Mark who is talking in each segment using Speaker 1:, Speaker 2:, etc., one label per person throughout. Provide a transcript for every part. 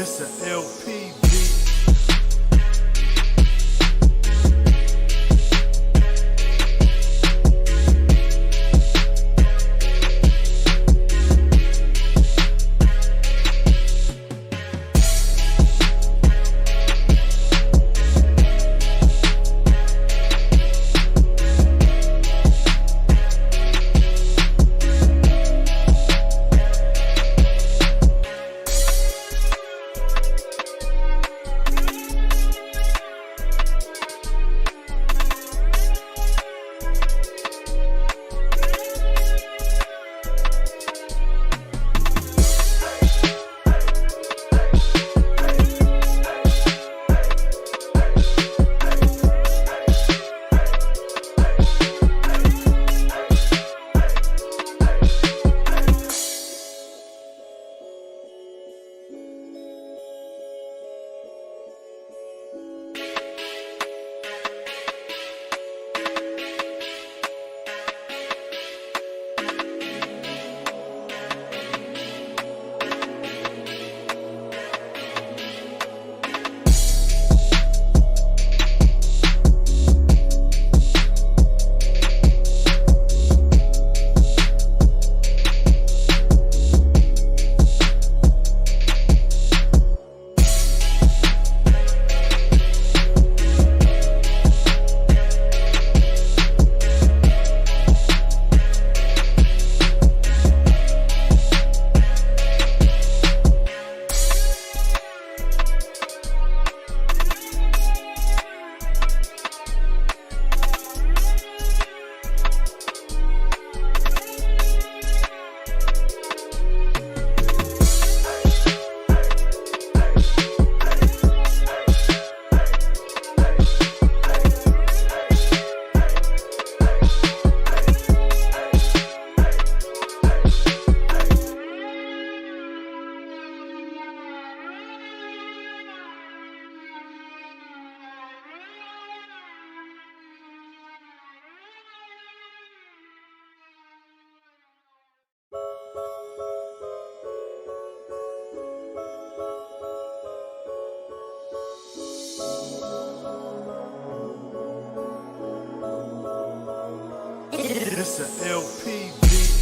Speaker 1: This a LP beat. This a LP beat.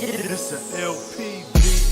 Speaker 1: It's a LP beat.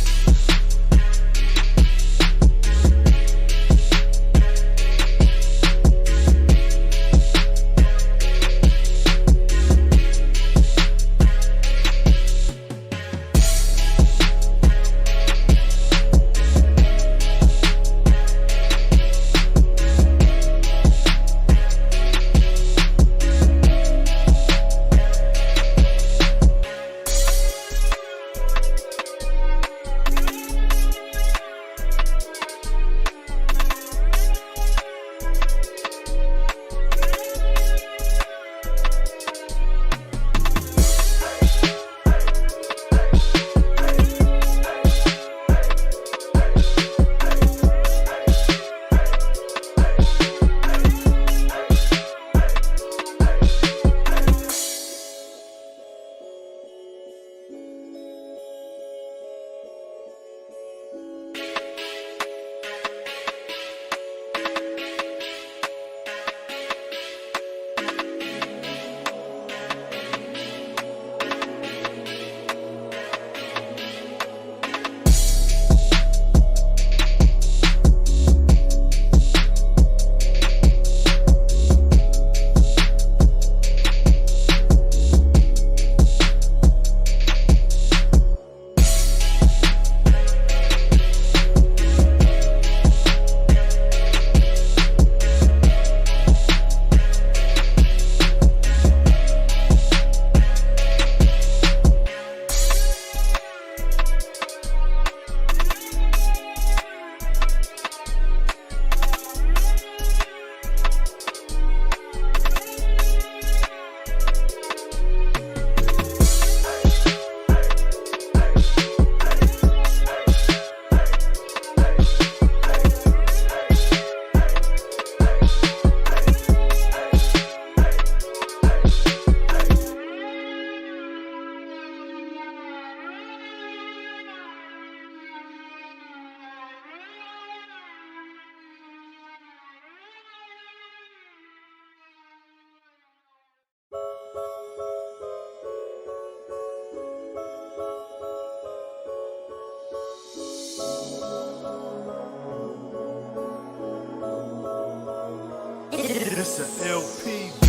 Speaker 1: It's a LP beat.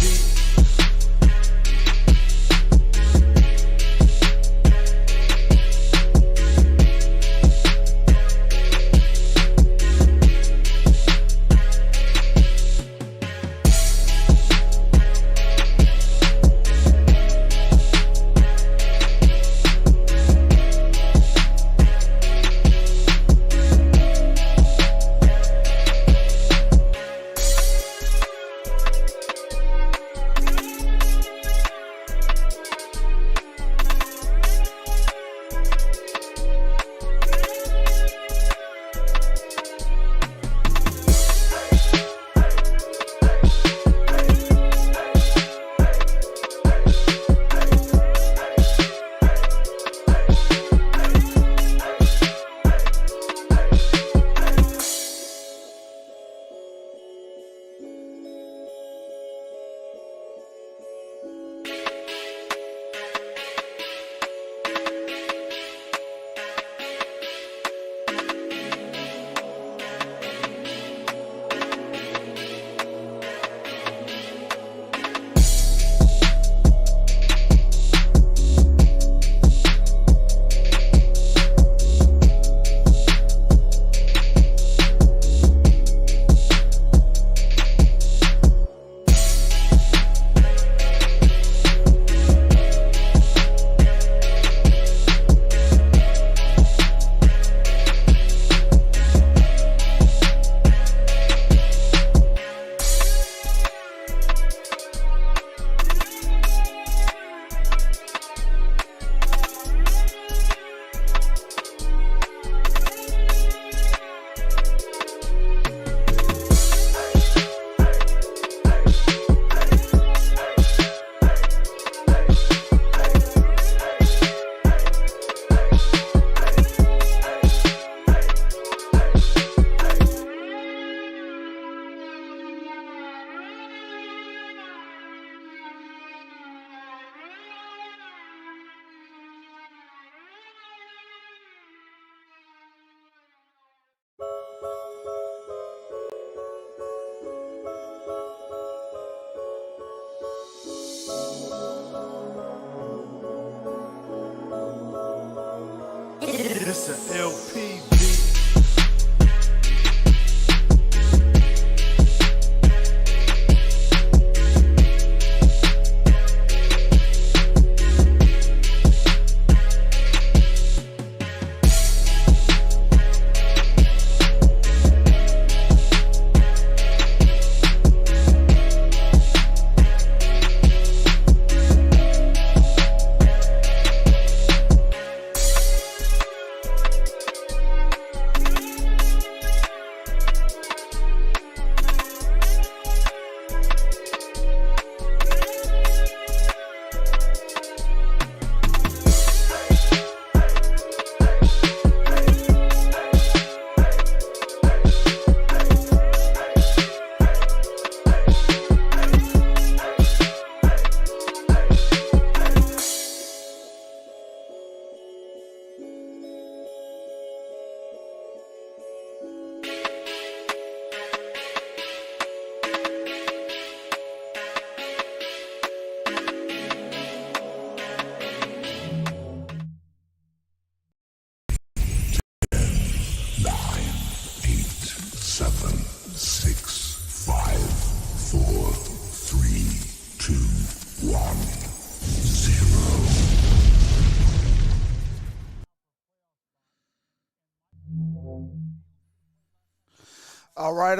Speaker 1: It's a LP beat.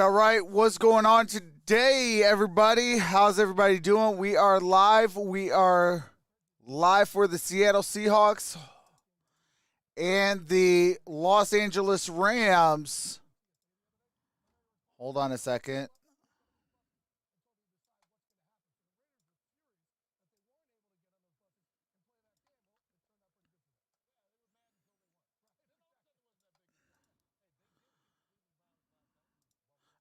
Speaker 1: All right. What's going on today, everybody? How's everybody doing? We are live. We are live for the Seattle Seahawks and the Los Angeles Rams. Hold on a second.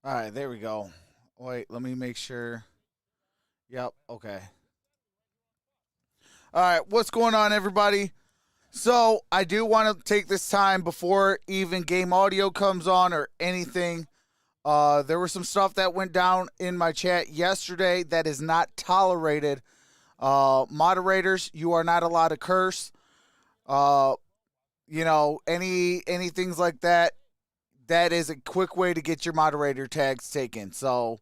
Speaker 1: All right, there we go. Wait, let me make sure. Yep, okay. All right, what's going on, everybody? So, I do want to take this time before even game audio comes on or anything. There was some stuff that went down in my chat yesterday that is not tolerated. Moderators, you are not allowed to curse. Any things like that. That is a quick way to get your moderator tags taken. So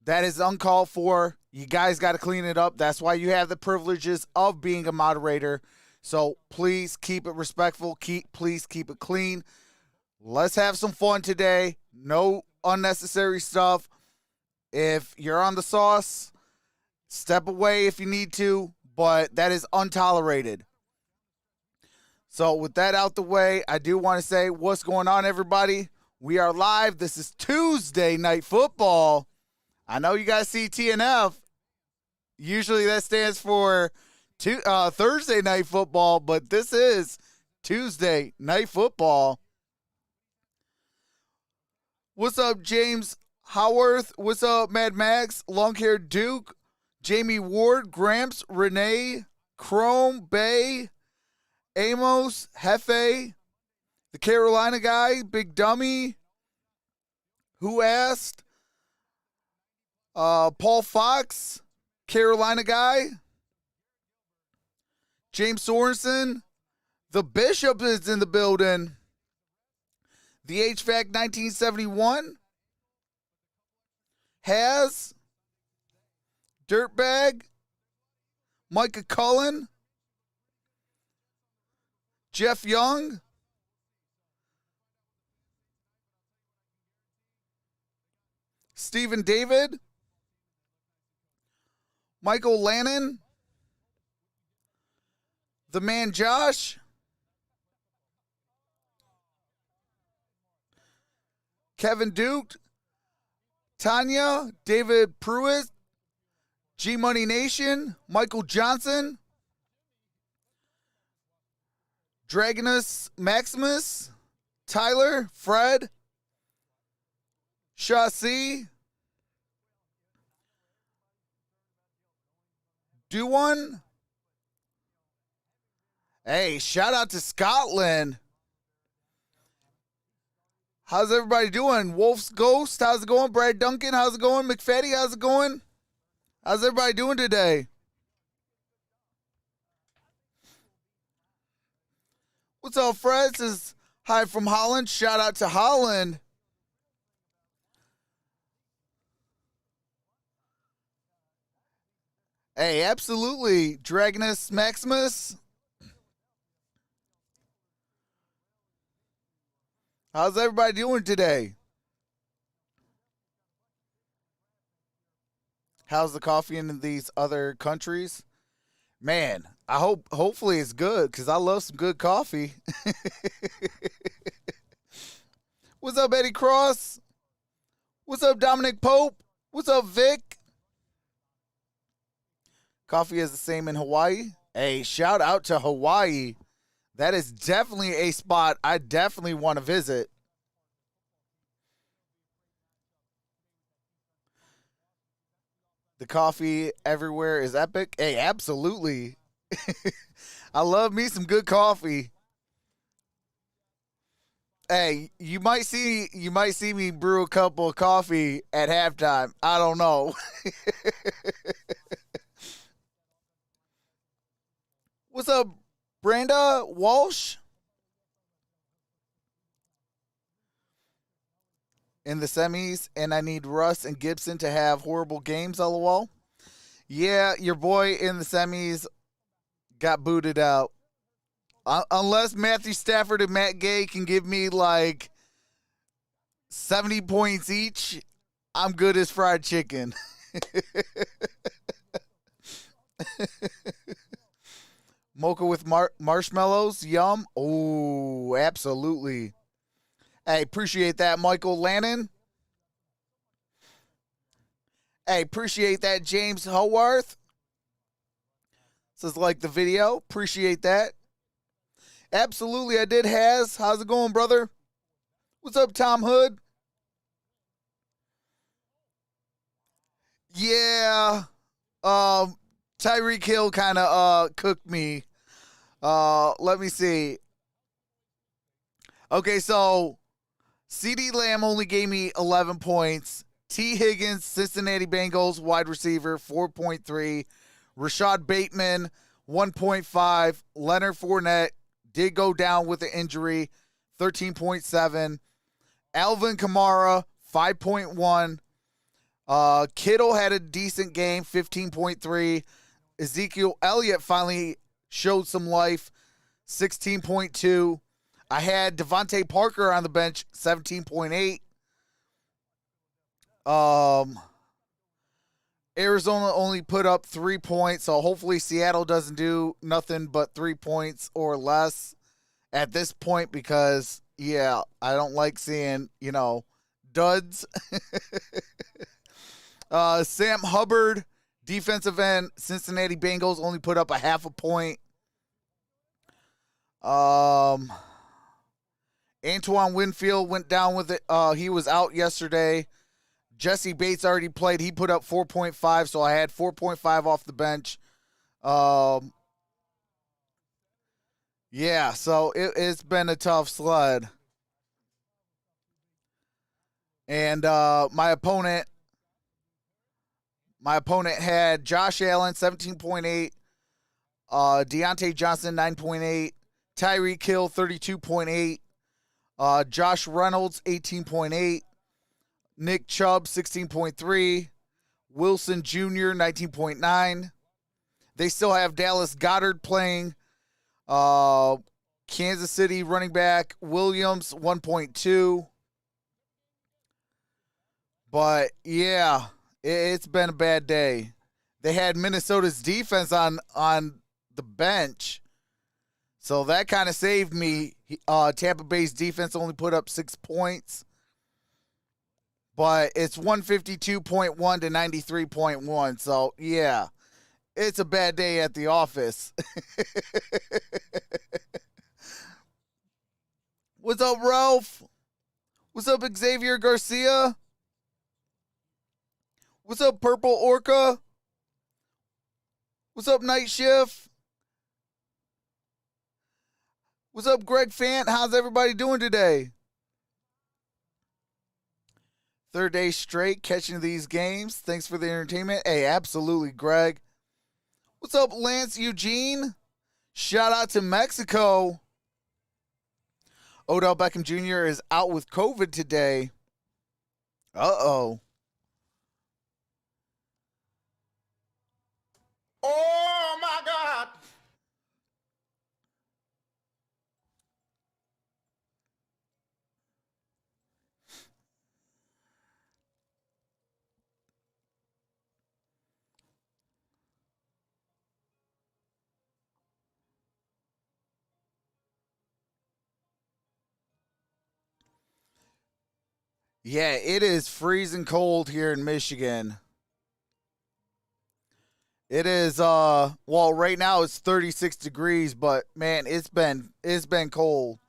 Speaker 1: that is uncalled for. You guys got to clean it up. That's why you have the privileges of being a moderator. So please keep it respectful. Please keep it clean. Let's have some fun today. No unnecessary stuff. If you're on the sauce, step away if you need to, but that is untolerated. So with that out the way, I do want to say what's going on, everybody. We are live. This is Tuesday Night Football. I know you guys see TNF. Usually that stands for Thursday Night Football, but this is Tuesday Night Football. What's up, James Howarth? What's up, Mad Max? Long-haired Duke? Jamie Ward? Gramps? Renee? Chrome? Bay? Amos, Hefe, the Carolina guy, Big Dummy, Who Asked, Paul Fox, Carolina guy, James Sorensen, the Bishop is in the building, the HVAC 1971, Has, Dirtbag, Micah Cullen, Jeff Young, Stephen David, Michael Lannon, the man Josh, Kevin Duke, Tanya, David Pruitt, G Money Nation, Michael Johnson, Dragonus Maximus, Tyler, Fred, Chassis, Duwan. Hey, shout out to Scotland. How's everybody doing? Wolf's Ghost, how's it going? Brad Duncan, how's it going? McFaddy, how's it going? How's everybody doing today? What's up, Fred? This is hi from Holland. Shout out to Holland. Hey, absolutely. Dragonus Maximus. How's everybody doing today? How's the coffee in these other countries? Man, hopefully it's good because I love some good coffee. What's up, Eddie Cross? What's up, Dominic Pope? What's up, Vic? Coffee is the same in Hawaii. Hey, shout out to Hawaii. That is definitely a spot I definitely want to visit. The coffee everywhere is epic. Hey, absolutely. I love me some good coffee. Hey, you might see me brew a cup of coffee at halftime. I don't know. What's up, Brenda Walsh? In the semis, and I need Russ and Gibson to have horrible games, lol. Yeah, your boy in the semis got booted out. Unless Matthew Stafford and Matt Gay can give me like 70 points each, I'm good as fried chicken. Mocha with marshmallows, yum. Oh, absolutely. I appreciate that, Michael Lannon. I appreciate that, James Howarth. Says like the video. Appreciate that. Absolutely, I did, Haz. How's it going, brother? What's up, Tom Hood? Yeah. Tyreek Hill kind of cooked me. Let me see. Okay, so CD Lamb only gave me 11 points. T. Higgins, Cincinnati Bengals, wide receiver, 4.3. Rashad Bateman, 1.5. Leonard Fournette did go down with an injury, 13.7. Alvin Kamara, 5.1. Kittle had a decent game, 15.3. Ezekiel Elliott finally showed some life, 16.2. I had Devontae Parker on the bench, 17.8. Arizona only put up 3 points, so hopefully Seattle doesn't do nothing but 3 points or less at this point because, yeah, I don't like seeing, duds. Sam Hubbard, defensive end, Cincinnati Bengals only put up a half a point. Antoine Winfield went down with it. He was out yesterday. Jesse Bates already played. He put up 4.5, so I had 4.5 off the bench. Yeah, so it's been a tough sled. And my opponent had Josh Allen, 17.8. Deontay Johnson, 9.8. Tyreek Hill, 32.8. Josh Reynolds, 18.8. Nick Chubb, 16.3. Wilson Jr., 19.9. They still have Dallas Goedert playing. Kansas City running back Williams, 1.2. But, yeah, it's been a bad day. They had Minnesota's defense on the bench. So that kind of saved me. Tampa Bay's defense only put up 6 points. But it's 152.1 to 93.1. So, yeah, it's a bad day at the office. What's up, Ralph? What's up, Xavier Garcia? What's up, Purple Orca? What's up, Night Shift? What's up, Greg Fant? How's everybody doing today? Third day straight catching these games. Thanks for the entertainment. Hey, absolutely, Greg. What's up, Lance Eugene? Shout out to Mexico. Odell Beckham Jr. is out with COVID today. Uh-oh.
Speaker 2: Oh, my God.
Speaker 1: Yeah, it is freezing cold here in Michigan. It is well, right now it's 36 degrees, but man, it's been cold.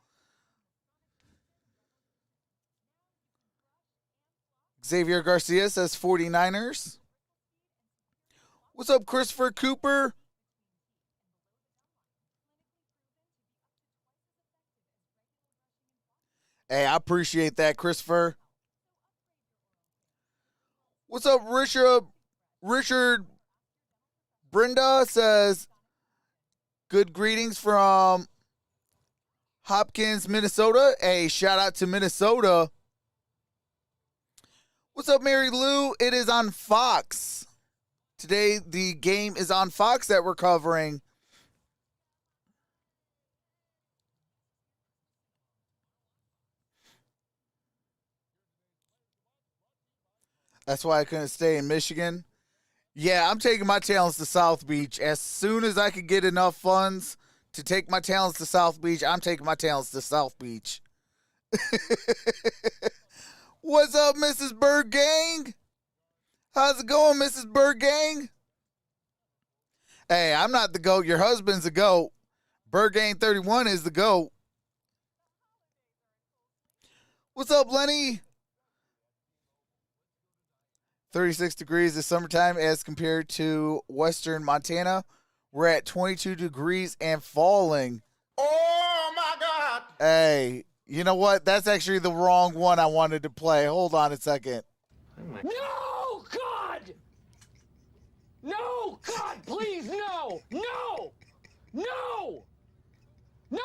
Speaker 1: Xavier Garcia says 49ers. What's up, Christopher Cooper? Hey, I appreciate that, Christopher. What's up, Richard? Richard Brenda says, good greetings from Hopkins, Minnesota. Hey, shout out to Minnesota. What's up, Mary Lou? It is on Fox. Today, the game is on Fox that we're covering. That's why I couldn't stay in Michigan. Yeah, I'm taking my talents to South Beach. As soon as I could get enough funds to take my talents to South Beach, I'm taking my talents to South Beach. What's up, Mrs. Bird Gang? How's it going, Mrs. Bird Gang? Hey, I'm not the GOAT. Your husband's the GOAT. Bird Gang 31 is the GOAT. What's up, Lenny? 36 degrees this summertime as compared to western Montana. We're at 22 degrees and falling.
Speaker 2: Oh, my God.
Speaker 1: Hey, you know what? That's actually the wrong one I wanted to play. Hold on a second.
Speaker 3: No, God! No, God, please, no! No! No! No!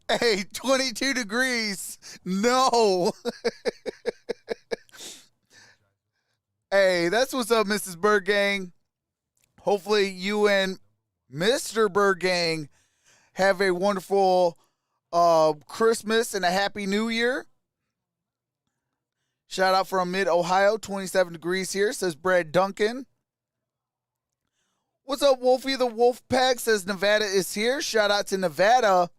Speaker 1: Hey, 22 degrees. No. Hey, that's what's up, Mrs. Bird Gang. Hopefully you and Mr. Bird Gang have a wonderful Christmas and a happy New Year. Shout out from mid-Ohio, 27 degrees here, says Brad Duncan. What's up, Wolfie the Wolf Pack, says Nevada is here. Shout out to Nevada.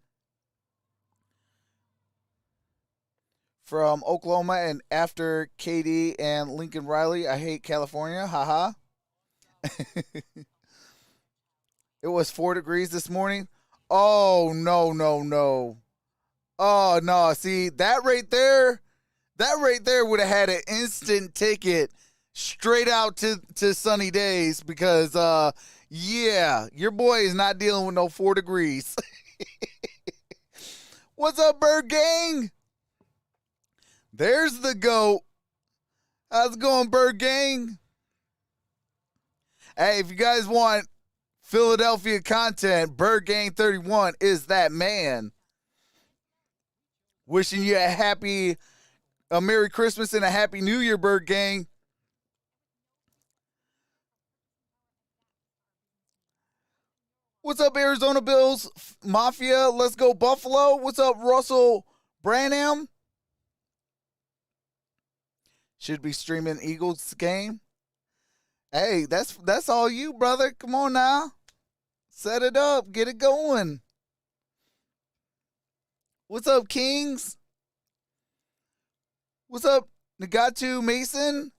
Speaker 1: From Oklahoma and after KD and Lincoln Riley, I hate California. Haha. It was 4 degrees this morning. Oh, no. Oh, no. See, that right there would have had an instant ticket straight out to sunny days because, yeah, your boy is not dealing with no 4 degrees. What's up, Bird Gang? There's the GOAT. How's it going, Bird Gang? Hey, if you guys want Philadelphia content, Bird Gang 31 is that man. Wishing you a Merry Christmas and a Happy New Year, Bird Gang. What's up, Arizona Bills Mafia? Let's go, Buffalo. What's up, Russell Branham? Should be streaming Eagles game. Hey, that's all you, brother. Come on now. Set it up. Get it going. What's up, Kings? What's up, Nagatu Mason?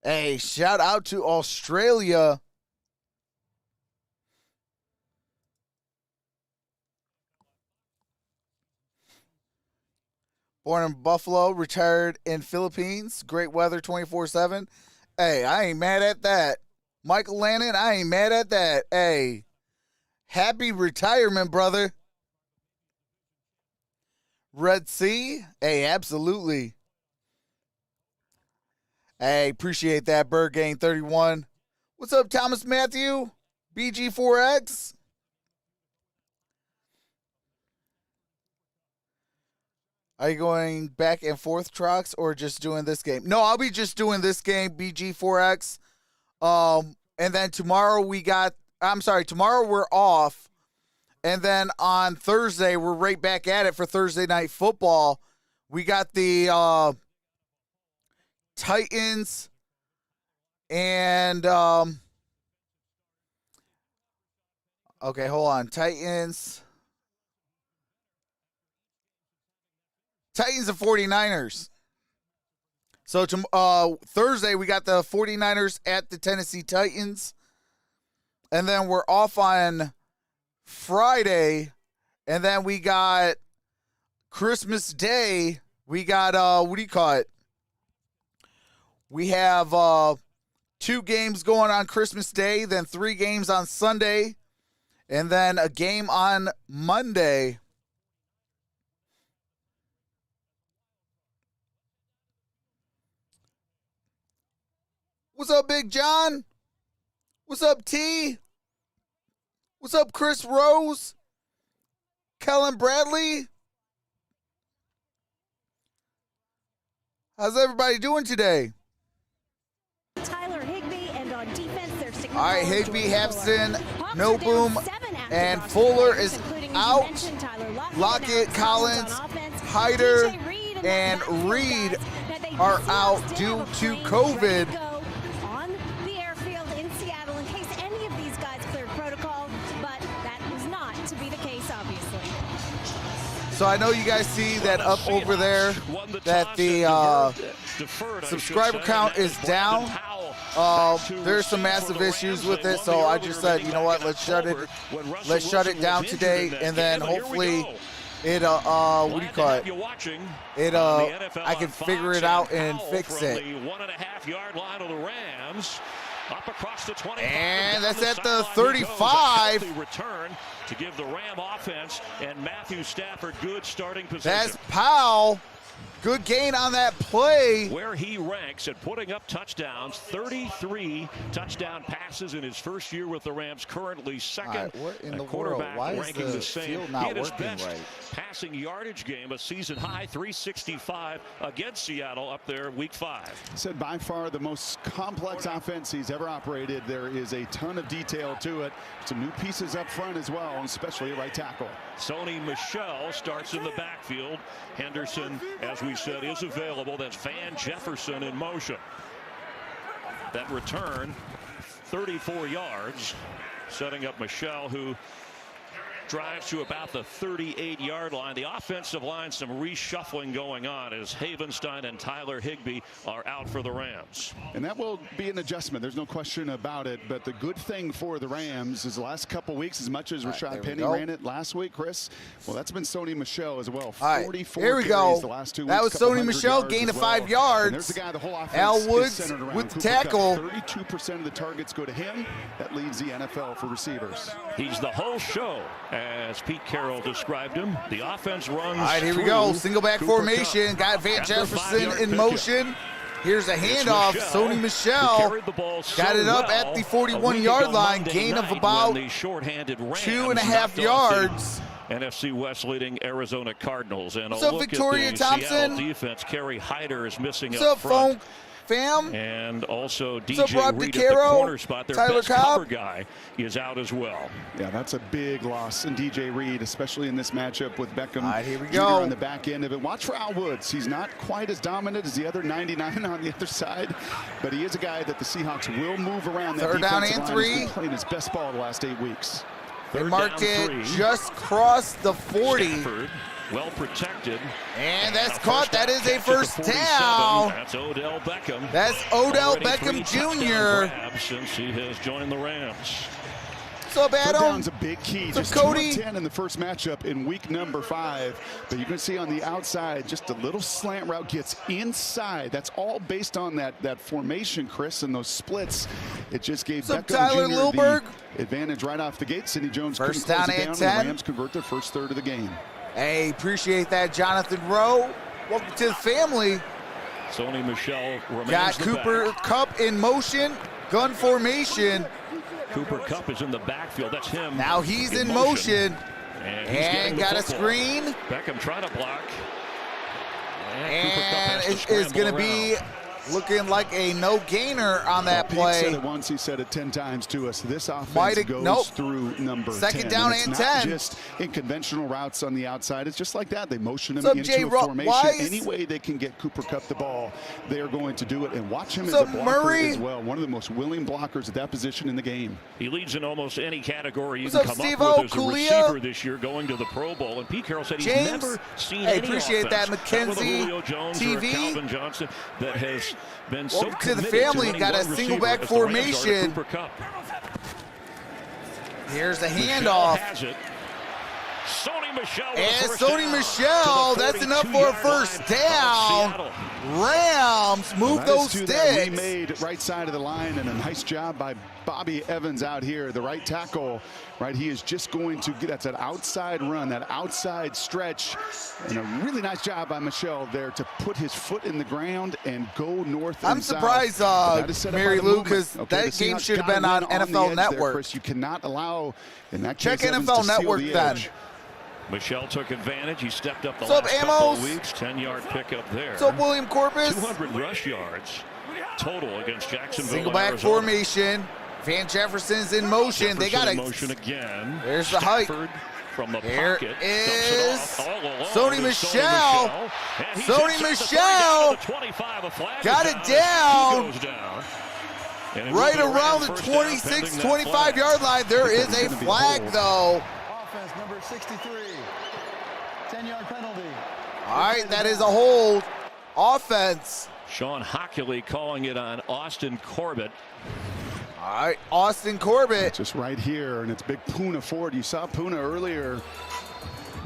Speaker 1: Hey, shout out to Australia. Born in Buffalo, retired in Philippines. Great weather 24/7. Hey, I ain't mad at that. Michael Lannon, I ain't mad at that. Hey, happy retirement, brother. Red Sea? Hey, absolutely. Hey, appreciate that, Bird Gang 31. What's up, Thomas Matthew? BG4X? Are you going back and forth, Trox, or just doing this game? No, I'll be just doing this game, BG4X. And then tomorrow tomorrow we're off. And then on Thursday, we're right back at it for Thursday Night Football. We got the Titans and okay, hold on. Titans and 49ers. So Thursday, we got the 49ers at the Tennessee Titans. And then we're off on Friday. And then we got Christmas Day. We got, what do you call it? We have 2 games going on Christmas Day, then 3 games on Sunday, and then a game on Monday. What's up, Big John? What's up, T? What's up, Chris Rose? Kellen Bradley? How's everybody doing today?
Speaker 4: Tyler Higbee, and on defense, they're sticking.
Speaker 1: All right, Higbee, Hafson, Milboom, and Fuller is out. Lockett, Collins, Hyder, and Reed are out due to COVID.
Speaker 4: On the airfield in Seattle in case any of these guys cleared protocol, but that was not to be the case, obviously.
Speaker 1: So I know you guys see that up over there that the subscriber count is down. There's some massive issues with it, so I just said, you know what, let's shut it down today, and then hopefully it what do you call it? I can figure it out and fix it.
Speaker 5: 1.5 yard line of the Rams. Up across the 25,
Speaker 1: and that's at the 35.
Speaker 5: Return to give the Ram offense and Matthew Stafford good starting position.
Speaker 1: That's Powell. Good gain on that play.
Speaker 5: Where he ranks at putting up touchdowns, 33 touchdown passes in his first year with the Rams, currently second.
Speaker 1: Right, what in the
Speaker 5: quarterback
Speaker 1: world? Why
Speaker 5: ranking
Speaker 1: is
Speaker 5: the same.
Speaker 1: field not
Speaker 5: He had his
Speaker 1: working
Speaker 5: best
Speaker 1: right?
Speaker 5: passing yardage game, a season high 365 against Seattle up there week 5.
Speaker 6: Said by far the most complex offense he's ever operated. There is a ton of detail to it. Some new pieces up front as well, especially right tackle.
Speaker 5: Sony Michel starts in the backfield. Henderson, as we said, is available. That's Van Jefferson in motion. That return, 34 yards, setting up Michel, who drives to about the 38-yard line. The offensive line, some reshuffling going on as Havenstein and Tyler Higbee are out for the Rams.
Speaker 6: And that will be an adjustment. There's no question about it. But the good thing for the Rams is the last couple weeks, as much as Rashad Penny ran it last week, Chris, well, that's been Sony Michel as well. 44
Speaker 1: here we go.
Speaker 6: The last 2 weeks.
Speaker 1: That was Sony Michel, gain of 5 yards.
Speaker 6: And there's the guy the whole offense
Speaker 1: Al Woods
Speaker 6: is centered around.
Speaker 1: with the
Speaker 6: Cooper
Speaker 1: tackle.
Speaker 6: Kupp. 32% of the targets go to him. That leads the NFL for receivers.
Speaker 5: He's the whole show, as Pete Carroll described him. The offense runs.
Speaker 1: All right, here we go. Single back formation. Got Van Jefferson in motion. Here's a handoff. Sony Michel got it up at the 41-yard line. Gain of about 2.5 yards.
Speaker 5: NFC West leading Arizona Cardinals. And
Speaker 1: What's up, Victoria Thompson?
Speaker 5: Defense. Kerry Hyder is missing
Speaker 1: What's
Speaker 5: up
Speaker 1: up,
Speaker 5: front.
Speaker 1: Fam?
Speaker 5: And also
Speaker 1: What's up,
Speaker 5: DJ
Speaker 1: Rob
Speaker 5: Reed
Speaker 1: DeCaro?
Speaker 5: at the corner spot. Their
Speaker 1: Tyler
Speaker 5: best
Speaker 1: Cobb?
Speaker 5: cover guy is out as well.
Speaker 6: Yeah, that's a big loss in DJ Reed, especially in this matchup with Beckham.
Speaker 1: All right, here we
Speaker 6: Jr.
Speaker 1: go.
Speaker 6: on the back end of it. Watch for Al Woods. He's not quite as dominant as the other 99 on the other side, but he is a guy that the Seahawks will move around. That
Speaker 1: Third down
Speaker 6: defensive
Speaker 1: and
Speaker 6: line has
Speaker 1: 3.
Speaker 6: been playing his best ball the last 8 weeks.
Speaker 1: They
Speaker 5: Third
Speaker 1: marked
Speaker 5: down,
Speaker 1: it
Speaker 5: 3.
Speaker 1: just crossed the 40.
Speaker 5: Stafford, well protected.
Speaker 1: And that's
Speaker 5: Now
Speaker 1: caught. That is a
Speaker 5: catch at the
Speaker 1: first
Speaker 5: 47.
Speaker 1: down.
Speaker 5: That's Odell Beckham.
Speaker 1: That's Odell
Speaker 5: Already
Speaker 1: Beckham
Speaker 5: 3 touchdown
Speaker 1: Jr.
Speaker 5: grabs since he has joined the Rams.
Speaker 1: What's up,
Speaker 6: Third
Speaker 1: Adam?
Speaker 6: down's a big key.
Speaker 1: What's up,
Speaker 6: Just
Speaker 1: Cody?
Speaker 6: 2 of 10 in the first matchup in week number 5. But you can see on the outside, just a little slant route gets inside. That's all based on that formation, Chris, and those splits. It just gave
Speaker 1: What's up,
Speaker 6: Beckham
Speaker 1: Tyler
Speaker 6: Jr.
Speaker 1: Lilberg?
Speaker 6: the advantage right off the gate. Sidney Jones
Speaker 1: First
Speaker 6: couldn't close
Speaker 1: down
Speaker 6: it
Speaker 1: and
Speaker 6: down,
Speaker 1: 10.
Speaker 6: the Rams convert their first third of the game.
Speaker 1: Hey, appreciate that, Jonathan Rowe. Welcome to the family.
Speaker 5: Sony Michel remains
Speaker 1: Got
Speaker 5: the
Speaker 1: Cooper
Speaker 5: back.
Speaker 1: Kupp in motion. Gun formation.
Speaker 5: Cooper Kupp is in the backfield. That's him.
Speaker 1: Now he's in motion.
Speaker 5: And, he's getting
Speaker 1: And
Speaker 5: the
Speaker 1: got a
Speaker 5: football.
Speaker 1: screen.
Speaker 5: Beckham trying to block.
Speaker 1: And it is going to be looking like a no-gainer on that
Speaker 6: Pete
Speaker 1: play.
Speaker 6: said it once, he said it 10 times to us. This offense goes through number 10.
Speaker 1: Second down and 10.
Speaker 6: It's not just in conventional routes on the outside. It's just like that. They motion him into a formation. Any way they can get Cooper Kupp the ball, they are going to do it. And watch him as a blocker as well. One of the most willing blockers at that position in the game.
Speaker 5: He leads in almost any category you can come up with as a receiver this year, going to the Pro Bowl. And Pete Carroll said he's never seen any
Speaker 1: appreciate
Speaker 5: offense.
Speaker 1: that, McKenzie
Speaker 5: Julio Jones
Speaker 1: TV.
Speaker 5: Or Calvin Johnson that has been so
Speaker 1: to the family.
Speaker 5: to
Speaker 1: Got a single back formation. Here's the handoff.
Speaker 5: Sony Michel.
Speaker 1: And Sony Michel, that's enough for a first down. Rams move those sticks.
Speaker 6: Remade right side of the line, and a nice job by Bobby Evans out here, the right tackle. Right, he is just going to get that outside run, that outside stretch, and a really nice job by Michel there to put his foot in the ground and go north.
Speaker 1: I'm surprised, Mary Lou, because that game should have been on NFL Network.
Speaker 6: Chris, you cannot allow in that
Speaker 1: case. Check
Speaker 6: Evans
Speaker 1: NFL Network then.
Speaker 5: Michel took advantage. He stepped up the last couple of weeks. 10-yard pickup there.
Speaker 1: What's up, William Corpus?
Speaker 5: 200 rush yards total against Jacksonville.
Speaker 1: Single back
Speaker 5: Arizona.
Speaker 1: Formation. Van Jefferson's in motion. They got
Speaker 5: in motion again.
Speaker 1: There's the height.
Speaker 5: From the
Speaker 1: Here
Speaker 5: pocket.
Speaker 1: is Sony Michel. Sony Michel got it down. Right around the 26, 25-yard line. There is a flag, though.
Speaker 7: Offense number 63. 10-yard penalty.
Speaker 1: All right, that is a hold. Offense.
Speaker 5: Sean Hockley calling it on Austin Corbett.
Speaker 1: All right, Austin Corbett.
Speaker 6: Just right here, and it's big Puna Ford. You saw Puna earlier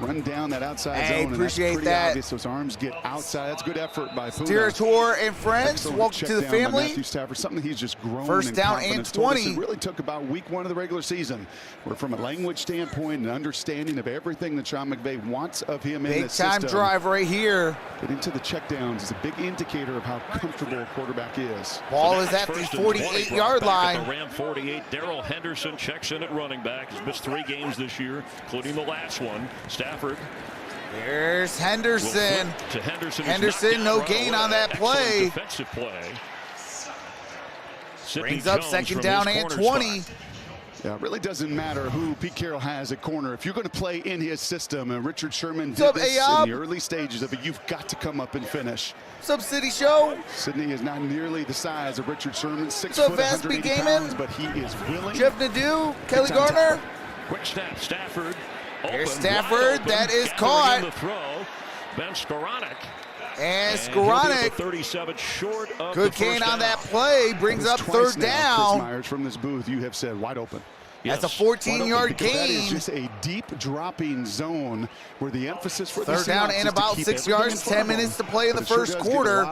Speaker 6: run down that outside zone. And
Speaker 1: appreciate
Speaker 6: that's
Speaker 1: that.
Speaker 6: Obvious. Those arms get outside. That's good effort by Puna.
Speaker 1: Steerator and friends,
Speaker 6: excellent
Speaker 1: welcome to the family.
Speaker 6: Matthew Stafford, something he's just grown.
Speaker 1: First down and 20.
Speaker 6: It really took about week 1 of the regular season, where from a language standpoint and understanding of everything that Sean McVay wants of him in this system.
Speaker 1: Big time drive right here.
Speaker 6: Getting to the checkdowns is a big indicator of how comfortable a quarterback is.
Speaker 1: Ball is at the 48-yard line.
Speaker 5: The Ram 48. Darrell Henderson checks in at running back. He's missed 3 games this year, including the last one. Stafford.
Speaker 1: There's Henderson.
Speaker 5: To Henderson.
Speaker 1: Henderson, no gain on that play.
Speaker 5: Defensive play.
Speaker 1: Brings up second down and 20.
Speaker 6: Yeah, it really doesn't matter who Pete Carroll has at corner. If you're going to play in his system, and Richard Sherman did this in the early stages of it, you've got to come up and finish.
Speaker 1: What's up, City Show?
Speaker 6: Sidney is not nearly the size of Richard Sherman, 6 foot, 180 pounds, but he is willing.
Speaker 1: Jeff Nadeau, Kelly Garner.
Speaker 5: Quick snap, Stafford.
Speaker 1: There's Stafford, that is caught.
Speaker 5: The throw. Ben Skoranek.
Speaker 1: And Skoranek,
Speaker 5: 37 short of
Speaker 1: good gain on that play, brings up third down.
Speaker 6: Chris Myers, from this booth, you have said wide open.
Speaker 1: Yes. That's a 14-yard gain.
Speaker 6: That is just a deep dropping zone where the emphasis for
Speaker 1: third down and about 6 yards, 10 minutes to play in the first quarter.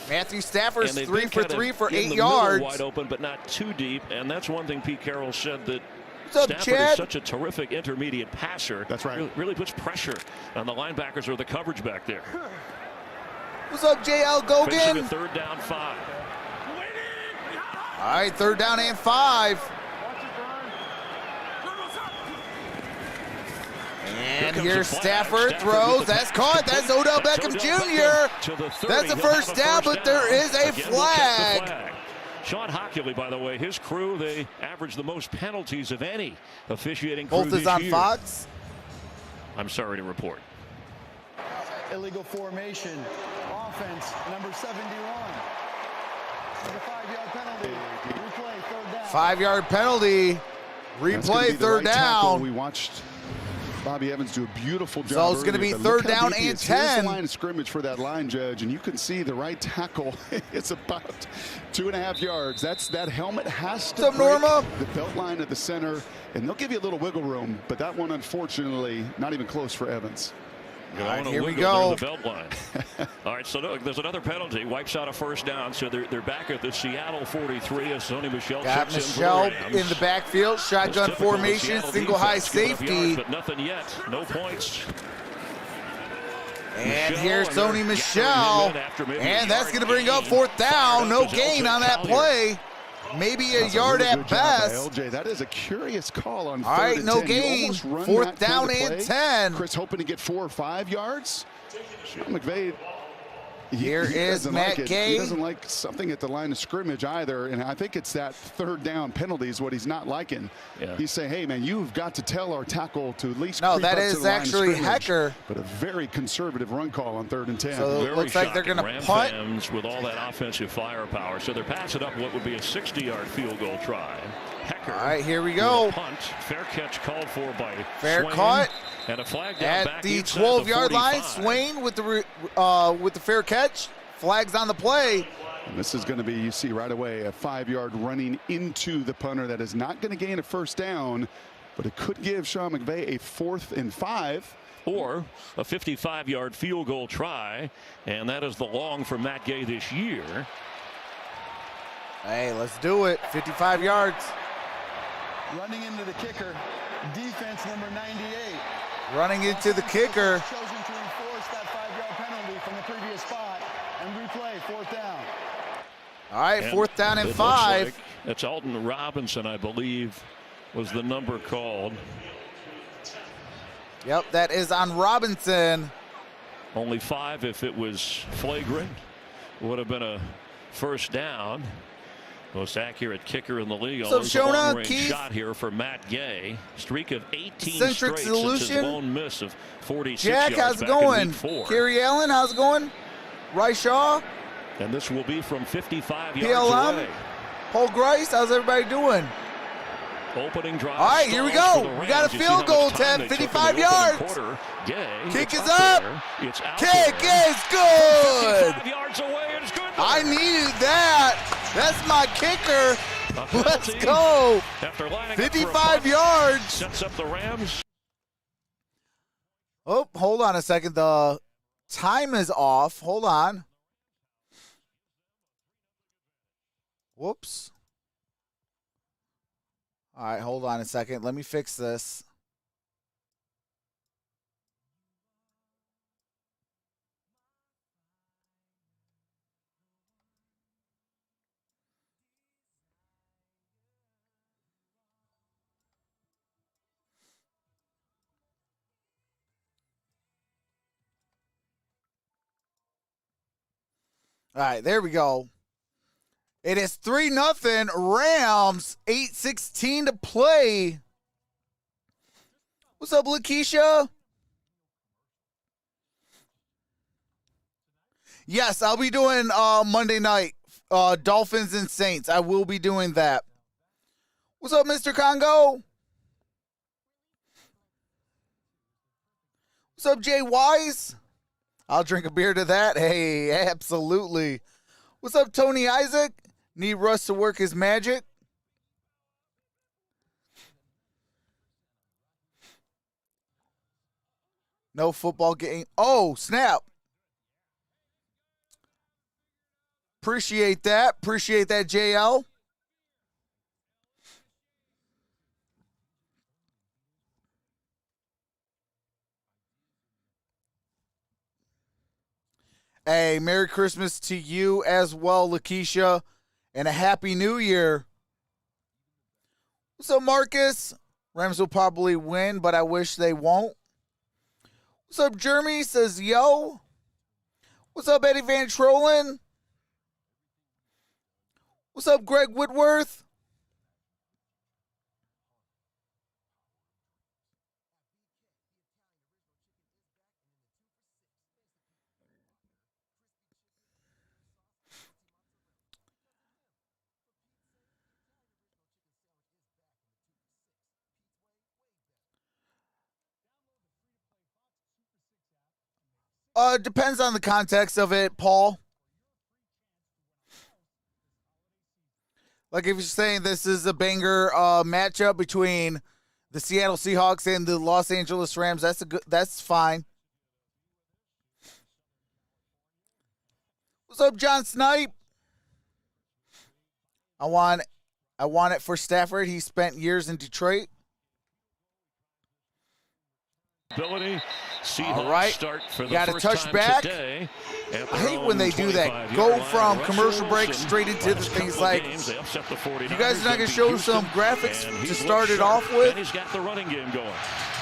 Speaker 1: Matthew Stafford's 3 for 3 for 8 yards.
Speaker 5: Wide open, but not too deep, and that's one thing Pete Carroll said, that
Speaker 1: What's up,
Speaker 5: Stafford
Speaker 1: Chad?
Speaker 5: is such a terrific intermediate passer.
Speaker 6: That's right.
Speaker 5: Really puts pressure on the linebackers or the coverage back there.
Speaker 1: What's up, JL Gogan?
Speaker 5: Facing a third down 5.
Speaker 1: All right, third down and 5. And here's Stafford, throws. That's caught. That's Odell Beckham Jr. That's a first down, but there is a flag.
Speaker 5: Sean Hockley, by the way, his crew, they average the most penalties of any officiating crew
Speaker 1: Both is on
Speaker 5: year.
Speaker 1: Fox.
Speaker 5: I'm sorry to report.
Speaker 7: Illegal formation. Offense number 71. The 5-yard penalty. Replay, third down.
Speaker 1: 5-yard penalty. Replay, third down.
Speaker 6: We watched Bobby Evans do a beautiful job.
Speaker 1: So it's going to be third down and 10.
Speaker 6: Here's the line of scrimmage for that line, Judge, and you can see the right tackle. It's about 2.5 yards. That helmet has to break
Speaker 1: Norma?
Speaker 6: The belt line at the center, and they'll give you a little wiggle room, but that one, unfortunately, not even close for Evans.
Speaker 1: All right, here we go.
Speaker 5: The belt line. All right, so look, there's another penalty. Wipes out a first down, so they're back at the Seattle 43 as Sony Michel
Speaker 1: got Michel in the backfield, shotgun formation, single high safety.
Speaker 5: Yards, but nothing yet, no points.
Speaker 1: And here's Sony Michel, and that's going to bring up fourth down. No gain on that play. Maybe a yard at best.
Speaker 6: LJ, that is a curious call on third
Speaker 1: All right,
Speaker 6: and
Speaker 1: no
Speaker 6: 10.
Speaker 1: gain. Fourth down and 10.
Speaker 6: Chris hoping to get 4 or 5 yards. Sean McVay
Speaker 1: Here is
Speaker 6: doesn't
Speaker 1: Matt
Speaker 6: like it.
Speaker 1: Gay.
Speaker 6: He doesn't like something at the line of scrimmage either, and I think it's that third down penalty is what he's not liking.
Speaker 5: Yeah.
Speaker 6: He's saying, hey, man, you've got to tell our tackle to at least
Speaker 1: No,
Speaker 6: creep
Speaker 1: that
Speaker 6: up to
Speaker 1: is
Speaker 6: the line of
Speaker 1: actually
Speaker 6: scrimmage.
Speaker 1: Hecker.
Speaker 6: But a very conservative run call on 3rd and 10.
Speaker 1: So it
Speaker 5: Very
Speaker 1: looks like they're
Speaker 5: shocking.
Speaker 1: going to
Speaker 5: Ram
Speaker 1: punt.
Speaker 5: fans with all that offensive firepower. So they're passing up what would be a 60-yard field goal try. Hecker.
Speaker 1: All right, here we go.
Speaker 5: Punt. Fair catch called for by
Speaker 1: Fair
Speaker 5: Swain.
Speaker 1: cut.
Speaker 5: And a flag down
Speaker 1: At
Speaker 5: back
Speaker 1: the
Speaker 5: inside
Speaker 1: 12-yard line,
Speaker 5: 45.
Speaker 1: Swain with the fair catch. Flags on the play.
Speaker 6: And this is going to be, you see right away, a 5-yard running into the punter that is not going to gain a first down, but it could give Sean McVay a 4th and 5.
Speaker 5: Or a 55-yard field goal try, and that is the long for Matt Gay this year.
Speaker 1: Hey, let's do it. 55 yards.
Speaker 7: Running into the kicker, defense number 98.
Speaker 1: Running into the kicker.
Speaker 7: Chosen to enforce that 5-yard penalty from the previous spot and replay 4th down.
Speaker 1: All right, 4th down and
Speaker 5: it
Speaker 1: 5.
Speaker 5: looks like it's Alton Robinson, I believe, was the number called.
Speaker 1: Yep, that is on Robinson.
Speaker 5: Only 5 if it was flagrant. Would have been a first down. Most accurate kicker in the league.
Speaker 1: So,
Speaker 5: Always a
Speaker 1: Shona,
Speaker 5: long-range
Speaker 1: Keith?
Speaker 5: shot here for Matt Gay. Streak of 18
Speaker 1: Centric
Speaker 5: straight since
Speaker 1: solution.
Speaker 5: his lone miss of 46
Speaker 1: Jack,
Speaker 5: yards
Speaker 1: how's it
Speaker 5: back in
Speaker 1: going?
Speaker 5: week 4.
Speaker 1: Kerry Allen, how's it going? Ryshaw,
Speaker 5: And this will be from 55 yards
Speaker 1: PLM,
Speaker 5: away.
Speaker 1: Paul Grice, how's everybody doing?
Speaker 5: Opening drive.
Speaker 1: All right, here we
Speaker 5: stalls
Speaker 1: go.
Speaker 5: for the
Speaker 1: We got a
Speaker 5: Rams. You see
Speaker 1: field
Speaker 5: how
Speaker 1: goal,
Speaker 5: much time
Speaker 1: 10,
Speaker 5: they took in the
Speaker 1: 55
Speaker 5: opening
Speaker 1: yards.
Speaker 5: quarter. Gay,
Speaker 1: Kick
Speaker 5: it's
Speaker 1: is up.
Speaker 5: there. It's out
Speaker 1: Kick
Speaker 5: there.
Speaker 1: is good.
Speaker 5: 55 yards away. It's good.
Speaker 1: I needed that. That's my kicker.
Speaker 5: A
Speaker 1: Let's
Speaker 5: penalty
Speaker 1: go.
Speaker 5: After lining up for a
Speaker 1: 55
Speaker 5: punt.
Speaker 1: yards.
Speaker 5: Sets up the Rams.
Speaker 1: Oh, hold on a second. The time is off. Hold on. Whoops. All right, hold on a second. Let me fix this. All right, there we go. It is 3-0 Rams, 8:16 to play. What's up, Lakeisha? Yes, I'll be doing Monday night, Dolphins and Saints. I will be doing that. What's up, Mr. Congo? What's up, Jay Wise? I'll drink a beer to that. Hey, absolutely. What's up, Tony Isaac? Need Russ to work his magic? No football game. Oh, snap. Appreciate that. Appreciate that, JL. Hey, Merry Christmas to you as well, Lakeisha, and a Happy New Year. What's up, Marcus? Rams will probably win, but I wish they won't. What's up, Jeremy? Says, yo. What's up, Eddie Van Trollen? What's up, Greg Whitworth? Depends on the context of it, Paul. Like if you're saying this is a banger matchup between the Seattle Seahawks and the Los Angeles Rams, that's fine. What's up, John Snipe? I want it for Stafford. He spent years in Detroit.
Speaker 5: Ability. Seahawks
Speaker 1: All right.
Speaker 5: Start for the
Speaker 1: Got a
Speaker 5: first
Speaker 1: touch
Speaker 5: time
Speaker 1: back.
Speaker 5: Today
Speaker 1: I hate when they do that. Go from commercial break straight into the things like, you guys are not going to show some graphics to start it off with?
Speaker 5: And he's got the running game going.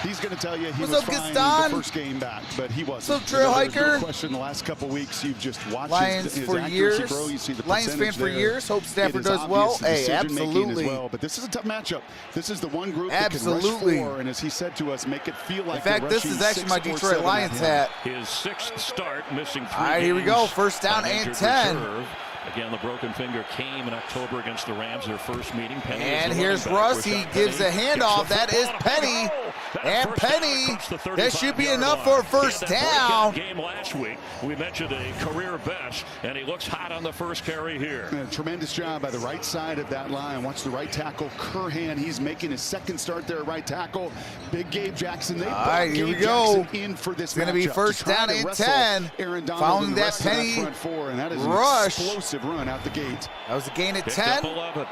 Speaker 6: He's going to tell you he
Speaker 1: What's
Speaker 6: was
Speaker 1: up,
Speaker 6: fine
Speaker 1: Gaston?
Speaker 6: the first game back, but he wasn't.
Speaker 1: What's up, Trail
Speaker 6: There's
Speaker 1: Hiker?
Speaker 6: no question the last couple weeks you've just watched
Speaker 1: Lions
Speaker 6: his
Speaker 1: for
Speaker 6: accuracy
Speaker 1: years.
Speaker 6: grow. You see the
Speaker 1: Lions fan
Speaker 6: percentage
Speaker 1: for
Speaker 6: there.
Speaker 1: years. Hope
Speaker 6: It
Speaker 1: Stafford
Speaker 6: is
Speaker 1: does well.
Speaker 6: obvious the
Speaker 1: Hey,
Speaker 6: decision-making
Speaker 1: absolutely.
Speaker 6: As well, but this is a tough matchup. This is the one group
Speaker 1: Absolutely.
Speaker 6: that can rush 4, and as he said to us, make it feel like
Speaker 1: In fact, this is actually my Detroit Lions hat.
Speaker 5: His 6th start, missing 3
Speaker 1: All right, here we go.
Speaker 5: games
Speaker 1: First down
Speaker 5: on
Speaker 1: and
Speaker 5: injured
Speaker 1: 10.
Speaker 5: reserve. Again, the broken finger came in October against the Rams, their first meeting. Penny
Speaker 1: And
Speaker 5: is the
Speaker 1: here's
Speaker 5: running back.
Speaker 1: Russ. He
Speaker 5: Rashad
Speaker 1: gives
Speaker 5: Penny
Speaker 1: a handoff.
Speaker 5: gets the
Speaker 1: That is
Speaker 5: football.
Speaker 1: Penny.
Speaker 5: That
Speaker 1: And
Speaker 5: first down
Speaker 1: Penny,
Speaker 5: across the
Speaker 1: that should be
Speaker 5: 35-yard
Speaker 1: enough
Speaker 5: line.
Speaker 1: for a first
Speaker 5: He had that
Speaker 1: down.
Speaker 5: breakout game last week. We mentioned a career best, and he looks hot on the first carry here.
Speaker 6: Tremendous job by the right side of that line. Watch the right tackle, Curhan. He's making his second start there at right tackle. Big Gabe Jackson. They
Speaker 1: All right,
Speaker 6: brought
Speaker 1: here we
Speaker 6: Gabe
Speaker 1: go.
Speaker 6: Jackson in for this
Speaker 1: It's going to be
Speaker 6: matchup
Speaker 1: first
Speaker 6: to try
Speaker 1: down
Speaker 6: to
Speaker 1: and
Speaker 6: wrestle
Speaker 1: 10.
Speaker 6: Aaron Donald
Speaker 1: Following
Speaker 6: and the
Speaker 1: that
Speaker 6: rest of that
Speaker 1: Penny
Speaker 6: front four, and that is
Speaker 1: rush.
Speaker 6: an explosive run out the gate.
Speaker 1: That was a gain of
Speaker 5: Picked
Speaker 1: 10.
Speaker 5: up 11.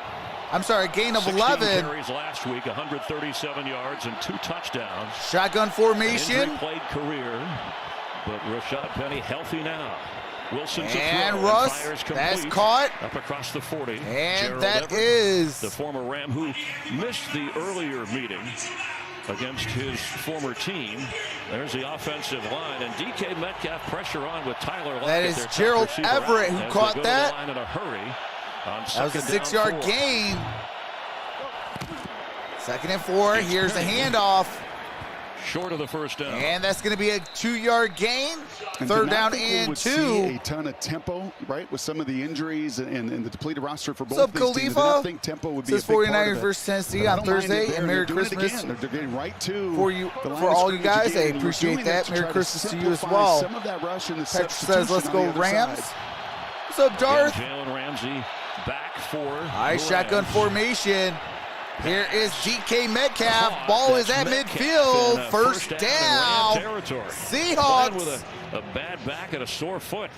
Speaker 1: I'm sorry, a gain of
Speaker 5: 16
Speaker 1: 11.
Speaker 5: carries last week, 137 yards and 2 touchdowns.
Speaker 1: Shotgun formation.
Speaker 5: Injury-played career, but Rashad Penny healthy now. Wilson to
Speaker 1: And
Speaker 5: throw,
Speaker 1: Russ,
Speaker 5: fires
Speaker 1: that's
Speaker 5: complete.
Speaker 1: caught.
Speaker 5: Up across the 40.
Speaker 1: And
Speaker 5: Gerald
Speaker 1: that
Speaker 5: Everett,
Speaker 1: is
Speaker 5: the former Ram who missed the earlier meeting against his former team. There's the offensive line, and DK Metcalf pressure on with Tyler Lockett.
Speaker 1: That is
Speaker 5: their top
Speaker 1: Gerald
Speaker 5: receiver
Speaker 1: Everett
Speaker 5: out,
Speaker 1: who
Speaker 5: as
Speaker 1: caught
Speaker 5: they go to
Speaker 1: that.
Speaker 5: the line in a hurry on
Speaker 1: That was a
Speaker 5: second down
Speaker 1: 6-yard
Speaker 5: 4.
Speaker 1: gain. 2nd and 4. Here's a handoff.
Speaker 5: Short of the first down.
Speaker 1: And that's going to be a 2-yard gain.
Speaker 6: And
Speaker 1: 3rd
Speaker 6: did not
Speaker 1: down
Speaker 6: think we
Speaker 1: and
Speaker 6: would
Speaker 1: 2.
Speaker 6: see a ton of tempo, right, with some of the injuries and the depleted roster for both
Speaker 1: What's up,
Speaker 6: these teams. I did
Speaker 1: Khalifa?
Speaker 6: not think tempo would be
Speaker 1: This
Speaker 6: a
Speaker 1: is
Speaker 6: big part
Speaker 1: 49ers
Speaker 6: of it.
Speaker 1: versus Tennessee
Speaker 6: But I
Speaker 1: on
Speaker 6: don't mind it
Speaker 1: Thursday.
Speaker 6: there.
Speaker 1: And Merry
Speaker 6: They're doing it
Speaker 1: Christmas
Speaker 6: again. They're getting right to
Speaker 1: for you,
Speaker 6: the line
Speaker 1: for
Speaker 6: of
Speaker 1: all you
Speaker 6: scrimmage
Speaker 1: guys.
Speaker 6: again,
Speaker 1: I
Speaker 6: and we're
Speaker 1: appreciate
Speaker 6: doing
Speaker 1: that.
Speaker 6: to
Speaker 1: Merry
Speaker 6: try to
Speaker 1: Christmas to you as
Speaker 6: simplify
Speaker 1: well.
Speaker 6: some of that rush and the
Speaker 1: Patrick
Speaker 6: substitution
Speaker 1: says, let's
Speaker 6: on
Speaker 1: go
Speaker 6: the other
Speaker 1: Rams.
Speaker 6: side.
Speaker 1: What's up, Darth?
Speaker 5: Jalen Ramsey back for
Speaker 1: All right,
Speaker 5: the
Speaker 1: shotgun
Speaker 5: Rams.
Speaker 1: formation. Here is DK Metcalf.
Speaker 5: Caught.
Speaker 1: Ball is
Speaker 5: That's
Speaker 1: at
Speaker 5: Metcalf
Speaker 1: midfield.
Speaker 5: in,
Speaker 1: First
Speaker 5: in Ram
Speaker 1: down.
Speaker 5: territory.
Speaker 1: Seahawks.
Speaker 5: Playing with a bad back and a sore foot.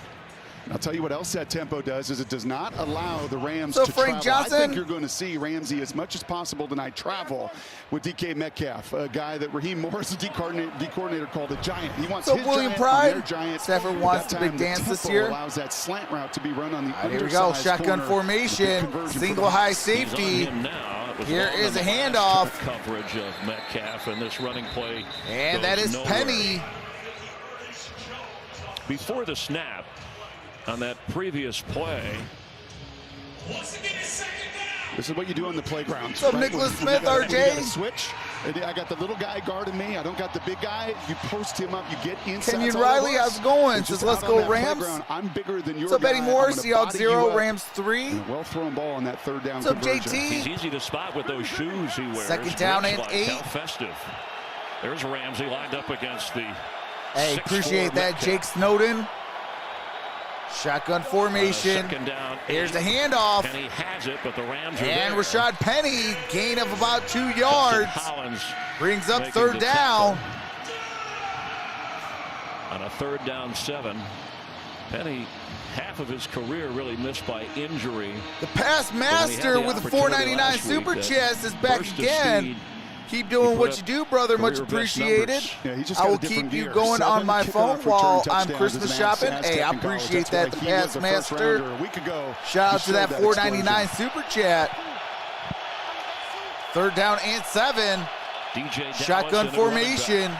Speaker 6: I'll tell you what else that tempo does is it does not allow the Rams
Speaker 1: So
Speaker 6: to
Speaker 1: Frank
Speaker 6: travel. I
Speaker 1: Johnson?
Speaker 6: think you're going to see Ramsey as much as possible tonight travel with DK Metcalf, a guy that Raheem Morris, the D coordinator, called a giant. He wants
Speaker 1: So
Speaker 6: his
Speaker 1: William
Speaker 6: giant
Speaker 1: Pride?
Speaker 6: on their giant.
Speaker 1: Stafford
Speaker 6: At
Speaker 1: wants
Speaker 6: that
Speaker 1: the big
Speaker 6: time,
Speaker 1: dance
Speaker 6: the
Speaker 1: this
Speaker 6: tempo
Speaker 1: year.
Speaker 6: allows that slant route to be run on the
Speaker 1: All right, here we go.
Speaker 6: undersized
Speaker 1: Shotgun
Speaker 6: corner.
Speaker 1: formation.
Speaker 6: Big conversion for
Speaker 1: Single
Speaker 6: the
Speaker 1: high
Speaker 6: Hawks.
Speaker 5: He's on
Speaker 1: safety.
Speaker 5: him now. It was
Speaker 1: Here
Speaker 5: long
Speaker 1: is
Speaker 5: on
Speaker 1: a
Speaker 5: the last
Speaker 1: handoff.
Speaker 5: coverage of Metcalf, and this running play
Speaker 1: And
Speaker 5: goes
Speaker 1: that is
Speaker 5: nowhere.
Speaker 1: Penny.
Speaker 5: Before the snap, on that previous play,
Speaker 6: This is what you do on the playground.
Speaker 1: What's up, Nicholas
Speaker 6: When
Speaker 1: Smith,
Speaker 6: you gotta- when you
Speaker 1: RJ?
Speaker 6: gotta switch. And I got the little guy guarding me. I don't got the big guy. You post him up. You get inside.
Speaker 1: Kenyon
Speaker 6: That's all it
Speaker 1: Riley,
Speaker 6: was.
Speaker 1: how's it going?
Speaker 6: It's just
Speaker 1: Says, let's
Speaker 6: out
Speaker 1: go
Speaker 6: on that
Speaker 1: Rams.
Speaker 6: playground. I'm bigger than your
Speaker 1: What's up, Eddie
Speaker 6: guy.
Speaker 1: Moore?
Speaker 6: I'm gonna
Speaker 1: Seahawks
Speaker 6: body
Speaker 1: 0,
Speaker 6: you up.
Speaker 1: Rams 3.
Speaker 6: And a well-thrown ball on that third down
Speaker 1: What's up,
Speaker 6: conversion.
Speaker 5: he's
Speaker 1: JT?
Speaker 5: easy to spot with those shoes he wears.
Speaker 1: Second down
Speaker 5: Rich
Speaker 1: and
Speaker 5: like
Speaker 1: 8.
Speaker 5: How festive. There's Ramsey lined up against the
Speaker 1: Hey,
Speaker 5: 6'4"
Speaker 1: appreciate that,
Speaker 5: Metcalf.
Speaker 1: Jake Snowden. Shotgun formation.
Speaker 5: Second down.
Speaker 1: Here's the handoff.
Speaker 5: And he has it, but the Rams are
Speaker 1: And
Speaker 5: there.
Speaker 1: Rashad Penny, gain of about 2 yards.
Speaker 5: Collins
Speaker 1: Brings up
Speaker 5: making
Speaker 1: 3rd
Speaker 5: the
Speaker 1: down.
Speaker 5: tackle. On a 3rd down 7. Penny, half of his career really missed by injury.
Speaker 1: The pass
Speaker 5: But when he had
Speaker 1: master
Speaker 5: the
Speaker 1: with a
Speaker 5: opportunity
Speaker 1: $4.99
Speaker 5: last week,
Speaker 1: super
Speaker 5: that
Speaker 1: chest is back
Speaker 5: burst of
Speaker 1: again.
Speaker 5: speed,
Speaker 1: Keep
Speaker 5: he
Speaker 1: doing
Speaker 5: put
Speaker 1: what
Speaker 5: up
Speaker 1: you do, brother. Much
Speaker 5: career best
Speaker 1: appreciated.
Speaker 5: numbers.
Speaker 6: Yeah, he just
Speaker 1: I
Speaker 6: got a
Speaker 1: will
Speaker 6: different
Speaker 1: keep you
Speaker 6: gear.
Speaker 1: going on
Speaker 6: 7
Speaker 1: my
Speaker 6: kickoff
Speaker 1: phone
Speaker 6: return
Speaker 1: while I'm
Speaker 6: touchdowns
Speaker 1: Christmas
Speaker 6: as an
Speaker 1: shopping.
Speaker 6: Aztec
Speaker 1: Hey, I
Speaker 6: in college.
Speaker 1: appreciate
Speaker 6: That's
Speaker 1: that.
Speaker 6: why
Speaker 1: The
Speaker 6: he was
Speaker 1: Pass
Speaker 6: a
Speaker 1: Master.
Speaker 6: first-rounder a week ago.
Speaker 1: Shout out
Speaker 6: He
Speaker 1: to that
Speaker 6: showed
Speaker 1: $4.99
Speaker 6: explosion.
Speaker 1: super chat. 3rd down and 7.
Speaker 5: DJ Dallas
Speaker 1: Shotgun
Speaker 5: in the running back.
Speaker 1: formation.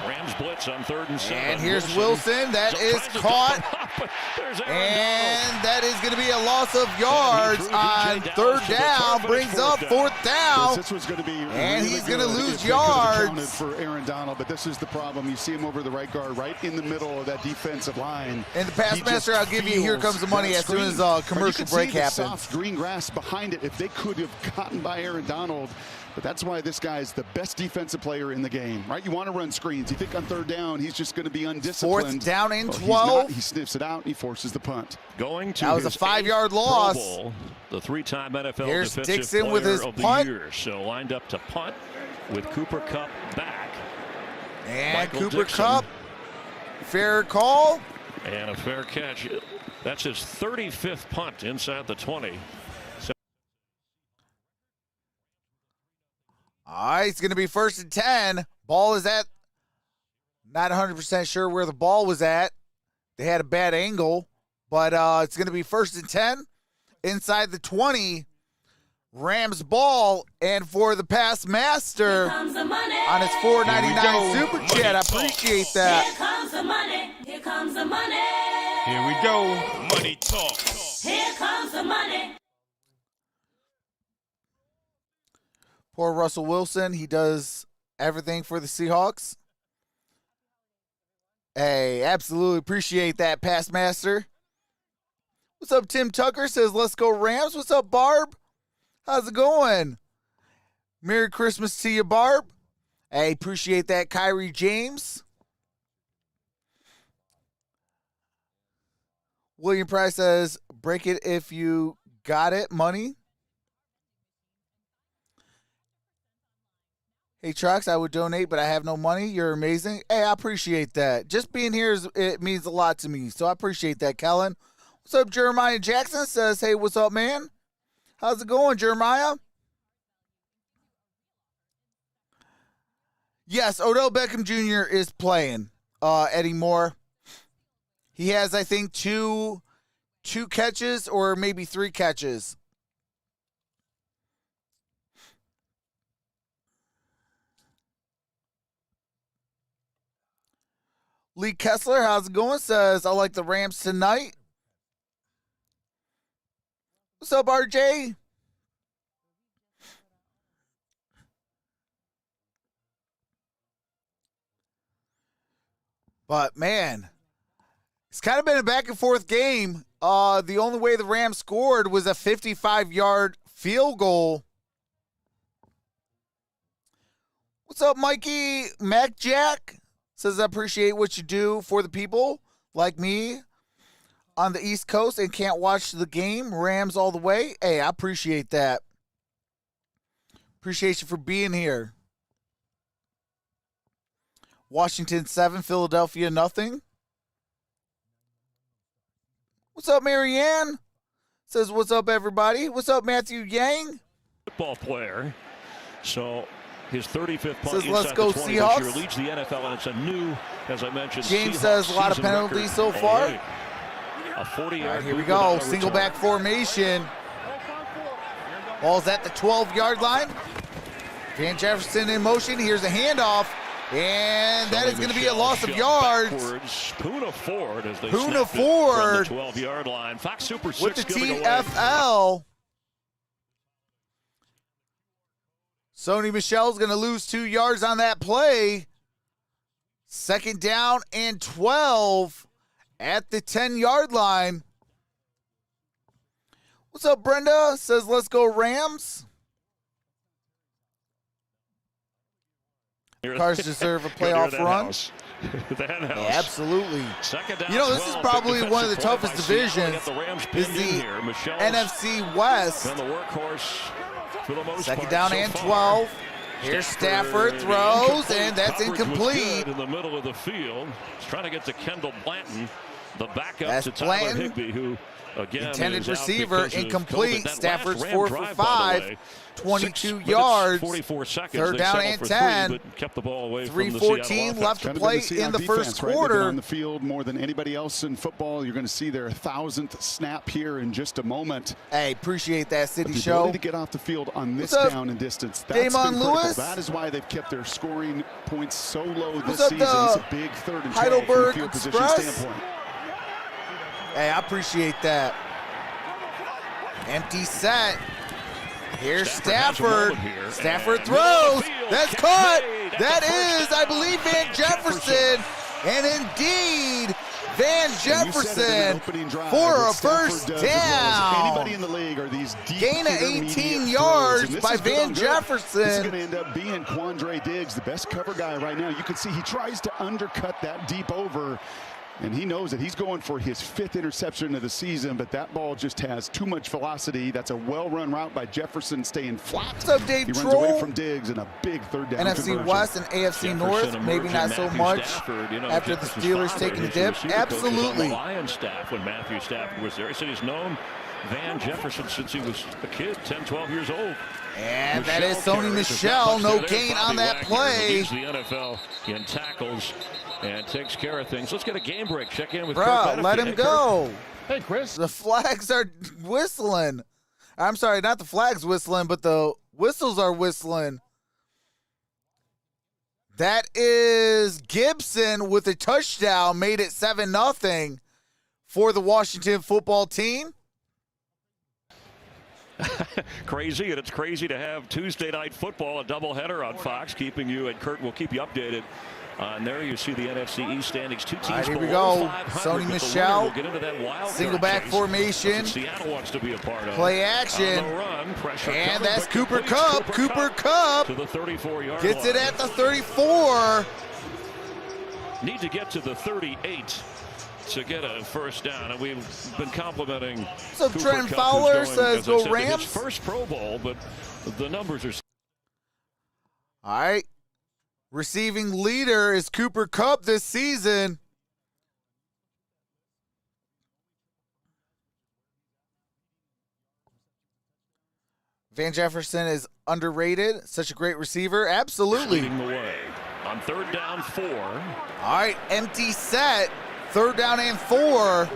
Speaker 5: Rams blitz on 3rd and 7.
Speaker 1: And here's Wilson. That is
Speaker 5: Tries to
Speaker 1: caught.
Speaker 5: dump it up, but there's Aaron
Speaker 1: And that is going to be a loss of yards
Speaker 5: threw
Speaker 1: on
Speaker 5: DJ
Speaker 1: 3rd
Speaker 5: Dallas to the
Speaker 1: down.
Speaker 5: turf,
Speaker 1: Brings
Speaker 5: and
Speaker 1: up
Speaker 5: it's
Speaker 1: 4th down.
Speaker 6: This was going to be
Speaker 1: And
Speaker 6: really
Speaker 1: he's gonna
Speaker 6: good
Speaker 1: lose
Speaker 6: if they could have
Speaker 1: yards.
Speaker 6: accounted for Aaron Donald, but this is the problem. You see him over the right guard, right in the middle of that defensive line.
Speaker 1: And the pass
Speaker 6: He just
Speaker 1: master, I'll give you, here
Speaker 6: feels
Speaker 1: comes the money
Speaker 6: that
Speaker 1: as soon as
Speaker 6: screen. Right,
Speaker 1: commercial
Speaker 6: you could
Speaker 1: break
Speaker 6: see the
Speaker 1: happens.
Speaker 6: soft green grass behind it if they could have gotten by Aaron Donald. But that's why this guy is the best defensive player in the game, right? You want to run screens. You think on 3rd down, he's just going to be undisciplined.
Speaker 1: 4th down and
Speaker 6: Well, he's
Speaker 1: 12.
Speaker 6: not. He sniffs it out. He forces the punt.
Speaker 5: Going to
Speaker 1: That was a
Speaker 5: his
Speaker 1: 5-yard
Speaker 5: 8th
Speaker 1: loss.
Speaker 5: Pro Bowl, the 3-time NFL
Speaker 1: Here's
Speaker 5: Defensive
Speaker 1: Dixon
Speaker 5: Player
Speaker 1: with his
Speaker 5: of
Speaker 1: punt.
Speaker 5: the Year. So lined up to punt with Cooper Kupp back.
Speaker 1: And
Speaker 5: Michael
Speaker 1: Cooper
Speaker 5: Dixon.
Speaker 1: Kupp. Fair call.
Speaker 5: And a fair catch. That's his 35th punt inside the 20.
Speaker 1: All right, it's going to be 1st and 10. Ball is at, not 100% sure where the ball was at. They had a bad angle, but it's going to be 1st and 10 inside the 20. Rams ball, and for the pass master on his $4.99 super chat. I appreciate that.
Speaker 8: Here comes the money. Here comes the money.
Speaker 2: Here we go.
Speaker 5: Money talk.
Speaker 8: Here comes the money.
Speaker 1: Poor Russell Wilson. He does everything for the Seahawks. Hey, absolutely appreciate that, pass master. What's up, Tim Tucker says, let's go Rams. What's up, Barb? How's it going? Merry Christmas to you, Barb. Hey, appreciate that, Kyrie James. William Price says, break it if you got it, money. Hey, Trox, I would donate, but I have no money. You're amazing. Hey, I appreciate that. Just being here, it means a lot to me, so I appreciate that, Kellen. What's up, Jeremiah Jackson says, hey, what's up, man? How's it going, Jeremiah? Yes, Odell Beckham Jr. is playing anymore. He has, I think, two catches or maybe 3 catches. Lee Kessler, how's it going? Says, I like the Rams tonight. What's up, RJ? But, man, it's kind of been a back-and-forth game. The only way the Rams scored was a 55-yard field goal. What's up, Mikey? Mac Jack says, I appreciate what you do for the people like me on the East Coast and can't watch the game. Rams all the way. Hey, I appreciate that. Appreciate you for being here. Washington 7, Philadelphia nothing. What's up, Marianne? Says, what's up, everybody? What's up, Matthew Yang?
Speaker 5: Football player. So his 35th punt
Speaker 1: Says, let's
Speaker 5: inside
Speaker 1: go
Speaker 5: the 20
Speaker 1: Seahawks.
Speaker 5: this year leads the NFL, and it's a new, as I mentioned,
Speaker 1: James
Speaker 5: Seahawks
Speaker 1: says a lot of
Speaker 5: season
Speaker 1: penalties
Speaker 5: record
Speaker 1: so far.
Speaker 5: already. A 40-yard.
Speaker 1: All right, here we go. Single back formation. Ball's at the 12-yard line. Van Jefferson in motion. Here's a handoff. And that is going to be a loss of yards.
Speaker 5: Poona Ford as they
Speaker 1: Poona
Speaker 5: snapped it
Speaker 1: Ford
Speaker 5: from the 12-yard line. Fox Super 6
Speaker 1: with the
Speaker 5: giving away.
Speaker 1: TFL. Sony Michel's going to lose 2 yards on that play. 2nd down and 12 at the 10-yard line. What's up, Brenda? Says, let's go Rams. Cars deserve a playoff run. Yeah, absolutely. You know, this is probably one of the toughest divisions. Is the NFC West.
Speaker 5: And the workhorse for the most
Speaker 1: 2nd
Speaker 5: part
Speaker 1: down
Speaker 5: so
Speaker 1: and
Speaker 5: far.
Speaker 1: 12. Here's Stafford throws, and that's incomplete.
Speaker 5: In the middle of the field, he's trying to get to Kendall Blanton, the backup
Speaker 1: That's
Speaker 5: to Tyler
Speaker 1: Blanton.
Speaker 5: Higbee, who again
Speaker 1: Intended
Speaker 5: is out
Speaker 1: receiver,
Speaker 5: because of
Speaker 1: incomplete.
Speaker 5: COVID. That
Speaker 1: Stafford's
Speaker 5: last
Speaker 1: 4
Speaker 5: Ram
Speaker 1: for
Speaker 5: drive, by the
Speaker 1: 5,
Speaker 5: way,
Speaker 1: 22
Speaker 5: 6 minutes,
Speaker 1: yards.
Speaker 5: 44 seconds.
Speaker 1: 3rd
Speaker 5: They
Speaker 1: down
Speaker 5: settled
Speaker 1: and
Speaker 5: for
Speaker 1: 10.
Speaker 5: 3, but kept the ball away from the
Speaker 1: 3:14
Speaker 5: Seattle
Speaker 1: left to
Speaker 5: offense.
Speaker 1: play
Speaker 6: Kind of
Speaker 1: in the
Speaker 6: Seahawks
Speaker 1: first
Speaker 6: defense, right? They've been
Speaker 1: quarter.
Speaker 6: on the field more than anybody else in football. You're going to see their 1,000th snap here in just a moment.
Speaker 1: Hey, appreciate that, City
Speaker 6: The
Speaker 1: Show.
Speaker 6: ability to get off the field on this
Speaker 1: What's up,
Speaker 6: down and distance, that's
Speaker 1: Damon
Speaker 6: been critical.
Speaker 1: Lewis?
Speaker 6: That is why they've kept their scoring points so low this
Speaker 1: What's up,
Speaker 6: season.
Speaker 1: the
Speaker 6: It's a big 3rd and 12 from a
Speaker 1: Heidelberg
Speaker 6: field position
Speaker 1: Express?
Speaker 6: standpoint.
Speaker 1: Hey, I appreciate that. Empty set. Here's Stafford. Stafford throws. That's caught. That is, I believe, Van Jefferson. And indeed, Van Jefferson for a first down.
Speaker 6: Anybody in the league are these deep
Speaker 1: Gain of 18 yards by Van Jefferson.
Speaker 6: This is going to end up being Quandre Diggs, the best cover guy right now. You can see he tries to undercut that deep over. And he knows that he's going for his 5th interception of the season, but that ball just has too much velocity. That's a well-run route by Jefferson, staying flat.
Speaker 1: What's up, Dave
Speaker 6: He runs
Speaker 1: Troll?
Speaker 6: away from Diggs and a big 3rd down
Speaker 1: NFC
Speaker 6: conversion.
Speaker 1: West and AFC North, maybe not so much after the Steelers taking a dip. Absolutely.
Speaker 5: The Lions staff when Matthew Stafford was there. He said he's known Van Jefferson since he was a kid, 10, 12 years old.
Speaker 1: And that is Sony Michel. No gain on that play.
Speaker 5: Leads the NFL in tackles and takes care of things. Let's get a game break. Check in with
Speaker 1: Bruh,
Speaker 5: Kurt
Speaker 1: let
Speaker 5: Menefee.
Speaker 1: him
Speaker 5: Hey,
Speaker 1: go.
Speaker 3: Hey, Chris.
Speaker 1: The flags are whistling. I'm sorry, not the flags whistling, but the whistles are whistling. That is Gibson with a touchdown, made it 7-0 for the Washington football team.
Speaker 5: Crazy, and it's crazy to have Tuesday Night Football, a doubleheader on Fox, keeping you, and Kurt will keep you updated. There you see the NFC East standings. Two teams.
Speaker 1: All right, here we go. Sony Michel, single back formation.
Speaker 5: Seattle wants to be a part of.
Speaker 1: Play action.
Speaker 5: Run,
Speaker 1: and that's Cooper Kupp. Cooper Kupp
Speaker 5: to the 34-yard
Speaker 1: gets
Speaker 5: line.
Speaker 1: it at the 34.
Speaker 5: Need to get to the 38 to get a first down, and we've been complimenting.
Speaker 1: What's up,
Speaker 5: Cooper
Speaker 1: Trent
Speaker 5: Kupp,
Speaker 1: Fowler
Speaker 5: who's
Speaker 1: says
Speaker 5: going,
Speaker 1: go Rams.
Speaker 5: his first Pro Bowl, but the numbers are.
Speaker 1: All right. Receiving leader is Cooper Kupp this season. Van Jefferson is underrated. Such a great receiver. Absolutely.
Speaker 5: Leading the way on 3rd down 4.
Speaker 1: All right, empty set. 3rd down and 4.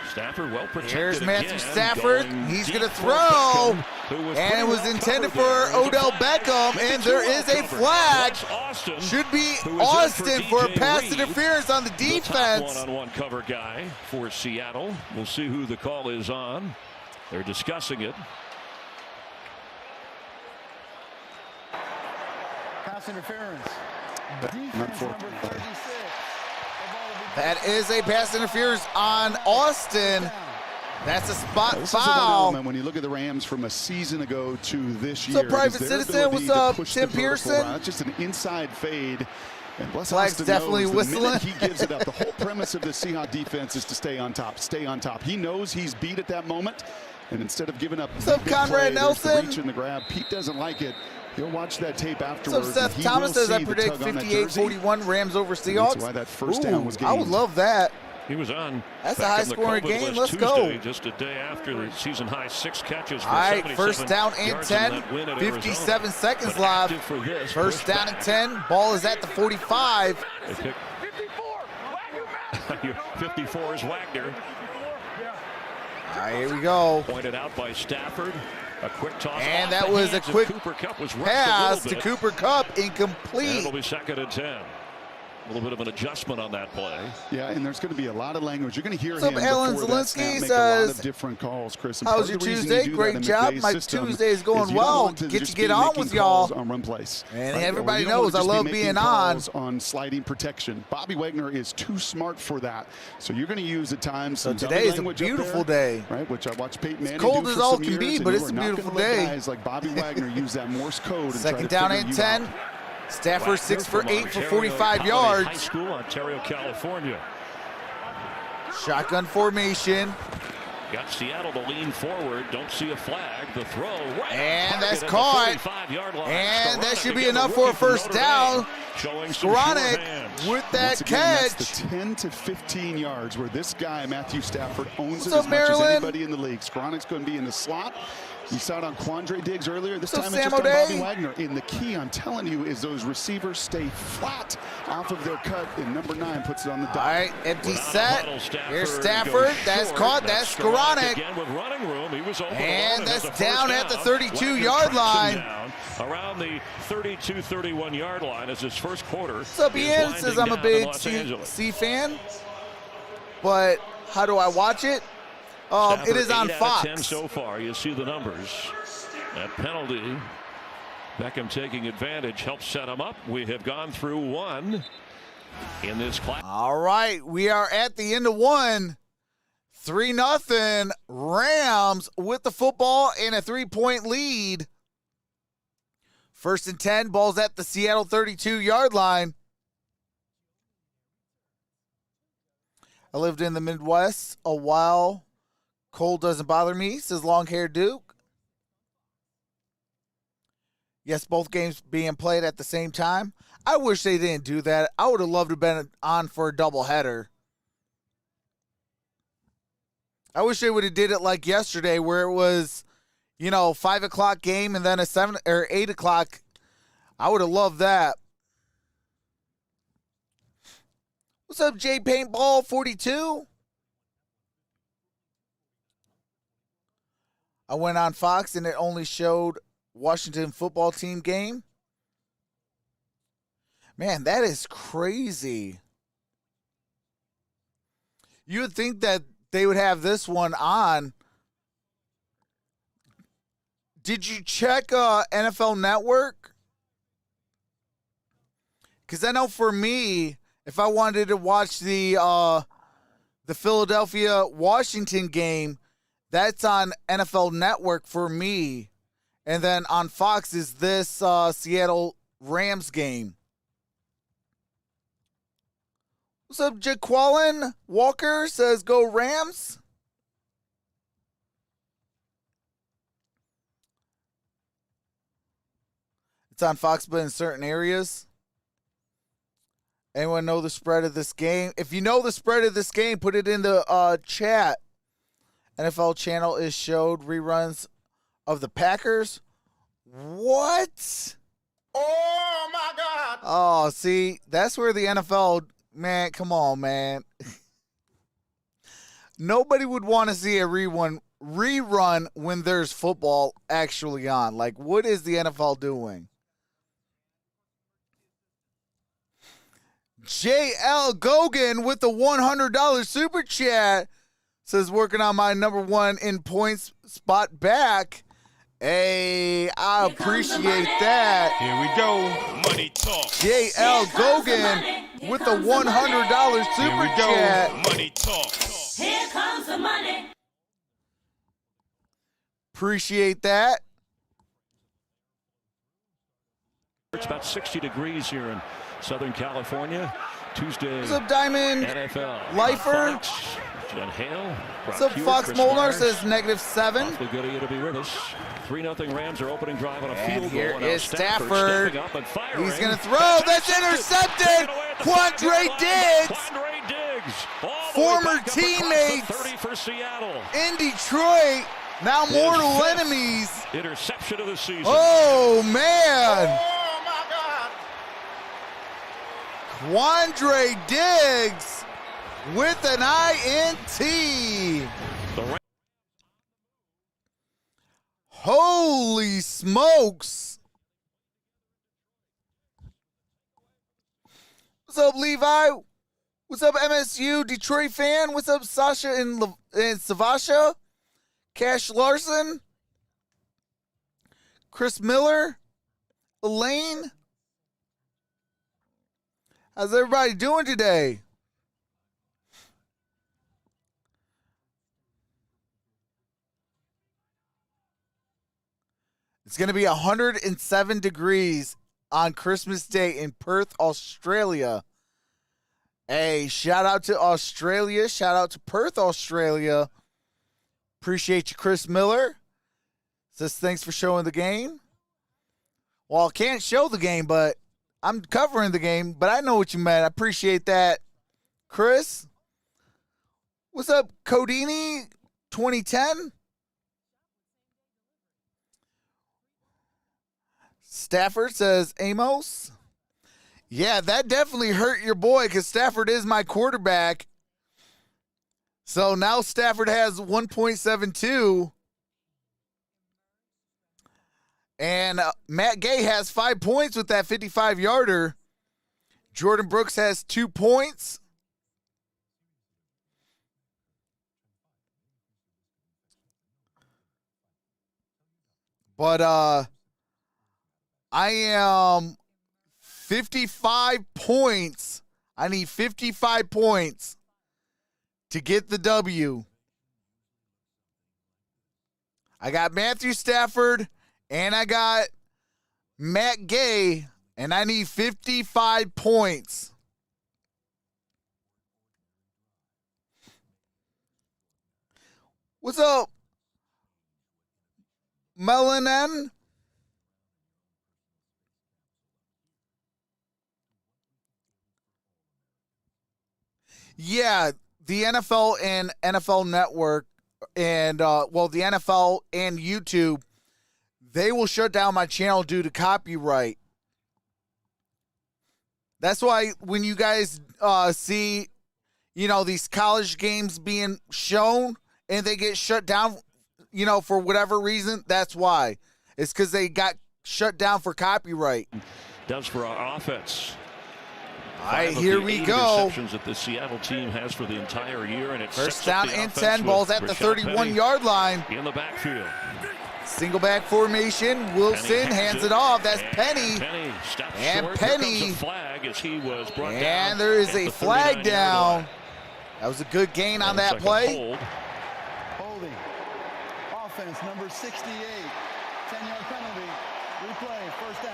Speaker 5: Stafford well protected.
Speaker 1: Here's Matthew
Speaker 5: again,
Speaker 1: Stafford. He's going to throw.
Speaker 5: Beckham,
Speaker 1: and it was intended for Odell Beckham, and there is a flag.
Speaker 5: Austin,
Speaker 1: should be Austin for a pass interference on the defense.
Speaker 5: One-on-one cover guy for Seattle. We'll see who the call is on. They're discussing it.
Speaker 7: Pass interference. Defense number 36.
Speaker 1: That is a pass interference on Austin. That's a spot
Speaker 6: this
Speaker 1: foul.
Speaker 6: Is a moment when you look at the Rams from a season ago to this year.
Speaker 1: What's up, Private Citizen? What's up, Tim Pearson?
Speaker 6: Just an inside fade. And bless
Speaker 1: Flag's
Speaker 6: Austin
Speaker 1: definitely
Speaker 6: knows
Speaker 1: whistling.
Speaker 6: The minute he gives it up, the whole premise of the Seahawks defense is to stay on top, stay on top. He knows he's beat at that moment, and instead of giving up
Speaker 1: What's up,
Speaker 6: big
Speaker 1: Conrad
Speaker 6: play,
Speaker 1: Nelson?
Speaker 6: the reach and the grab, Pete doesn't like it. He'll watch that tape
Speaker 1: What's
Speaker 6: afterwards.
Speaker 1: up, Seth Thomas says I predict 58-41 Rams over Seahawks.
Speaker 6: That's why that first down was gained.
Speaker 1: I would love that.
Speaker 5: He was on.
Speaker 1: That's a high-scoring game. Let's
Speaker 5: Tuesday,
Speaker 1: go.
Speaker 5: Just a day after the season high 6 catches for
Speaker 1: All right, first down and 10. 57 seconds left. First down and 10. Ball is at the 45.
Speaker 5: 54 is Wagner.
Speaker 1: All right, here we go.
Speaker 5: Pointed out by Stafford. A quick toss.
Speaker 1: And that was a quick pass to Cooper Kupp, incomplete.
Speaker 5: And it'll be 2nd and 10. A little bit of an adjustment on that play.
Speaker 6: Yeah, and there's going to be a lot of language. You're going to hear
Speaker 1: What's
Speaker 6: him
Speaker 1: up, Alan
Speaker 6: before that snap
Speaker 1: Zelinsky
Speaker 6: make a lot
Speaker 1: says,
Speaker 6: of different calls, Chris. And
Speaker 1: how's your Tuesday? Great job. My Tuesday is going well. Get to get on with y'all.
Speaker 6: On run plays.
Speaker 1: And everybody knows I love being on
Speaker 6: sliding protection. Bobby Wagner is too smart for that. So you're going to use at times.
Speaker 1: So today is a beautiful day.
Speaker 6: Right, which I watched Peyton Manning
Speaker 1: do cold
Speaker 6: as
Speaker 1: all can be, but it's a beautiful day.
Speaker 6: Guys like Bobby Wagner use that Morse code.
Speaker 1: Second down and 10. Stafford 6 for 8 for 45 yards.
Speaker 5: High School, Ontario, California.
Speaker 1: Shotgun formation.
Speaker 5: Got Seattle to lean forward. Don't see a flag. The throw. Right,
Speaker 1: and that's caught. And that should be enough for a first down. Skoranek with that catch.
Speaker 6: That's the 10 to 15 yards where this guy, Matthew Stafford, owns
Speaker 1: What's
Speaker 6: it
Speaker 1: up,
Speaker 6: as much
Speaker 1: Maryland?
Speaker 6: as anybody in the league. Skoranek's going to be in the slot. You saw it on Quandre Diggs earlier. This time it's
Speaker 1: Sam
Speaker 6: just on
Speaker 1: O'Day?
Speaker 6: Bobby Wagner. And the key, I'm telling you, is those receivers stay flat off of their cut, and number 9 puts it on the dot.
Speaker 1: All right, empty set. Here's Stafford. That's caught. That's Skoranek. And that's down at the 32-yard line.
Speaker 5: Around the 32-31 yard line as his first quarter.
Speaker 1: What's up, Ian? Says I'm a big C fan, but how do I watch it? It is on Fox.
Speaker 5: 10 so far. You see the numbers. That penalty. Beckham taking advantage helps set him up. We have gone through one in this class.
Speaker 1: All right, we are at the end of one. 3-0 Rams with the football and a 3-point lead. First and 10, ball's at the Seattle 32-yard line. I lived in the Midwest a while. Cold doesn't bother me, says long-haired Duke. Yes, both games being played at the same time. I wish they didn't do that. I would have loved to have been on for a doubleheader. I wish they would have did it like yesterday where it was, 5 o'clock game and then a 7 or 8 o'clock. I would have loved that. What's up, Jay Paintball 42? I went on Fox and it only showed Washington football team game. Man, that is crazy. You would think that they would have this one on. Did you check NFL Network? Because I know for me, if I wanted to watch the Philadelphia-Washington game, that's on NFL Network for me. And then on Fox is this Seattle Rams game. What's up, Jaqueline Walker says, go Rams. It's on Fox, but in certain areas. Anyone know the spread of this game? If you know the spread of this game, put it in the chat. NFL Channel is showed reruns of the Packers. What?
Speaker 2: Oh, my God.
Speaker 1: Oh, see, that's where the NFL, man, come on, man. Nobody would want to see a rerun when there's football actually on. Like, what is the NFL doing? J.L. Gogan with the $100 super chat says, working on my number one in points spot back. Hey, I appreciate that.
Speaker 9: Here we go. Money talk.
Speaker 1: J.L. Gogan with the $100 super chat.
Speaker 9: Money talk.
Speaker 8: Here comes the money.
Speaker 1: Appreciate that.
Speaker 5: It's about 60 degrees here in Southern California. Tuesday.
Speaker 1: What's up, Diamond?
Speaker 5: NFL.
Speaker 1: Lifer.
Speaker 5: Fox, Jen Hale.
Speaker 1: What's up, Fox Molnar says -7.
Speaker 5: Awfully good of you to be with us. 3-0 Rams are opening drive on a
Speaker 1: And
Speaker 5: field
Speaker 1: here
Speaker 5: goal. Now
Speaker 1: is Stafford.
Speaker 5: stepping up and firing.
Speaker 1: He's going to throw. That's intercepted. Quandre Diggs.
Speaker 5: Quandre Diggs.
Speaker 1: Former teammates
Speaker 5: 30 for Seattle.
Speaker 1: in Detroit. Now mortal enemies.
Speaker 5: Interception of the season.
Speaker 1: Oh, man.
Speaker 2: Oh, my God.
Speaker 1: Quandre Diggs with an INT.
Speaker 5: The
Speaker 1: Holy smokes. What's up, Levi? What's up, MSU Detroit fan? What's up, Sasha and Savasha? Cash Larson? Chris Miller? Elaine? How's everybody doing today? It's going to be 107 degrees on Christmas Day in Perth, Australia. Hey, shout out to Australia. Shout out to Perth, Australia. Appreciate you, Chris Miller. Says thanks for showing the game. Well, I can't show the game, but I'm covering the game. But I know what you meant. I appreciate that, Chris. What's up, Codini 2010? Stafford says, Amos. Yeah, that definitely hurt your boy because Stafford is my quarterback. So now Stafford has 1.72. And Matt Gay has 5 points with that 55-yarder. Jordan Brooks has 2 points. But I am 55 points. I need 55 points to get the W. I got Matthew Stafford and I got Matt Gay, and I need 55 points. What's up, Melanin? Yeah, the NFL and NFL Network and, the NFL and YouTube, they will shut down my channel due to copyright. That's why when you guys see, these college games being shown and they get shut down, for whatever reason, that's why. It's because they got shut down for copyright.
Speaker 5: Does for our offense.
Speaker 1: All right, here we go.
Speaker 5: Interceptions that the Seattle team has for the entire year, and it's
Speaker 1: first down and 10. Ball's at the 31-yard line.
Speaker 5: In the backfield.
Speaker 1: Single back formation. Wilson hands it off. That's Penny.
Speaker 5: Penny steps
Speaker 1: and
Speaker 5: short.
Speaker 1: Penny.
Speaker 5: Here comes a flag as he was brought down.
Speaker 1: And there is a flag down. That was a good gain on that play.
Speaker 7: Holding. Offense number 68. 10-yard penalty. Replay. First down.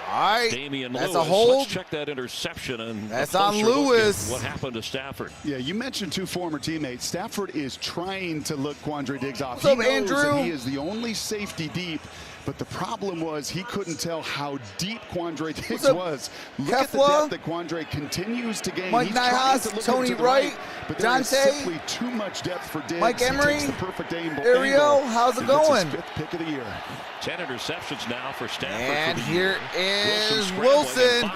Speaker 1: All right,
Speaker 5: Damian
Speaker 1: that's
Speaker 5: Lewis.
Speaker 1: a hold.
Speaker 5: Let's check that interception. And
Speaker 1: that's on Lewis.
Speaker 5: What happened to Stafford?
Speaker 6: Yeah, you mentioned two former teammates. Stafford is trying to look Quandre Diggs off.
Speaker 1: What's up,
Speaker 6: knows
Speaker 1: Andrew?
Speaker 6: that he is the only safety deep, but the problem was he couldn't tell how deep Quandre Diggs was. Look at the depth that Quandre continues to gain.
Speaker 1: Mike Nyhaus, Tony Wright,
Speaker 6: but there is
Speaker 1: Dante,
Speaker 6: simply too much depth for Diggs.
Speaker 1: Mike Emery,
Speaker 6: he takes the perfect angle.
Speaker 1: Ariel, how's it going?
Speaker 6: It's his 5th pick of the year.
Speaker 5: 10 interceptions now for Stafford.
Speaker 1: And here is Wilson.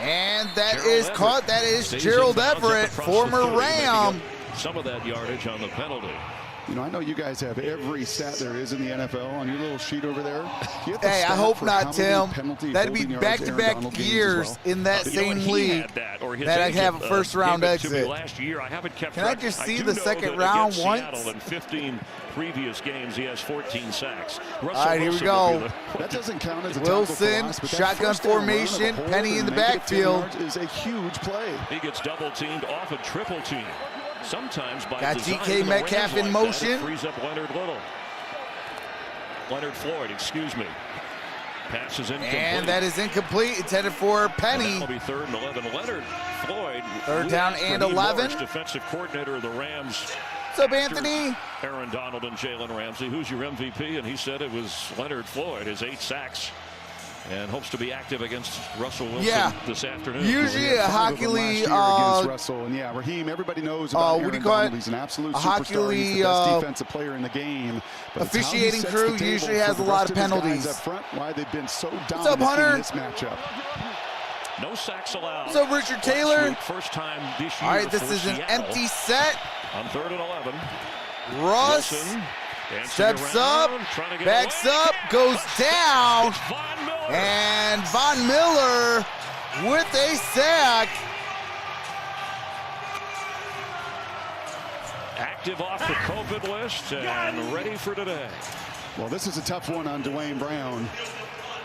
Speaker 1: And that is caught. That is Gerald Everett, former Ram.
Speaker 5: Some of that yardage on the penalty.
Speaker 6: I know you guys have every stat there is in the NFL on your little sheet over there.
Speaker 1: Hey, I hope not, Tim. That'd be back-to-back years in that same league that I have a first-round exit.
Speaker 5: Last year, I haven't kept
Speaker 1: Can I just see the second round once?
Speaker 5: In 15 previous games, he has 14 sacks.
Speaker 1: All right, here we go.
Speaker 6: That doesn't count as a
Speaker 1: Wilson,
Speaker 6: loss,
Speaker 1: shotgun formation, Penny in the backfield.
Speaker 6: Is a huge play.
Speaker 5: He gets double-teamed, often triple-teamed. Sometimes by
Speaker 1: got
Speaker 5: design,
Speaker 1: GK Metcalf in motion.
Speaker 5: Frees up Leonard Floyd, excuse me. Passes incomplete.
Speaker 1: And that is incomplete. Intended for Penny.
Speaker 5: That'll be 3rd and 11. Leonard Floyd.
Speaker 1: Third down and 11.
Speaker 5: Defensive coordinator of the Rams.
Speaker 1: What's up, Anthony?
Speaker 5: Aaron Donald and Jalen Ramsey. Who's your MVP? And he said it was Leonard Floyd, his 8 sacks. And hopes to be active against Russell Wilson this afternoon.
Speaker 1: Usually a hockey league
Speaker 6: against Russell. And yeah, Raheem, everybody knows about Aaron Donald. He's an absolute superstar. He's the best defensive player in the game. But
Speaker 1: officiating crew usually has a lot of penalties.
Speaker 6: Up front, why they've been so dominant
Speaker 1: up, Hunter?
Speaker 6: in this matchup.
Speaker 5: No sacks allowed.
Speaker 1: What's up, Richard Taylor?
Speaker 5: First time this year.
Speaker 1: All right, this is an empty set.
Speaker 5: On 3rd and 11.
Speaker 1: Russ steps up, backs up, goes down, and Von Miller with a sack.
Speaker 5: Active off the COVID list and ready for today.
Speaker 6: Well, this is a tough one on Dwayne Brown.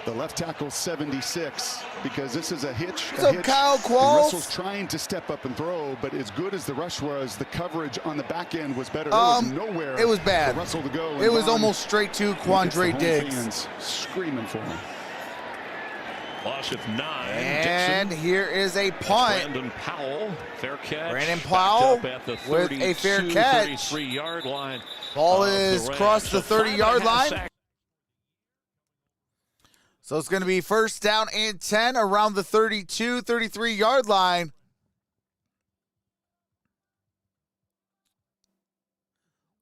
Speaker 6: The left tackle 76, because this is a hitch.
Speaker 1: So Kyle Qualls.
Speaker 6: Russell's trying to step up and throw, but as good as the rush was, the coverage on the back end was better. There was nowhere.
Speaker 1: It was bad.
Speaker 6: For Russell to go.
Speaker 1: It was almost straight to Quandre Diggs.
Speaker 6: Fans screaming for him.
Speaker 5: Loss of 9.
Speaker 1: And
Speaker 5: Dixon.
Speaker 1: Here is a punt.
Speaker 5: Brandon Powell, fair catch.
Speaker 1: Brandon Powell
Speaker 5: at the
Speaker 1: with a fair catch.
Speaker 5: 33-yard line.
Speaker 1: Ball is crossed the 30-yard line. So it's going to be first down and 10 around the 32, 33-yard line.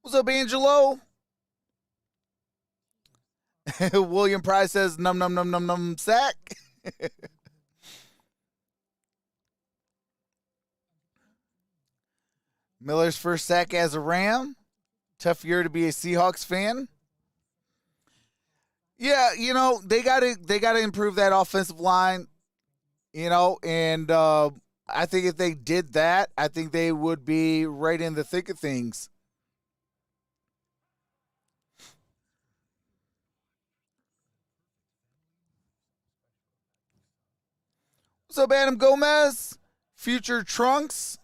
Speaker 1: What's up, Angelo? William Price says, num, num, num, num, num, sack. Miller's first sack as a Ram. Tough year to be a Seahawks fan. Yeah, they gotta improve that offensive line, and I think if they did that, I think they would be right in the thick of things. What's up, Adam Gomez? Future Trunks.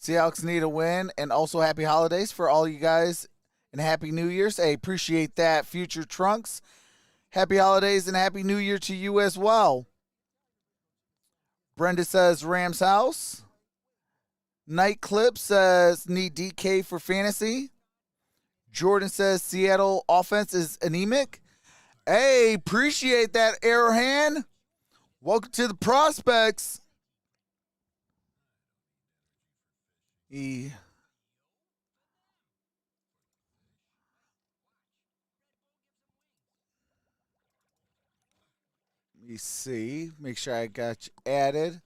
Speaker 1: Seahawks need a win, and also happy holidays for all you guys. And Happy New Year's. Hey, appreciate that, Future Trunks. Happy holidays and Happy New Year to you as well. Brenda says Rams house. Night Clip says need DK for fantasy. Jordan says Seattle offense is anemic. Hey, appreciate that, Arrowhand. Welcome to the Prospects. Let me see. Make sure I got you added.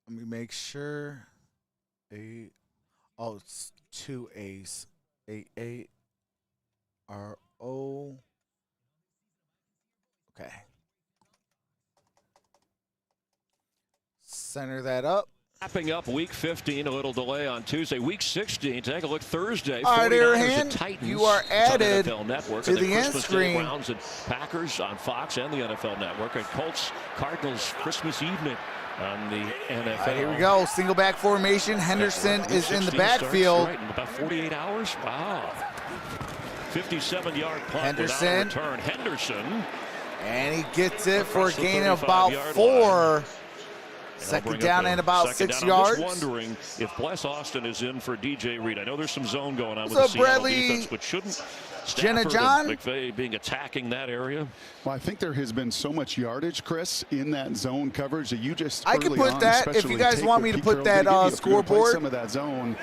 Speaker 1: Let me make sure. It's 2 A's. A-A-R-O. Okay. Center that up.
Speaker 5: Wrapping up Week 15, a little delay on Tuesday. Week 16, take a look Thursday.
Speaker 1: All right,
Speaker 5: 49ers
Speaker 1: Aaron,
Speaker 5: and Titans.
Speaker 1: you are added
Speaker 5: NFL Network,
Speaker 1: to
Speaker 5: and then
Speaker 1: the end
Speaker 5: Christmas
Speaker 1: screen.
Speaker 5: Day, Browns and Packers on Fox and the NFL Network, and Colts Cardinals Christmas evening on the NFL.
Speaker 1: All right, here we go. Single back formation. Henderson is in the backfield.
Speaker 5: Right, in about 48 hours. Wow. 57-yard punt
Speaker 1: Henderson.
Speaker 5: without a return. Henderson.
Speaker 1: And he gets it for a
Speaker 5: Across the
Speaker 1: gain of
Speaker 5: 35-yard
Speaker 1: about 4.
Speaker 5: line.
Speaker 1: Second down and about 6 yards.
Speaker 5: I'm just wondering if Bless Austin is in for DJ Reed. I know there's some zone going on with
Speaker 1: What's
Speaker 5: the
Speaker 1: up,
Speaker 5: Seattle
Speaker 1: Bradley?
Speaker 5: defense, but shouldn't
Speaker 1: Jenna
Speaker 5: Stafford
Speaker 1: John?
Speaker 5: and McVay being attacking that area?
Speaker 6: Well, I think there has been so much yardage, Chris, in that zone coverage that you just
Speaker 1: I can
Speaker 6: early
Speaker 1: put
Speaker 6: on,
Speaker 1: that if you
Speaker 6: especially
Speaker 1: guys
Speaker 6: take
Speaker 1: want
Speaker 6: what
Speaker 1: me to
Speaker 6: Pete
Speaker 1: put
Speaker 6: Carroll's
Speaker 1: that
Speaker 6: gonna give you if you're gonna play
Speaker 1: scoreboard.
Speaker 6: some of that zone.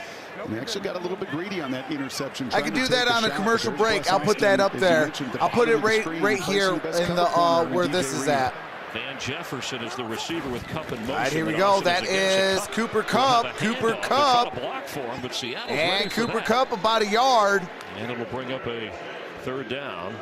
Speaker 6: And they actually got a little bit greedy on that interception.
Speaker 1: I can do that on a commercial break. I'll put that up
Speaker 6: As you
Speaker 1: there.
Speaker 6: mentioned, the
Speaker 1: I'll put it
Speaker 6: bottom of the screen,
Speaker 1: right
Speaker 6: close to
Speaker 1: here
Speaker 6: the best
Speaker 1: in the
Speaker 6: cover corner
Speaker 1: where
Speaker 6: in
Speaker 1: this
Speaker 6: DJ
Speaker 1: is
Speaker 6: Reed.
Speaker 1: at.
Speaker 5: Van Jefferson is the receiver with Cup in motion.
Speaker 1: All right, here we
Speaker 5: and
Speaker 1: go.
Speaker 5: Austin
Speaker 1: That
Speaker 5: against
Speaker 1: is
Speaker 5: Kupp.
Speaker 1: Cooper
Speaker 5: Will have
Speaker 1: Kupp.
Speaker 5: a
Speaker 1: Cooper
Speaker 5: handoff. They're
Speaker 1: Kupp.
Speaker 5: trying to block for him, but Seattle's
Speaker 1: And
Speaker 5: ready for
Speaker 1: Cooper
Speaker 5: that.
Speaker 1: Kupp about a yard.
Speaker 5: And it'll bring up a third down.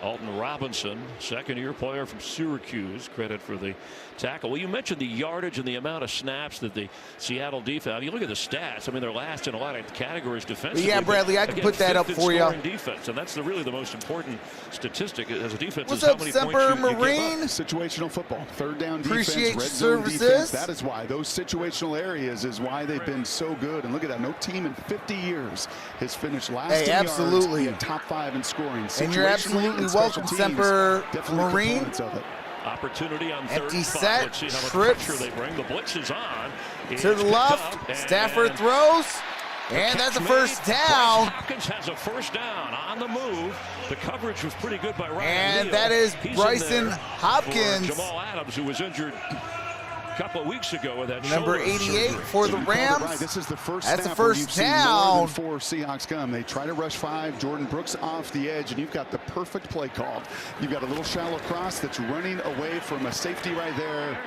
Speaker 5: Alton Robinson, second-year player from Syracuse, credit for the tackle. Well, you mentioned the yardage and the amount of snaps that the Seattle defense. You look at the stats. I mean, they're last in a lot of categories defensively.
Speaker 1: Yeah, Bradley, I can
Speaker 5: Again,
Speaker 1: put that up
Speaker 5: fifth in
Speaker 1: for you.
Speaker 5: scoring defense, and that's really the most important statistic as a defense.
Speaker 1: What's
Speaker 5: is how
Speaker 1: up,
Speaker 5: many
Speaker 1: Semper
Speaker 5: points you give
Speaker 1: Marine?
Speaker 5: up.
Speaker 6: Situational football, third down
Speaker 1: Appreciate
Speaker 6: defense,
Speaker 1: your
Speaker 6: red zone
Speaker 1: services.
Speaker 6: defense. That is why those situational areas is why they've been so good. And look at that, no team in 50 years has finished last
Speaker 1: Hey,
Speaker 6: in
Speaker 1: absolutely.
Speaker 6: yards and top 5 in scoring.
Speaker 1: And you're
Speaker 6: Situationally
Speaker 1: absolutely
Speaker 6: and special
Speaker 1: welcome,
Speaker 6: teams,
Speaker 1: Semper
Speaker 6: definitely
Speaker 1: Marine.
Speaker 6: components of it.
Speaker 5: Opportunity on third
Speaker 1: Empty
Speaker 5: and 5.
Speaker 1: set,
Speaker 5: Let's see how much
Speaker 1: trips.
Speaker 5: pressure they bring. The blitz is on. It's
Speaker 1: To the
Speaker 5: picked
Speaker 1: left.
Speaker 5: up, and
Speaker 1: Stafford throws. And that's a
Speaker 5: catch
Speaker 1: first
Speaker 5: made.
Speaker 1: down.
Speaker 5: Bryce Hopkins has a first down on the move. The coverage was pretty good by Ryan
Speaker 1: And
Speaker 5: Neal.
Speaker 1: that is
Speaker 5: He's in
Speaker 1: Bryson
Speaker 5: there
Speaker 1: Hopkins.
Speaker 5: for Jamal Adams, who was injured a couple of weeks ago with that
Speaker 1: Number
Speaker 5: shoulder
Speaker 1: 88
Speaker 5: surgery.
Speaker 1: for the
Speaker 6: You called it
Speaker 1: Rams.
Speaker 6: right. This is the first
Speaker 1: That's the
Speaker 6: snap where
Speaker 1: first
Speaker 6: you've seen
Speaker 1: down.
Speaker 6: more than 4 Seahawks come. They try to rush 5. Jordan Brooks off the edge, and you've got the perfect play called. You've got a little shallow cross that's running away from a safety right there.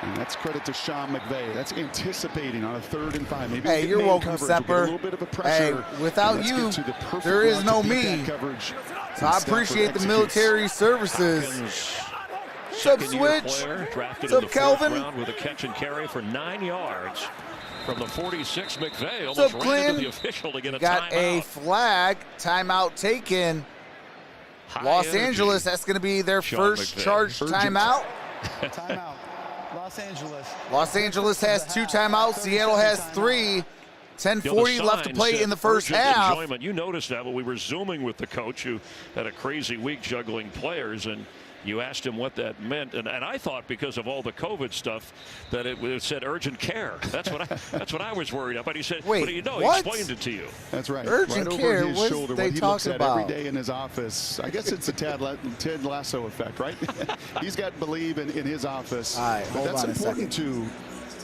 Speaker 6: And that's credit to Sean McVay. That's anticipating on a 3rd and 5. Maybe
Speaker 1: Hey,
Speaker 6: get
Speaker 1: you're
Speaker 6: man
Speaker 1: welcome,
Speaker 6: coverage. We'll get
Speaker 1: Semper.
Speaker 6: a little bit of a pressure.
Speaker 1: Hey, without
Speaker 6: And let's
Speaker 1: you,
Speaker 6: get to the perfect
Speaker 1: there is
Speaker 6: route
Speaker 1: no
Speaker 6: to beat
Speaker 1: me.
Speaker 6: that coverage.
Speaker 1: So I appreciate the military services. What's up,
Speaker 5: Second-year
Speaker 1: Switch?
Speaker 5: player, drafted
Speaker 1: What's
Speaker 5: in
Speaker 1: up,
Speaker 5: the 4th
Speaker 1: Kelvin?
Speaker 5: round with a catch and carry for 9 yards from the 46. McVay
Speaker 1: What's
Speaker 5: almost
Speaker 1: up,
Speaker 5: ran into
Speaker 1: Clinton?
Speaker 5: the official to get a
Speaker 1: Got a
Speaker 5: timeout.
Speaker 1: flag. Timeout taken.
Speaker 5: High
Speaker 1: Los
Speaker 5: energy.
Speaker 1: Angeles, that's going to be their
Speaker 5: Sean
Speaker 1: first
Speaker 5: McVay.
Speaker 1: charged
Speaker 6: Urgent.
Speaker 1: timeout.
Speaker 7: Timeout. Los Angeles.
Speaker 1: Los Angeles has 2 timeouts. Seattle has 3. 10:40 left to play in the first
Speaker 5: urgent
Speaker 1: half.
Speaker 5: Enjoyment. You noticed that when we were Zooming with the coach who had a crazy week juggling players, and you asked him what that meant, and I thought because of all the COVID stuff that it said urgent care. That's what I was worried about. But he said,
Speaker 1: Wait,
Speaker 5: but you know,
Speaker 1: what?
Speaker 5: he explained it to you.
Speaker 6: That's right.
Speaker 1: Urgent
Speaker 6: right
Speaker 1: care,
Speaker 6: over his
Speaker 1: what's
Speaker 6: shoulder,
Speaker 1: they
Speaker 6: what he looks
Speaker 1: talking
Speaker 6: at every
Speaker 1: about?
Speaker 6: day in his office. I guess it's the Ted Lasso effect, right? He's got believe in his office.
Speaker 1: All right,
Speaker 6: but
Speaker 1: hold
Speaker 6: that's
Speaker 1: on a
Speaker 6: important to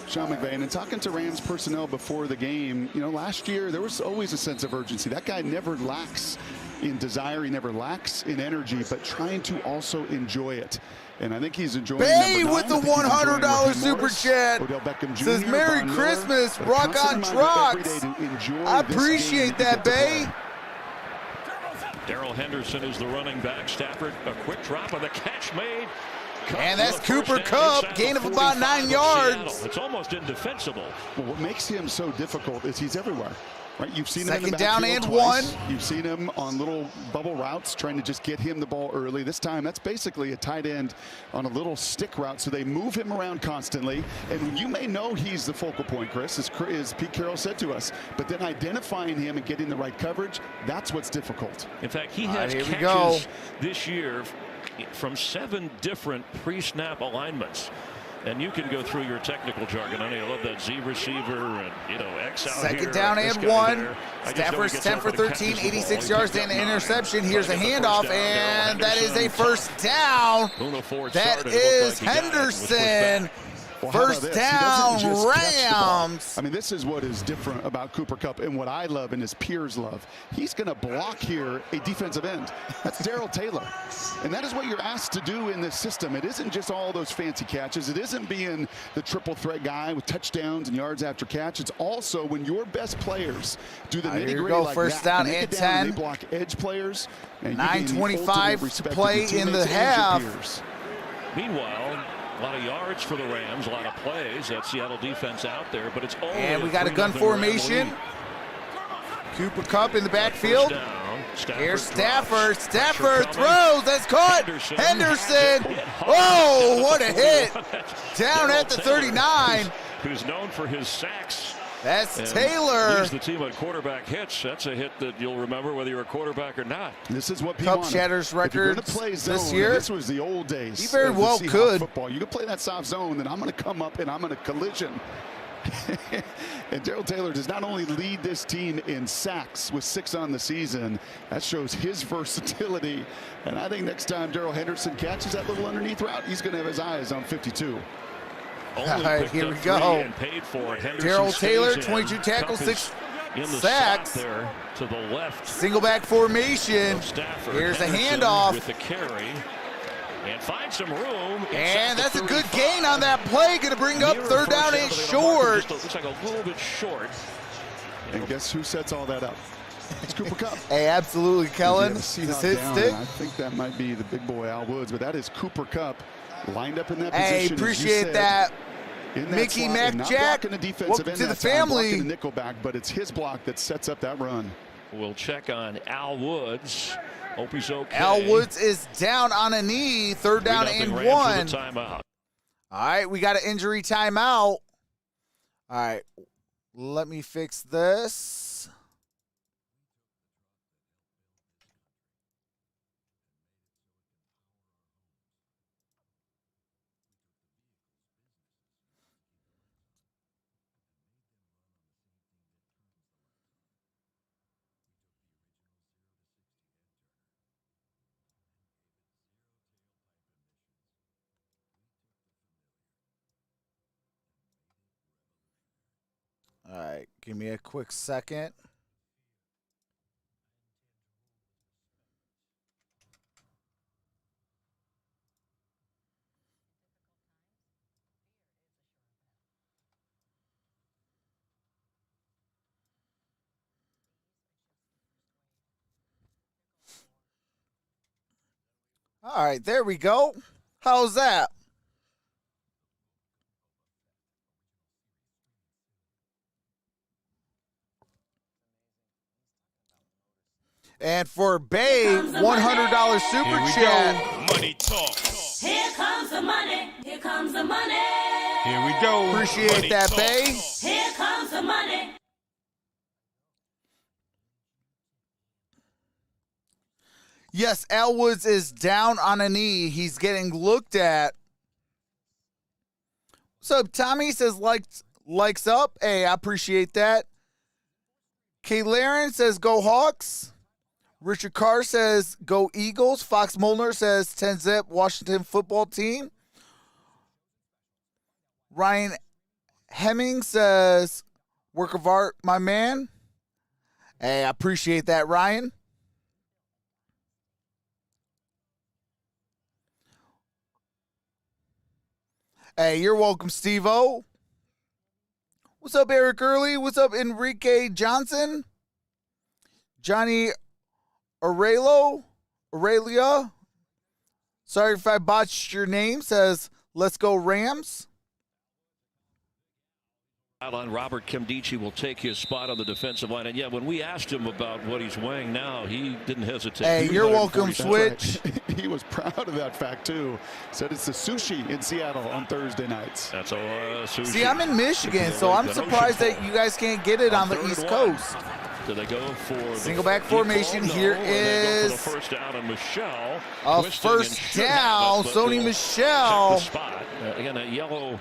Speaker 6: Sean McVay. And talking to Rams personnel before the game, you know, last year there was always a sense of urgency. That guy never lacks in desire. He never lacks in energy, but trying to also enjoy it. And I think he's enjoying
Speaker 1: Bay
Speaker 6: number 9.
Speaker 1: with the
Speaker 6: I think he's enjoying
Speaker 1: $100
Speaker 6: Raheem
Speaker 1: super
Speaker 6: Morris,
Speaker 1: chat.
Speaker 6: Odell Beckham Jr.,
Speaker 1: Says Merry
Speaker 6: Von Miller.
Speaker 1: Christmas,
Speaker 6: But
Speaker 1: Rock on
Speaker 6: constant reminder every
Speaker 1: Trox.
Speaker 6: day to enjoy
Speaker 1: I
Speaker 6: this
Speaker 1: appreciate
Speaker 6: game
Speaker 1: that,
Speaker 6: to get to
Speaker 1: Bay.
Speaker 6: play.
Speaker 5: Darrell Henderson is the running back. Stafford, a quick drop on the catch made.
Speaker 1: And that's
Speaker 5: With a first
Speaker 1: Cooper
Speaker 5: down
Speaker 1: Kupp,
Speaker 5: inside
Speaker 1: gain
Speaker 5: the
Speaker 1: of about 9
Speaker 5: 45 of
Speaker 1: yards.
Speaker 5: Seattle. It's almost indefensible.
Speaker 6: Well, what makes him so difficult is he's everywhere. Right, you've seen him in the
Speaker 1: Second down
Speaker 6: backfield
Speaker 1: and
Speaker 6: twice.
Speaker 1: 1.
Speaker 6: You've seen him on little bubble routes trying to just get him the ball early. This time, that's basically a tight end on a little stick route, so they move him around constantly. And you may know he's the focal point, Chris, as Pete Carroll said to us. But then identifying him and getting the right coverage, that's what's difficult.
Speaker 5: In fact, he
Speaker 1: All right,
Speaker 5: has
Speaker 1: here we go.
Speaker 5: catches this year from 7 different pre-snap alignments. And you can go through your technical jargon. I love that Z receiver and, you know, X out here.
Speaker 1: Second down
Speaker 5: this
Speaker 1: and
Speaker 5: guy
Speaker 1: 1.
Speaker 5: there. I just know he
Speaker 1: Stafford's
Speaker 5: gets
Speaker 1: 10 for
Speaker 5: open and
Speaker 1: 13,
Speaker 5: catches the ball.
Speaker 1: 86
Speaker 5: He
Speaker 1: yards
Speaker 5: picked
Speaker 1: and
Speaker 5: up
Speaker 1: an
Speaker 5: 9.
Speaker 1: interception. Here's a
Speaker 5: Trying to get the
Speaker 1: handoff,
Speaker 5: first down.
Speaker 1: and
Speaker 5: Darrell
Speaker 1: that is a
Speaker 5: Henderson.
Speaker 1: first down.
Speaker 5: Luna Ford
Speaker 1: That
Speaker 5: started. It looked
Speaker 1: is
Speaker 5: like he got it. It was pushed
Speaker 1: Henderson.
Speaker 5: back.
Speaker 6: Well, how about
Speaker 1: First
Speaker 6: this? He
Speaker 1: down,
Speaker 6: doesn't just catch the ball.
Speaker 1: Rams.
Speaker 6: I mean, this is what is different about Cooper Kupp and what I love and his peers love. He's going to block here a defensive end. That's Darrell Taylor. And that is what you're asked to do in this system. It isn't just all those fancy catches. It isn't being the triple threat guy with touchdowns and yards after catch. It's also when your best players do the nitty-gritty like
Speaker 1: first
Speaker 6: that.
Speaker 1: down
Speaker 6: and
Speaker 1: and 10.
Speaker 6: They block edge players. And
Speaker 1: 9:25 to play in the half.
Speaker 5: Meanwhile, a lot of yards for the Rams, a lot of plays. That Seattle defense out there, but it's only
Speaker 1: And we got a gun
Speaker 5: 3-0
Speaker 1: formation.
Speaker 5: Ram
Speaker 1: Cooper Kupp in the backfield.
Speaker 5: down.
Speaker 1: Here's Stafford.
Speaker 5: drops.
Speaker 1: Stafford
Speaker 5: Pressure coming.
Speaker 1: throws. That's caught. Henderson. Oh, what a hit. Down at the 39.
Speaker 5: Who's known for his sacks.
Speaker 1: That's
Speaker 5: And
Speaker 1: Taylor.
Speaker 5: leads the team on quarterback hits. That's a hit that you'll remember whether you're a quarterback or not.
Speaker 6: This is what
Speaker 1: Kupp shatters records this year.
Speaker 6: This was the old days.
Speaker 1: He very
Speaker 6: of the
Speaker 1: well
Speaker 6: Seahawks
Speaker 1: could.
Speaker 6: Football. You can play that soft zone, then I'm going to come up and I'm going to collision. And Darrell Taylor does not only lead this team in sacks with 6 on the season, that shows his versatility. And I think next time Darrell Henderson catches that little underneath route, he's going to have his eyes on 52.
Speaker 1: All right, here we go. Darrell Taylor, 22 tackles, 6 sacks.
Speaker 5: There to the left.
Speaker 1: Single back formation. Here's a handoff.
Speaker 5: With the carry. And find some room.
Speaker 1: And that's a good gain on that play. Going to bring up third down and short.
Speaker 5: Looks like a little bit short.
Speaker 6: And guess who sets all that up? It's Cooper Kupp.
Speaker 1: Hey, absolutely, Kellen.
Speaker 6: This
Speaker 1: This hit stick.
Speaker 6: I think that might be the big boy Al Woods, but that is Cooper Kupp lined up in that
Speaker 1: Hey,
Speaker 6: position.
Speaker 1: appreciate that. Mickey Mac Jack. Welcome to the family.
Speaker 6: Blocking the nickelback, but it's his block that sets up that run.
Speaker 5: We'll check on Al Woods. Hope he's okay.
Speaker 1: Al Woods is down on a knee. Third down and 1.
Speaker 5: Timeout.
Speaker 1: All right, we got an injury timeout. All right, let me fix this. All right, give me a quick second. All right, there we go. How's that? And for Babe, $100 super chat.
Speaker 9: Money talk.
Speaker 8: Here comes the money. Here comes the money.
Speaker 9: Here we go.
Speaker 1: Appreciate
Speaker 9: Money
Speaker 1: that,
Speaker 9: talk.
Speaker 1: Babe.
Speaker 8: Here comes the money.
Speaker 1: Yes, Al Woods is down on a knee. He's getting looked at. What's up, Tommy? Says likes up. Hey, I appreciate that. Kay Laren says go Hawks. Richard Carr says go Eagles. Fox Molnar says 10-zip Washington football team. Ryan Hemming says work of art, my man. Hey, I appreciate that, Ryan. Hey, you're welcome, Steve-O. What's up, Eric Early? What's up, Enrique Johnson? Johnny Aurelia? Sorry if I botched your name. Says, let's go Rams.
Speaker 5: On Robert Kimdichie will take his spot on the defensive line. And yeah, when we asked him about what he's weighing now, he didn't hesitate.
Speaker 1: Hey, you're welcome, Switch.
Speaker 6: Right. He was proud of that fact, too. Said it's the sushi in Seattle on Thursday nights.
Speaker 5: That's a sushi.
Speaker 1: See, I'm in Michigan, so I'm surprised that you guys can't get it on the East Coast.
Speaker 5: Do they go for
Speaker 1: single back formation? Here is
Speaker 5: the first down and Michelle.
Speaker 1: A first down. Sony Michelle.
Speaker 5: Spot. Again, a yellow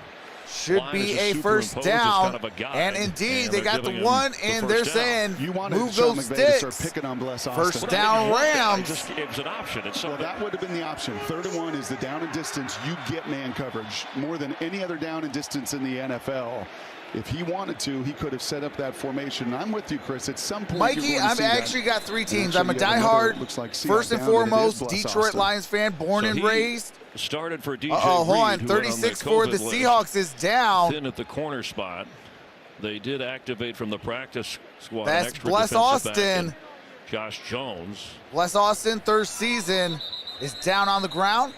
Speaker 1: should
Speaker 5: line
Speaker 1: be
Speaker 5: is
Speaker 1: a first
Speaker 5: superimposed as
Speaker 1: down.
Speaker 5: kind of a guide,
Speaker 1: And indeed,
Speaker 5: and
Speaker 1: they
Speaker 5: they're
Speaker 1: got the
Speaker 5: giving him
Speaker 1: one,
Speaker 5: the
Speaker 1: and
Speaker 5: first
Speaker 1: they're
Speaker 5: down.
Speaker 1: saying,
Speaker 6: You wanted
Speaker 1: move
Speaker 6: Sean
Speaker 1: those
Speaker 6: McVay to start
Speaker 1: sticks.
Speaker 6: picking on Bless
Speaker 1: First
Speaker 6: Austin.
Speaker 1: down,
Speaker 5: It
Speaker 1: Rams.
Speaker 5: just gives an option. It's
Speaker 6: Well,
Speaker 5: something.
Speaker 6: that would have been the option. 3rd and 1 is the down and distance. You get man coverage more than any other down and distance in the NFL. If he wanted to, he could have set up that formation. I'm with you, Chris. At some point,
Speaker 1: Mikey,
Speaker 6: you're going to
Speaker 1: I've
Speaker 6: see that.
Speaker 1: actually got 3
Speaker 6: And
Speaker 1: teams.
Speaker 6: actually,
Speaker 1: I'm a
Speaker 6: you have another,
Speaker 1: diehard,
Speaker 6: looks like Seahawks
Speaker 1: first and
Speaker 6: down, and it is
Speaker 1: foremost,
Speaker 6: Bless
Speaker 1: Detroit
Speaker 6: Austin.
Speaker 1: Lions fan, born
Speaker 5: So
Speaker 1: and
Speaker 5: he
Speaker 1: raised.
Speaker 5: started for DJ
Speaker 1: Hold on.
Speaker 5: Reed, who went on
Speaker 1: 36 for the
Speaker 5: COVID list.
Speaker 1: Seahawks is down.
Speaker 5: Thin at the corner spot. They did activate from the practice squad. an
Speaker 1: That's
Speaker 5: extra
Speaker 1: Bless
Speaker 5: defensive back
Speaker 1: Austin.
Speaker 5: in Josh Jones.
Speaker 1: Bless Austin, 3rd season, is down on the ground.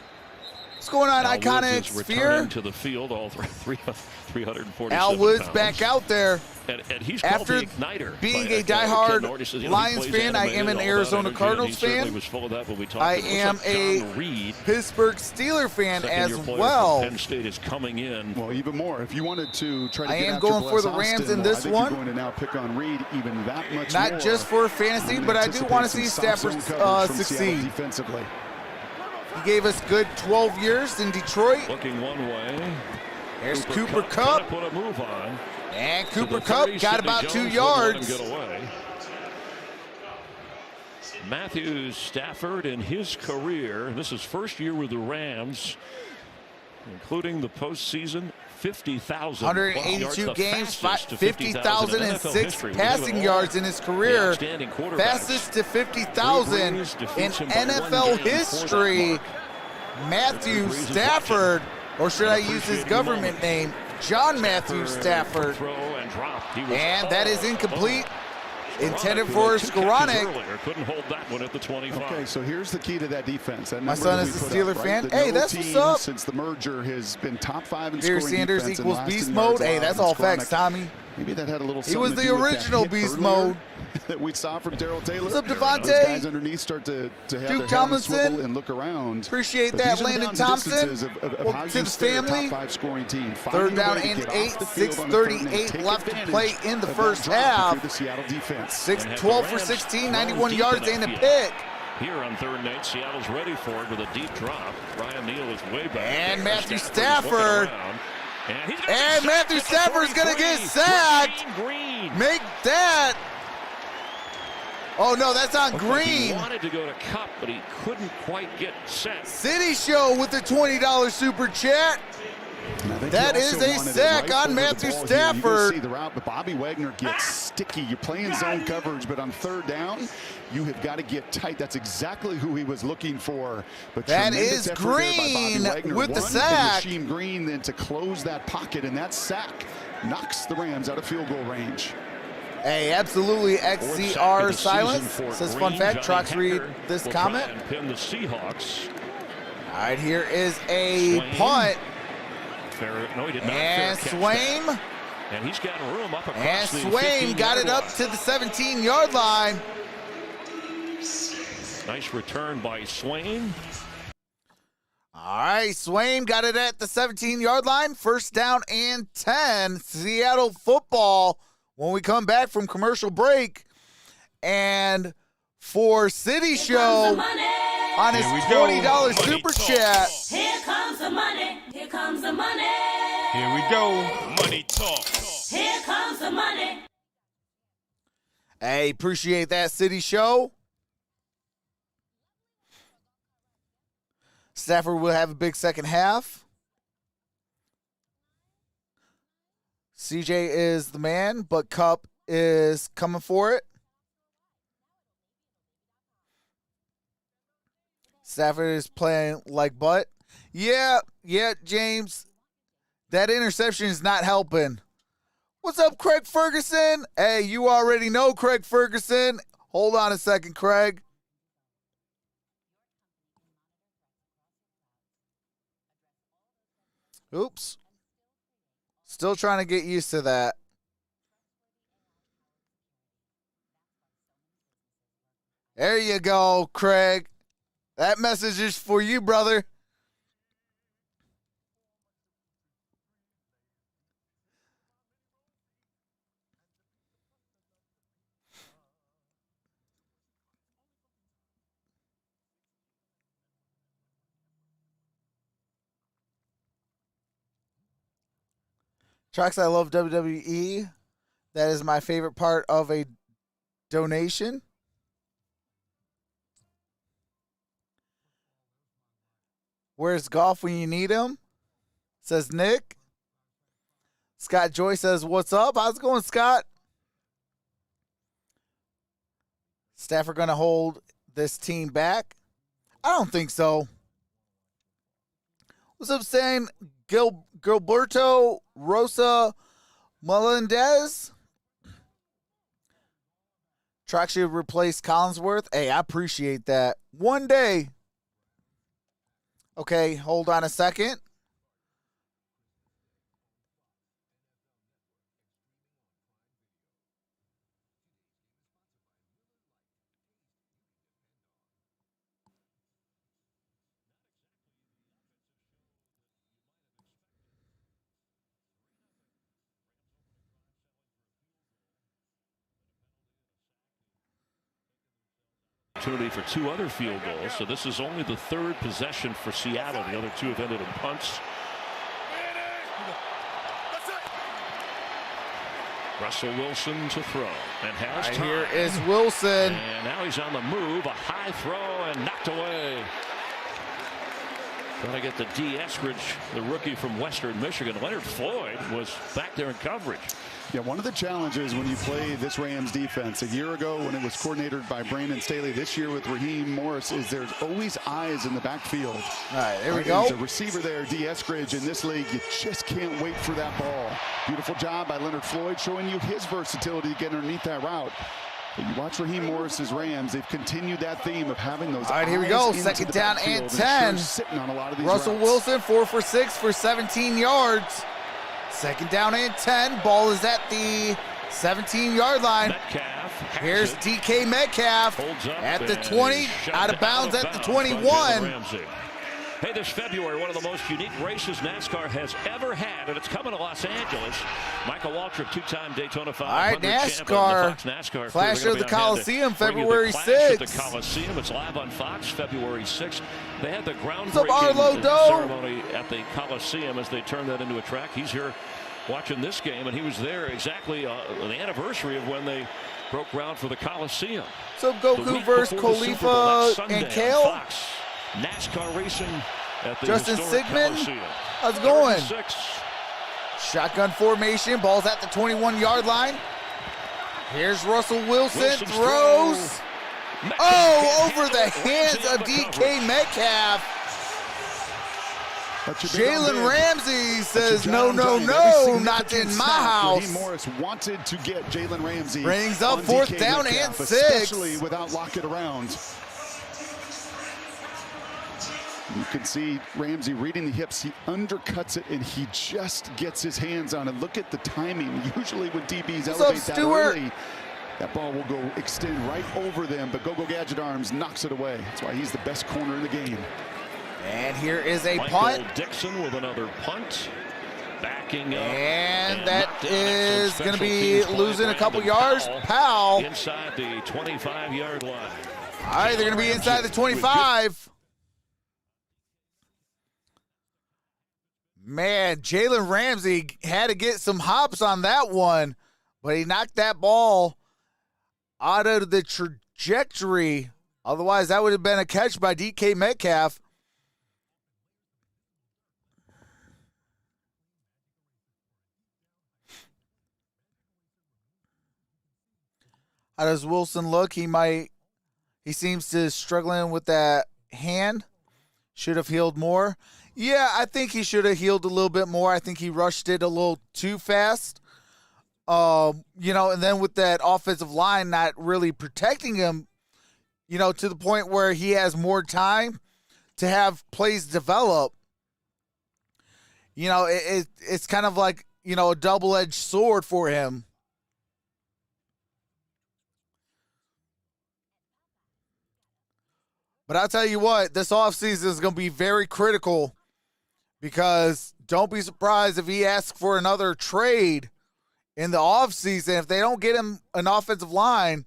Speaker 1: What's going on,
Speaker 5: Al
Speaker 1: Iconic
Speaker 5: Woods is
Speaker 1: Sphere?
Speaker 5: returning to the field, all 347
Speaker 1: Al Woods
Speaker 5: pounds.
Speaker 1: back out there.
Speaker 5: And he's called
Speaker 1: After
Speaker 5: the igniter.
Speaker 1: being
Speaker 5: by
Speaker 1: a
Speaker 5: Ken
Speaker 1: diehard
Speaker 5: Norton. He says, he
Speaker 1: Lions
Speaker 5: plays
Speaker 1: fan, I am
Speaker 5: animated,
Speaker 1: an
Speaker 5: all about
Speaker 1: Arizona
Speaker 5: energy, and
Speaker 1: Cardinals
Speaker 5: he certainly
Speaker 1: fan.
Speaker 5: was full of that when we talked
Speaker 1: I
Speaker 5: to him. It
Speaker 1: am
Speaker 5: looks like
Speaker 1: a
Speaker 5: John Reed,
Speaker 1: Pittsburgh Steeler fan as
Speaker 5: second-year player
Speaker 1: well.
Speaker 5: from Penn State, is coming in.
Speaker 6: Well, even more. If you wanted to try to
Speaker 1: I
Speaker 6: get
Speaker 1: am
Speaker 6: after
Speaker 1: going for
Speaker 6: Bless
Speaker 1: the Rams
Speaker 6: Austin,
Speaker 1: in
Speaker 6: well,
Speaker 1: this
Speaker 6: I think
Speaker 1: one.
Speaker 6: You're going to now pick on Reed even that much
Speaker 1: Not
Speaker 6: more.
Speaker 1: just for fantasy,
Speaker 6: I'm
Speaker 1: but I do
Speaker 6: anticipate
Speaker 1: want to
Speaker 6: some
Speaker 1: see
Speaker 6: stop
Speaker 1: Stafford
Speaker 6: zone coverage from Seattle
Speaker 1: succeed.
Speaker 6: defensively.
Speaker 1: He gave us good 12 years in Detroit.
Speaker 5: Looking one way.
Speaker 1: There's Cooper
Speaker 5: Kupp
Speaker 1: Kupp.
Speaker 5: trying to put a move on.
Speaker 1: And
Speaker 5: To
Speaker 1: Cooper
Speaker 5: the
Speaker 1: Kupp
Speaker 5: 30,
Speaker 1: got
Speaker 5: Sidney
Speaker 1: about
Speaker 5: Jones
Speaker 1: 2
Speaker 5: wouldn't let him
Speaker 1: yards.
Speaker 5: get away. Matthew Stafford in his career, this is first year with the Rams, including the postseason, 50,000
Speaker 1: 182 games, 50,006
Speaker 5: 50,006
Speaker 1: passing yards in his career. Fastest to 50,000 in NFL history. Matthew Stafford, or should I use his government name? John Matthew Stafford. And that is incomplete. Intended for Skoranek.
Speaker 5: Couldn't hold that one at the 25.
Speaker 6: Okay, so here's the key to that defense. That
Speaker 1: My
Speaker 6: number
Speaker 1: son
Speaker 6: that
Speaker 1: is
Speaker 6: we
Speaker 1: a
Speaker 6: put
Speaker 1: Steeler
Speaker 6: up, right?
Speaker 1: fan.
Speaker 6: The
Speaker 1: Hey,
Speaker 6: no
Speaker 1: that's what's
Speaker 6: team
Speaker 1: up.
Speaker 6: Since the merger has been top 5 in
Speaker 1: Barry
Speaker 6: scoring
Speaker 1: Sanders
Speaker 6: defense and
Speaker 1: equals
Speaker 6: last in
Speaker 1: beast
Speaker 6: yards
Speaker 1: mode. Hey,
Speaker 6: allowed,
Speaker 1: that's
Speaker 6: and
Speaker 1: all facts,
Speaker 6: Skoranek,
Speaker 1: Tommy.
Speaker 6: Maybe that had a little
Speaker 1: He
Speaker 6: something
Speaker 1: was
Speaker 6: to
Speaker 1: the
Speaker 6: do with that
Speaker 1: original
Speaker 6: hit
Speaker 1: beast
Speaker 6: earlier
Speaker 1: mode.
Speaker 6: that we saw from Darrell Taylor.
Speaker 1: What's up,
Speaker 6: Those
Speaker 1: Devontae?
Speaker 6: guys underneath start to have
Speaker 1: Duke
Speaker 6: their head on a
Speaker 1: Tomlinson.
Speaker 6: swivel and look around.
Speaker 1: Appreciate
Speaker 6: But
Speaker 1: that,
Speaker 6: these are the
Speaker 1: Landon
Speaker 6: downs and
Speaker 1: Thompson.
Speaker 6: distances of
Speaker 1: Well,
Speaker 6: how
Speaker 1: to
Speaker 6: you
Speaker 1: the
Speaker 6: stay a
Speaker 1: family.
Speaker 6: top 5 scoring team.
Speaker 1: Third
Speaker 6: Finding a
Speaker 1: down
Speaker 6: way to
Speaker 1: and
Speaker 6: get
Speaker 1: 8,
Speaker 6: off the field on the front end,
Speaker 1: 6:38
Speaker 6: take
Speaker 1: left to
Speaker 6: advantage
Speaker 1: play in the
Speaker 6: of that
Speaker 1: first
Speaker 6: drop if
Speaker 1: half.
Speaker 6: you're the Seattle defense.
Speaker 1: 12 for 16, 91 yards and a pick.
Speaker 5: Here on 3rd and 8, Seattle's ready for it with a deep drop. Ryan Neal is way back.
Speaker 1: And
Speaker 5: there.
Speaker 1: Matthew
Speaker 5: Stafford's
Speaker 1: Stafford.
Speaker 5: looking around. And, he's gonna
Speaker 1: And
Speaker 5: get
Speaker 1: Matthew
Speaker 5: sacked at the
Speaker 1: Stafford's going to get
Speaker 5: 43.
Speaker 1: sacked.
Speaker 5: Green.
Speaker 1: Make that. Oh, no, that's on
Speaker 5: He
Speaker 1: Green.
Speaker 5: wanted to go to Kupp, but he couldn't quite get set.
Speaker 1: City Show with the $20 super chat. That is a sack on Matthew Stafford.
Speaker 6: See the route, but Bobby Wagner gets sticky. You're playing zone coverage, but on 3rd down, you have got to get tight. That's exactly who he was looking for. But
Speaker 1: that
Speaker 6: tremendous
Speaker 1: is
Speaker 6: effort there by
Speaker 1: Green
Speaker 6: Bobby Wagner.
Speaker 1: with the
Speaker 6: One
Speaker 1: sack.
Speaker 6: from Rasheem Green then to close that pocket, and that sack knocks the Rams out of field goal range.
Speaker 1: Hey, absolutely.
Speaker 5: Fourth sack of
Speaker 1: XCR
Speaker 5: the season
Speaker 1: silence.
Speaker 5: for
Speaker 1: Says
Speaker 5: Green.
Speaker 1: fun fact.
Speaker 5: Johnny
Speaker 1: Trox read
Speaker 5: Hecker
Speaker 1: this
Speaker 5: will
Speaker 1: comment.
Speaker 5: try and pin the Seahawks.
Speaker 1: All right, here is a
Speaker 5: Swain.
Speaker 1: punt.
Speaker 5: No, he did not.
Speaker 1: And
Speaker 5: Fair catch
Speaker 1: Swain.
Speaker 5: that. And he's got room up across
Speaker 1: And
Speaker 5: the
Speaker 1: Swain got
Speaker 5: 15-yard
Speaker 1: it up
Speaker 5: line.
Speaker 1: to the 17-yard line.
Speaker 5: Nice return by Swain.
Speaker 1: All right, Swain got it at the 17-yard line. First down and 10. Seattle football when we come back from commercial break. And for City Show on his $20 super chat.
Speaker 8: Here comes the money. Here comes the money.
Speaker 9: Here we go. Money talk.
Speaker 8: Here comes the money.
Speaker 1: Hey, appreciate that, City Show. Stafford will have a big second half. CJ is the man, but Kupp is coming for it. Stafford is playing like butt. Yeah, James. That interception is not helping. What's up, Craig Ferguson? Hey, you already know Craig Ferguson. Hold on a second, Craig. Oops. Still trying to get used to that. There you go, Craig. That message is for you, brother. Troxel, I love WWE. That is my favorite part of a donation. Where's golf when you need him? Says Nick. Scott Joy says, what's up? How's it going, Scott? Staff are going to hold this team back? I don't think so. What's up, saying Gilberto Rosa Melendez? Trox should replace Collinsworth. Hey, I appreciate that. One day. Okay, hold on a second.
Speaker 5: Opportunity for 2 other field goals. So this is only the 3rd possession for Seattle. The other 2 have ended in punts. Russell Wilson to throw and has time.
Speaker 1: Here is Wilson.
Speaker 5: And now he's on the move. A high throw and knocked away. Trying to get the D. Eskridge, the rookie from Western Michigan. Leonard Floyd was back there in coverage.
Speaker 6: Yeah, one of the challenges when you play this Rams defense, a year ago when it was coordinated by Brandon Staley, this year with Raheem Morris, is there's always eyes in the backfield.
Speaker 1: All right, there we go.
Speaker 6: There's a receiver there, D. Eskridge. In this league, you just can't wait for that ball. Beautiful job by Leonard Floyd, showing you his versatility to get underneath that route. But you watch Raheem Morris's Rams, they've continued that theme of having those.
Speaker 1: All right, here we go. Second down and 10.
Speaker 6: Sitting on a lot of these
Speaker 1: Russell
Speaker 6: routes.
Speaker 1: Wilson, 4 for 6 for 17 yards. Second down and 10. Ball is at the 17-yard line.
Speaker 5: Metcalf.
Speaker 1: Here's DK Metcalf at the 20, out of bounds at the 21.
Speaker 5: Hey, this February, one of the most unique races NASCAR has ever had, and it's coming to Los Angeles. Michael Waltrip, 2-time Daytona 500
Speaker 1: NASCAR.
Speaker 5: NASCAR
Speaker 1: Clash of the Coliseum, February 6th.
Speaker 5: At the Coliseum. It's live on Fox, February 6th. They had the groundbreaking ceremony at the Coliseum as they turned that into a track. He's here watching this game, and he was there exactly on the anniversary of when they broke ground for the Coliseum.
Speaker 1: So Goku versus Khalifa and Kale.
Speaker 5: Fox. NASCAR racing at the
Speaker 1: Justin Sigmund.
Speaker 5: Coliseum.
Speaker 1: How's it going?
Speaker 5: 36.
Speaker 1: Shotgun formation. Ball's at the 21-yard line. Here's Russell Wilson. Throws. Oh, over the hands of DK Metcalf. Jalen Ramsey says, no, not in my house.
Speaker 6: Raheem Morris wanted to get Jalen Ramsey.
Speaker 1: Brings up 4th down and 6.
Speaker 6: Especially without locking around. You can see Ramsey reading the hips. He undercuts it, and he just gets his hands on it. Look at the timing. Usually when DBs elevate that early, that ball will go extend right over them, but Go-Go Gadget Arms knocks it away. That's why he's the best corner in the game.
Speaker 1: And here is a
Speaker 5: Michael
Speaker 1: punt.
Speaker 5: Dixon with another punt. Backing up.
Speaker 1: And that is going to be losing a couple yards. Powell.
Speaker 5: Inside the 25-yard line.
Speaker 1: All right, they're going to be inside the 25. Man, Jalen Ramsey had to get some hops on that one, but he knocked that ball out of the trajectory. Otherwise, that would have been a catch by DK Metcalf. How does Wilson look? He seems to struggling with that hand. Should have healed more. Yeah, I think he should have healed a little bit more. I think he rushed it a little too fast. And then with that offensive line not really protecting him, to the point where he has more time to have plays develop. It's kind of like, a double-edged sword for him. But I'll tell you what, this offseason is going to be very critical, because don't be surprised if he asks for another trade in the offseason. If they don't get him an offensive line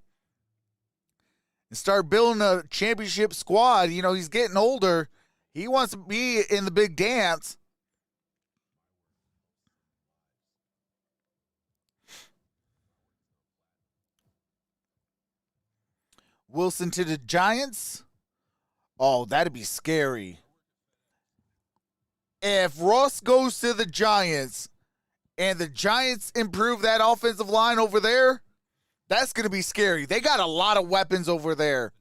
Speaker 1: and start building a championship squad, he's getting older. He wants to be in the big dance. Wilson to the Giants. Oh, that'd be scary. If Russ goes to the Giants and the Giants improve that offensive line over there, that's going to be scary. They got a lot of weapons over there.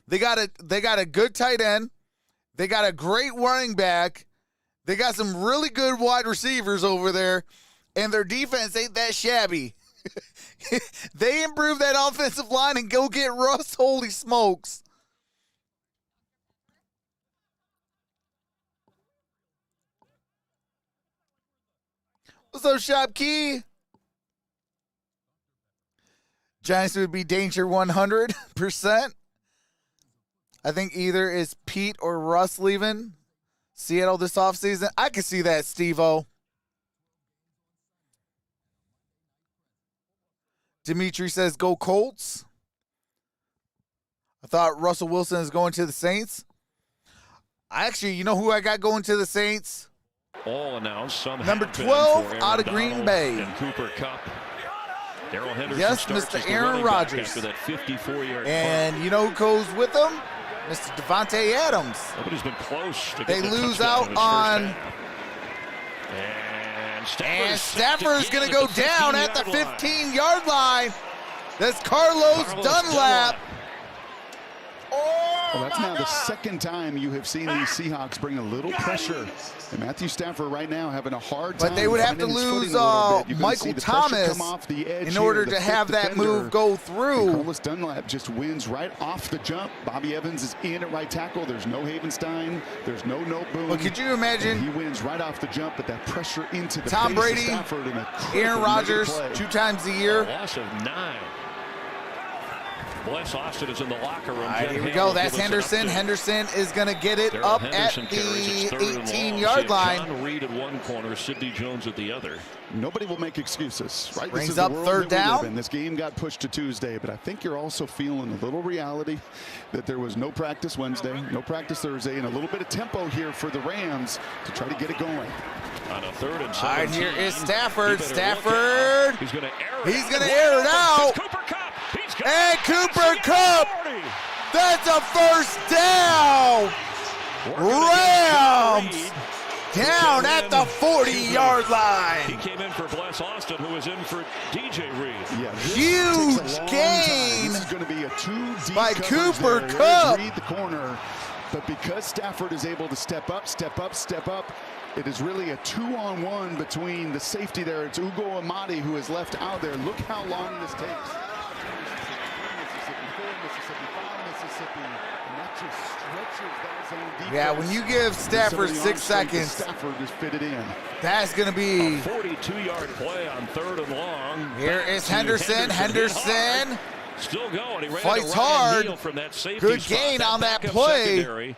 Speaker 1: They got a good tight end. They got a great running back. They got some really good wide receivers over there, and their defense ain't that shabby. They improve that offensive line and go get Russ. Holy smokes. What's up, Shop Key? Giants would be danger 100%. I think either is Pete or Russ leaving Seattle this offseason. I can see that, Steve-O. Dimitri says, go Colts. I thought Russell Wilson is going to the Saints. Actually, you know who I got going to the Saints?
Speaker 5: All announced. Some
Speaker 1: number
Speaker 5: have been
Speaker 1: 12
Speaker 5: for
Speaker 1: out of
Speaker 5: Aaron
Speaker 1: Green
Speaker 5: Donald
Speaker 1: Bay.
Speaker 5: and Cooper Kupp. Darrell Henderson
Speaker 1: Yes,
Speaker 5: starts
Speaker 1: Mr.
Speaker 5: as the
Speaker 1: Aaron
Speaker 5: running back
Speaker 1: Rodgers.
Speaker 5: after that 54-yard
Speaker 1: And you know who goes with them? Mr. Devontae Adams.
Speaker 5: Nobody's been close to
Speaker 1: They
Speaker 5: get that
Speaker 1: lose
Speaker 5: touchdown
Speaker 1: out
Speaker 5: in his
Speaker 1: on...
Speaker 5: first half. And
Speaker 1: Stafford's going to go down at the 15-yard line. That's Carlos Dunlap.
Speaker 6: Well, that's now the second time you have seen these Seahawks bring a little pressure. And Matthew Stafford right now having a hard time.
Speaker 1: But they would have to lose Michael Thomas in order to have that move go through.
Speaker 6: Carlos Dunlap just wins right off the jump. Bobby Evans is in at right tackle. There's no Havenstein. There's no Boom.
Speaker 1: But could you imagine?
Speaker 6: And he wins right off the jump, but that pressure into the
Speaker 1: Tom
Speaker 6: face
Speaker 1: Brady,
Speaker 6: of Stafford in a
Speaker 1: Aaron Rodgers, 2 times a year.
Speaker 5: A loss of 9. Bless Austin is in the locker room.
Speaker 1: All right, here we go. That's Henderson. Henderson is going to get it up at the 18-yard line.
Speaker 5: John Reed at one corner, Sidney Jones at the other.
Speaker 6: Nobody will make excuses, right?
Speaker 1: Brings
Speaker 6: this is
Speaker 1: up
Speaker 6: the world
Speaker 1: third
Speaker 6: that we live
Speaker 1: down.
Speaker 6: in. This game got pushed to Tuesday, but I think you're also feeling a little reality that there was no practice Wednesday, no practice Thursday, and a little bit of tempo here for the Rams to try to get it going.
Speaker 5: On a 3rd and 17.
Speaker 1: All right, here is Stafford. Stafford.
Speaker 5: He's going to
Speaker 1: air it out.
Speaker 5: Cooper Kupp.
Speaker 1: And Cooper Kupp. That's a first down. Rams down at the 40-yard line.
Speaker 5: He came in for Bless Austin, who was in for DJ Reed.
Speaker 6: Yeah,
Speaker 1: huge gain.
Speaker 6: This is going to be a 2 deep
Speaker 1: by Cooper
Speaker 6: there.
Speaker 1: Kupp.
Speaker 6: Read the corner, but because Stafford is able to step up, it is really a 2-on-1 between the safety there. It's Ugo Amadi who is left out there. Look how long this takes.
Speaker 1: Yeah, when you give Stafford 6 seconds,
Speaker 6: Stafford is fitted in.
Speaker 1: That's going to be
Speaker 5: a 42-yard play on 3rd and long.
Speaker 1: Here is Henderson. Henderson
Speaker 5: still going. He ran
Speaker 1: fights hard.
Speaker 5: From that safety
Speaker 1: good
Speaker 5: spot.
Speaker 1: gain
Speaker 5: that
Speaker 1: on that play.
Speaker 5: Secondary.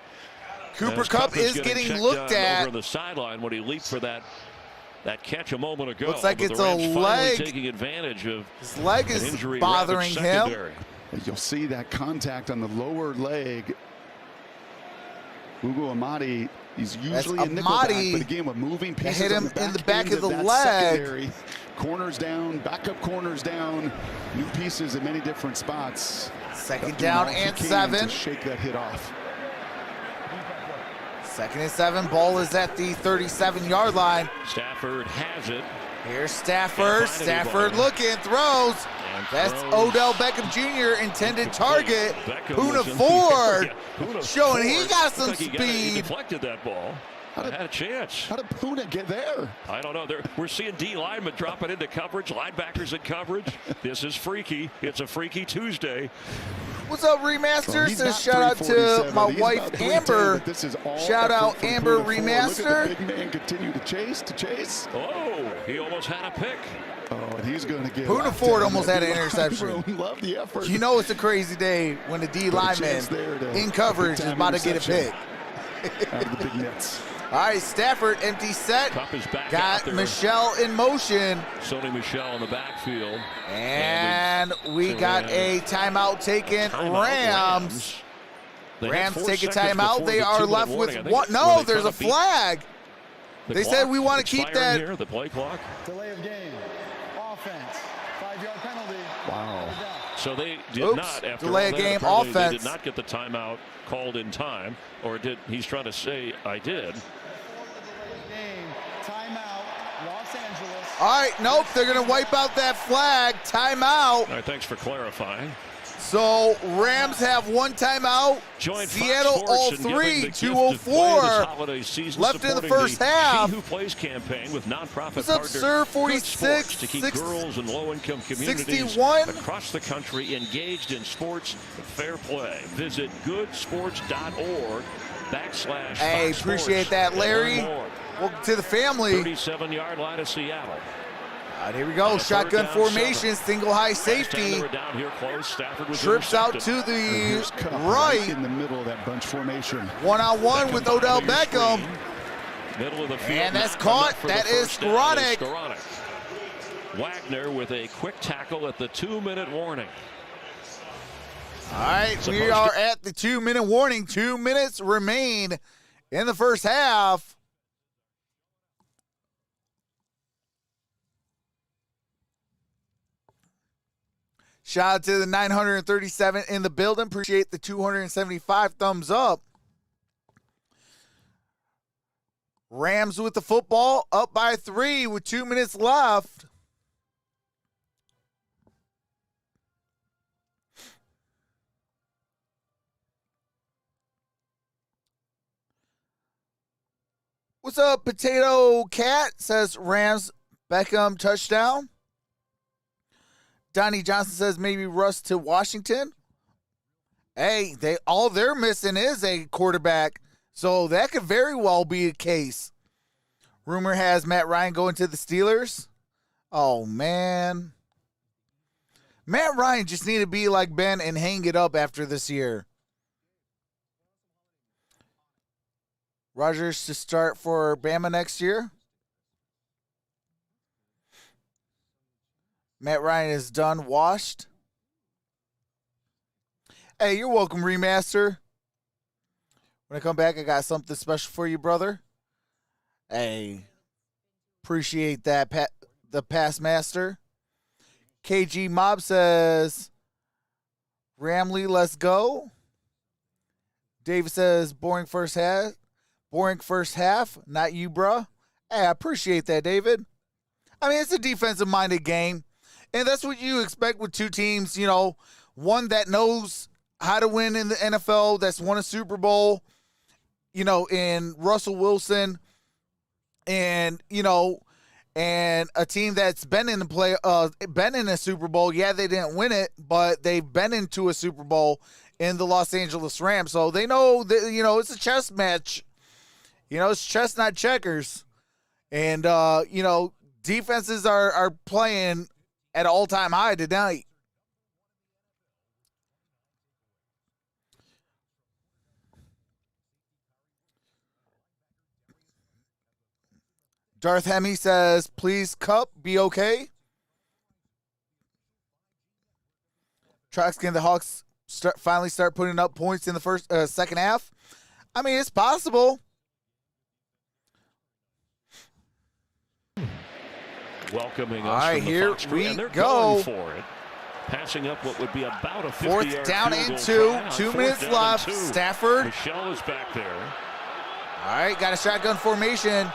Speaker 1: Cooper Kupp is getting looked at
Speaker 5: over the sideline when he leaped for that catch a moment ago.
Speaker 1: Looks like
Speaker 5: but
Speaker 1: it's
Speaker 5: the
Speaker 1: a
Speaker 5: Rams
Speaker 1: leg.
Speaker 5: taking advantage of
Speaker 1: his leg is
Speaker 5: injury
Speaker 1: bothering him.
Speaker 6: You'll see that contact on the lower leg. Ugo Amadi, he's usually a nickelback, but again with moving pieces
Speaker 1: hit him
Speaker 6: in the back
Speaker 1: of the leg.
Speaker 6: Secondary. Corners down, backup corners down, new pieces in many different spots.
Speaker 1: Second down and 7.
Speaker 6: To shake that hit off.
Speaker 1: 2nd and 7. Ball is at the 37-yard line.
Speaker 5: Stafford has it.
Speaker 1: Here's Stafford. Stafford looking, throws. That's Odell Beckham Jr. intended target. Poona Ford showing he got some speed.
Speaker 5: He deflected that ball. Had a chance.
Speaker 6: How did Poona get there?
Speaker 5: I don't know. We're seeing D linemen dropping into coverage, linebackers in coverage. This is freaky. It's a freaky Tuesday.
Speaker 1: What's up, Remaster? Says shout out to my wife Amber. Shout out Amber Remaster.
Speaker 6: Look at the big man continue to chase.
Speaker 5: Oh, he almost had a pick.
Speaker 6: Oh, and he's going to get.
Speaker 1: Poona Ford almost had an interception.
Speaker 6: Love the effort.
Speaker 1: You know it's a crazy day when the D lineman in coverage is about to get a pick.
Speaker 6: Out of the big nets.
Speaker 1: All right, Stafford, empty set.
Speaker 5: Kupp is back
Speaker 1: got Michelle in motion.
Speaker 5: Sony Michel in the backfield.
Speaker 1: And we got a timeout taken. Rams take a timeout. They are left with one. No, there's a flag. They said we want to keep that.
Speaker 5: Here, the play clock.
Speaker 7: Delay of game. Offense. 5-yard penalty.
Speaker 6: Wow.
Speaker 5: So they did not, after
Speaker 1: delay
Speaker 5: all
Speaker 1: a game
Speaker 5: that, apparently
Speaker 1: offense.
Speaker 5: they did not get the timeout called in time, or did he's trying to say I did.
Speaker 7: Timeout, Los Angeles.
Speaker 1: All right, nope, they're going to wipe out that flag. Timeout.
Speaker 5: All right, thanks for clarifying.
Speaker 1: So Rams have one timeout.
Speaker 5: Join
Speaker 1: Seattle all three. 2:04 left in the first half.
Speaker 5: She Who Plays campaign with nonprofit
Speaker 1: What's up,
Speaker 5: partner
Speaker 1: sir?
Speaker 5: Good
Speaker 1: 46
Speaker 5: Sports to keep girls and low-income communities
Speaker 1: 61
Speaker 5: across the country engaged in sports fair play. Visit goodsports.org/.
Speaker 1: Hey, appreciate that, Larry. Welcome to the family.
Speaker 5: 37-yard line of Seattle.
Speaker 1: All right, here we go. Shotgun formation, single high safety.
Speaker 5: Down here close.
Speaker 1: Trips out to the right.
Speaker 6: In the middle of that bunch formation.
Speaker 1: One-on-one with Odell Beckham.
Speaker 5: Middle of the field.
Speaker 1: And that's caught. That is Skoranek.
Speaker 5: Wagner with a quick tackle at the 2-minute warning.
Speaker 1: All right, we are at the 2-minute warning. 2 minutes remain in the first half. Shout out to the 937 in the building. Appreciate the 275 thumbs up. Rams with the football, up by 3 with 2 minutes left. What's up, Potato Cat? Says Rams, Beckham touchdown. Donnie Johnson says maybe Russ to Washington. Hey, all they're missing is a quarterback, so that could very well be a case. Rumor has Matt Ryan going to the Steelers. Oh, man. Matt Ryan just need to be like Ben and hang it up after this year. Rodgers to start for Bama next year. Matt Ryan is done, washed. Hey, you're welcome, Remaster. When I come back, I got something special for you, brother. Hey, appreciate that, the past master. KG Mob says, Ramley, let's go. David says, boring first half. Boring first half, not you, bruh. Hey, I appreciate that, David. I mean, it's a defensive-minded game. And that's what you expect with two teams, you know, one that knows how to win in the NFL, that's won a Super Bowl, you know, in Russell Wilson, and, you know, and a team that's been in a Super Bowl. Yeah, they didn't win it, but they've been into a Super Bowl in the Los Angeles Rams. So they know that, you know, it's a chess match. You know, it's chess, not checkers. And, you know, defenses are playing at an all-time high tonight. Darth Hemi says, please, Cup, be okay. Troxel, the Hawks finally start putting up points in the second half. I mean, it's possible.
Speaker 5: Welcoming us.
Speaker 1: All right,
Speaker 5: from the
Speaker 1: here
Speaker 5: Fox crew,
Speaker 1: we
Speaker 5: and they're
Speaker 1: go.
Speaker 5: going for it. Passing up what would be about a 50-yard
Speaker 1: Fourth down
Speaker 5: field
Speaker 1: and
Speaker 5: goal
Speaker 1: 2. 2
Speaker 5: try.
Speaker 1: minutes
Speaker 5: Fourth down and
Speaker 1: left.
Speaker 5: 2.
Speaker 1: Stafford.
Speaker 5: Michelle is back there.
Speaker 1: All right, got a shotgun formation.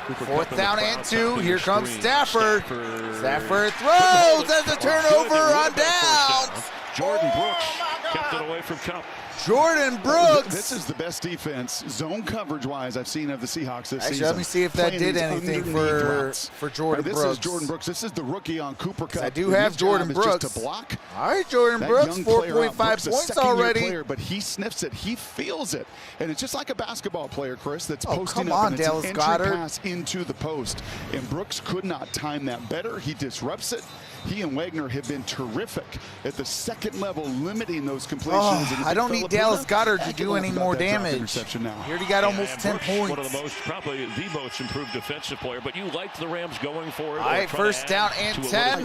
Speaker 5: Cooper
Speaker 1: Fourth
Speaker 5: Kupp in
Speaker 1: down
Speaker 5: the
Speaker 1: and
Speaker 5: crowd
Speaker 1: 2.
Speaker 5: tapping
Speaker 1: Here
Speaker 5: the
Speaker 1: comes
Speaker 5: screen.
Speaker 1: Stafford. Stafford throws.
Speaker 5: Oh,
Speaker 1: There's a
Speaker 5: good.
Speaker 1: turnover
Speaker 5: They
Speaker 1: on
Speaker 5: won that first
Speaker 1: downs.
Speaker 5: down. Jordan Brooks kept it away from Kupp.
Speaker 1: Jordan Brooks.
Speaker 6: This is the best defense, zone coverage-wise, I've seen of the Seahawks this season.
Speaker 1: Let me see if that
Speaker 6: Playing
Speaker 1: did
Speaker 6: these
Speaker 1: anything
Speaker 6: underneath routes.
Speaker 1: for Jordan
Speaker 6: this
Speaker 1: Brooks.
Speaker 6: This is Jordan Brooks. This is the rookie on Cooper Kupp.
Speaker 1: I do have Jordan
Speaker 6: His job
Speaker 1: Brooks.
Speaker 6: is just to block.
Speaker 1: All right, Jordan
Speaker 6: That
Speaker 1: Brooks,
Speaker 6: young player
Speaker 1: 4.5
Speaker 6: out. Brooks, a
Speaker 1: points
Speaker 6: second-year
Speaker 1: already.
Speaker 6: Player, but he sniffs it. He feels it. And it's just like a basketball player, Chris, that's
Speaker 1: Oh,
Speaker 6: posting
Speaker 1: come
Speaker 6: up
Speaker 1: on,
Speaker 6: and it's
Speaker 1: Dallas
Speaker 6: an entry
Speaker 1: Goedert.
Speaker 6: pass into the post. And Brooks could not time that better. He disrupts it. He and Wagner have been terrific at the second level, limiting those completions.
Speaker 1: I don't need Dallas Goedert to do any more damage.
Speaker 6: Now.
Speaker 1: He already got almost 10
Speaker 5: Brooks,
Speaker 1: points.
Speaker 5: One of the most, probably the most improved defensive player, but you liked the Rams going for it.
Speaker 1: All right, first down and 10.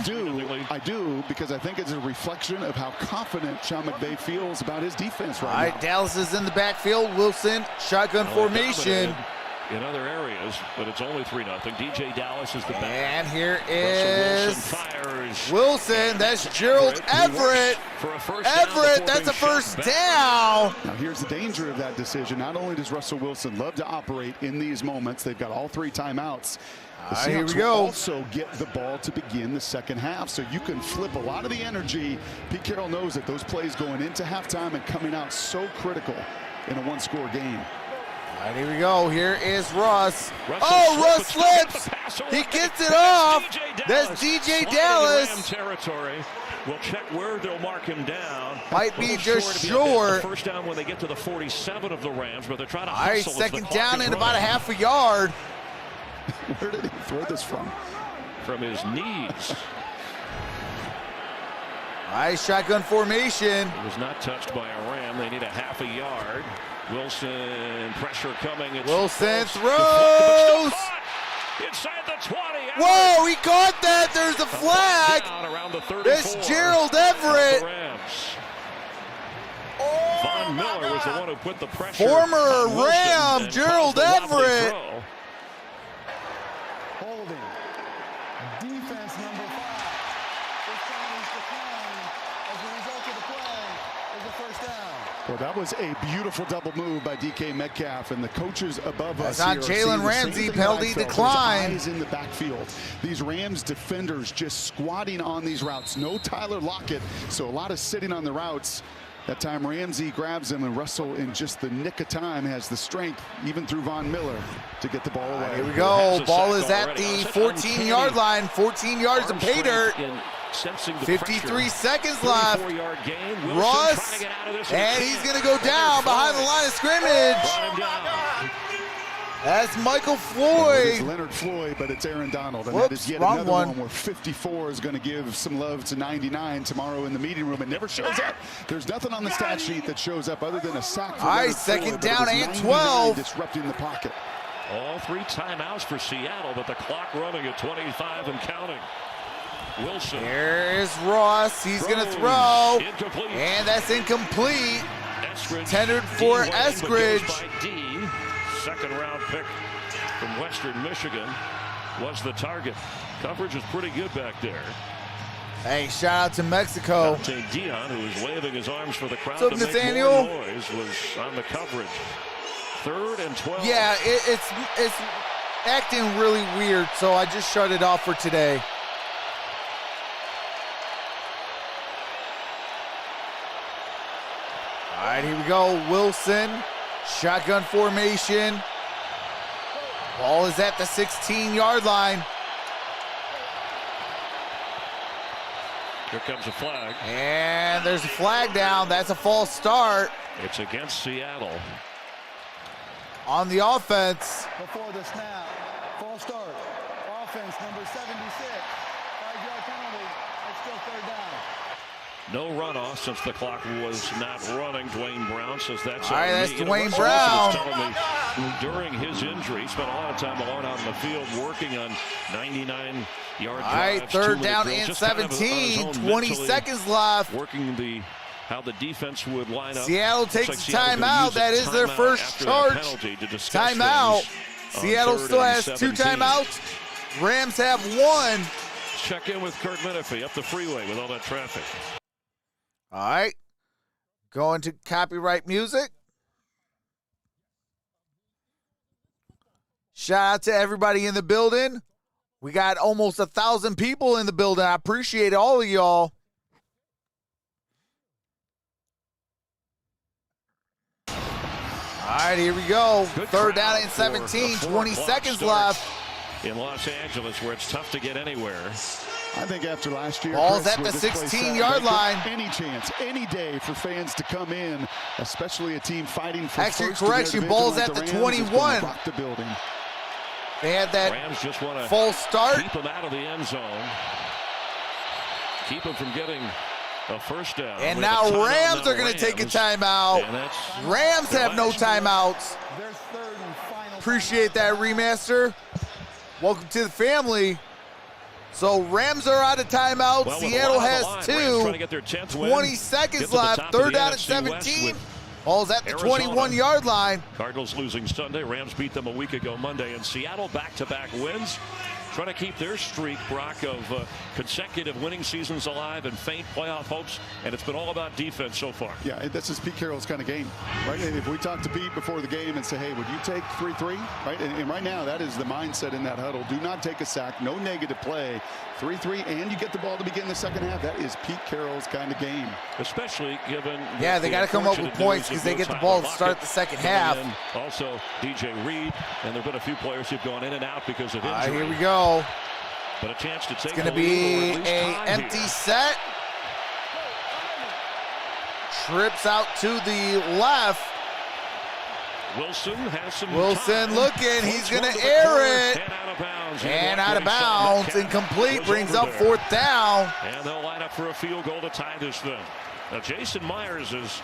Speaker 6: I do, because I think it's a reflection of how confident Sean McVay feels about his defense right now.
Speaker 1: All right, Dallas is in the backfield. Wilson, shotgun formation.
Speaker 5: in other areas, but it's only 3-0. DJ Dallas is the back.
Speaker 1: And here is
Speaker 5: fires.
Speaker 1: Wilson. That's Gerald Everett.
Speaker 5: For a first
Speaker 1: Everett, that's a first down.
Speaker 6: Now here's the danger of that decision. Not only does Russell Wilson love to operate in these moments, they've got all 3 timeouts. The
Speaker 1: Here we
Speaker 6: Seahawks
Speaker 1: go.
Speaker 6: will also get the ball to begin the second half, so you can flip a lot of the energy. Pete Carroll knows that those plays going into halftime and coming out so critical in a one-score game.
Speaker 1: All right, here we go. Here is Russ. Russ slips. He gets it off. That's DJ Dallas.
Speaker 5: Territory. We'll check where they'll mark him down.
Speaker 1: Might be just short.
Speaker 5: First down when they get to the 47 of the Rams, but they're trying to
Speaker 1: All right,
Speaker 5: hustle.
Speaker 1: second down in about a half a yard.
Speaker 6: Where did he throw this from?
Speaker 5: From his knees.
Speaker 1: All right, shotgun formation.
Speaker 5: It was not touched by a Ram. They need a half a yard. Wilson, pressure coming. It's
Speaker 1: Wilson
Speaker 5: close.
Speaker 1: throws.
Speaker 5: Inside the 20.
Speaker 1: Whoa, he caught that. There's a flag.
Speaker 5: Down around the 34.
Speaker 1: That's Gerald Everett.
Speaker 5: Von Miller was the one who put the pressure.
Speaker 1: Former
Speaker 5: on Wilson
Speaker 1: Ram,
Speaker 5: and
Speaker 1: Gerald
Speaker 5: caused the wobbly
Speaker 1: Everett.
Speaker 5: throw.
Speaker 7: Holding. Defense number 5. This penalty's declined as a result of the play is a first down.
Speaker 6: Well, that was a beautiful double move by DK Metcalf, and the coaches above us
Speaker 1: That's
Speaker 6: here
Speaker 1: on
Speaker 6: are seeing
Speaker 1: Jalen
Speaker 6: the same
Speaker 1: Ramsey,
Speaker 6: thing
Speaker 1: penalty
Speaker 6: I felt.
Speaker 1: decline.
Speaker 6: There's eyes in the backfield. These Rams defenders just squatting on these routes. No Tyler Lockett, so a lot of sitting on the routes. That time Ramsey grabs him, and Russell in just the nick of time has the strength, even through Von Miller, to get the ball away.
Speaker 1: Here we go. Ball is at the 14-yard line. 14 yards of pay dirt. 53 seconds left. Russ, and he's going to go down behind the line of scrimmage. That's Michael
Speaker 6: It's
Speaker 1: Floyd.
Speaker 6: Leonard Floyd, but it's Aaron Donald. And
Speaker 1: Whoops,
Speaker 6: that is yet
Speaker 1: wrong
Speaker 6: another
Speaker 1: one.
Speaker 6: one where 54 is going to give some love to 99 tomorrow in the meeting room. It never shows up. There's nothing on the stat sheet that shows up other than a sack for
Speaker 1: All right,
Speaker 6: Leonard
Speaker 1: second
Speaker 6: Floyd, but
Speaker 1: down
Speaker 6: it was
Speaker 1: and
Speaker 6: 99
Speaker 1: 12.
Speaker 6: disrupting the pocket.
Speaker 5: All 3 timeouts for Seattle, but the clock running at 25 and counting. Wilson.
Speaker 1: Here's Ross. He's going to throw.
Speaker 5: Incomplete.
Speaker 1: And that's incomplete.
Speaker 5: Eskridge.
Speaker 1: Tendered for
Speaker 5: D. Wayne, but goes
Speaker 1: Eskridge.
Speaker 5: by D. Second-round pick from Western Michigan was the target. Coverage is pretty good back there.
Speaker 1: Hey, shout out to Mexico.
Speaker 5: Dante Dion, who was waving his arms for the crowd
Speaker 1: What's up,
Speaker 5: to make
Speaker 1: Nathaniel?
Speaker 5: more noise, was on the coverage. 3rd and 12.
Speaker 1: Yeah, it's acting really weird, so I just shut it off for today. All right, here we go. Wilson, shotgun formation. Ball is at the 16-yard line.
Speaker 5: Here comes a flag.
Speaker 1: And there's a flag down. That's a false start
Speaker 5: It's against Seattle.
Speaker 1: on the offense.
Speaker 7: Before the snap, false start. Offense number 76. 5-yard penalty. It's still third down.
Speaker 5: No runoff since the clock was not running. Dwayne Brown says that's
Speaker 1: All right,
Speaker 5: on
Speaker 1: that's
Speaker 5: me.
Speaker 1: Dwayne
Speaker 5: Russell
Speaker 1: Brown.
Speaker 5: was telling me during his injury, he spent a lot of time alone out in the field working on 99-yard drives.
Speaker 1: All right, third
Speaker 5: 2-minute
Speaker 1: down
Speaker 5: drills,
Speaker 1: and
Speaker 5: just kind of on his
Speaker 1: 17.
Speaker 5: own
Speaker 1: 20
Speaker 5: mentally
Speaker 1: seconds left.
Speaker 5: Working how the defense would line up.
Speaker 1: Seattle
Speaker 5: Looks
Speaker 1: takes
Speaker 5: like
Speaker 1: a
Speaker 5: Seattle's gonna
Speaker 1: timeout.
Speaker 5: use a
Speaker 1: That is their
Speaker 5: timeout
Speaker 1: first
Speaker 5: after that
Speaker 1: charge.
Speaker 5: penalty to discuss
Speaker 1: Timeout.
Speaker 5: things on
Speaker 1: Seattle
Speaker 5: 3rd
Speaker 1: still
Speaker 5: and
Speaker 1: has 2
Speaker 5: 17.
Speaker 1: timeouts. Rams have 1.
Speaker 5: Check in with Kurt Menifee up the freeway with all that traffic.
Speaker 1: All right. Going to copyright music. Shout out to everybody in the building. We got almost 1,000 people in the building. I appreciate all of y'all. All right, here we go.
Speaker 5: Good
Speaker 1: Third down
Speaker 5: crowd
Speaker 1: and
Speaker 5: for
Speaker 1: 17.
Speaker 5: a 4
Speaker 1: 20
Speaker 5: o'clock
Speaker 1: seconds
Speaker 5: start
Speaker 1: left.
Speaker 5: in Los Angeles, where it's tough to get anywhere.
Speaker 6: I think after last year,
Speaker 1: Ball's
Speaker 6: Chris,
Speaker 1: at
Speaker 6: where
Speaker 1: the
Speaker 6: this place
Speaker 1: 16-yard
Speaker 6: sat,
Speaker 1: line.
Speaker 6: Any chance, any day for fans to come in, especially a team fighting for
Speaker 1: Actually,
Speaker 6: first in their
Speaker 1: correction,
Speaker 6: division
Speaker 1: ball's
Speaker 6: like
Speaker 1: at the
Speaker 6: Rams is gonna
Speaker 1: 21.
Speaker 6: rock the building.
Speaker 1: They had that
Speaker 5: Rams just want to
Speaker 1: false start.
Speaker 5: keep them out of the end zone. Keep them from getting a first down.
Speaker 1: And
Speaker 5: We have a
Speaker 1: now
Speaker 5: timeout
Speaker 1: Rams
Speaker 5: now,
Speaker 1: are going to take a
Speaker 5: Rams.
Speaker 1: timeout.
Speaker 5: And that's
Speaker 1: Rams have no timeouts.
Speaker 7: Their third and final.
Speaker 1: Appreciate that, Remaster. Welcome to the family. So Rams are out of timeouts.
Speaker 5: Well, with a
Speaker 1: Seattle
Speaker 5: lot on the
Speaker 1: has
Speaker 5: line, Rams
Speaker 1: 2.
Speaker 5: trying to get their 10th win.
Speaker 1: 20
Speaker 5: Get
Speaker 1: seconds
Speaker 5: to the
Speaker 1: left.
Speaker 5: top of
Speaker 1: Third
Speaker 5: the
Speaker 1: down at
Speaker 5: NFC West
Speaker 1: 17.
Speaker 5: with
Speaker 1: Ball's at the
Speaker 5: Arizona.
Speaker 1: 21-yard line.
Speaker 5: Cardinals losing Sunday. Rams beat them a week ago Monday. And Seattle back-to-back wins. Trying to keep their streak, Brock, of consecutive winning seasons alive and faint playoff hopes. And it's been all about defense so far.
Speaker 6: Yeah, this is Pete Carroll's kind of game, right? And if we talk to Pete before the game and say, hey, would you take 3-3, right? And right now, that is the mindset in that huddle. Do not take a sack, no negative play. 3-3, and you get the ball to begin the second half. That is Pete Carroll's kind of game.
Speaker 5: Especially given...
Speaker 1: Yeah, they got to come up with points because they get the ball to start the second half.
Speaker 5: Also, DJ Reed, and there have been a few players who've gone in and out because of injury.
Speaker 1: Here we go.
Speaker 5: But a chance to take
Speaker 1: It's going to be an empty set. Trips out to the left.
Speaker 5: Wilson has some
Speaker 1: Wilson
Speaker 5: time.
Speaker 1: looking. He's going to air it.
Speaker 5: And
Speaker 1: out of bounds. Incomplete. Brings up fourth down.
Speaker 5: And they'll line up for a field goal to tie this thing. Now, Jason Myers has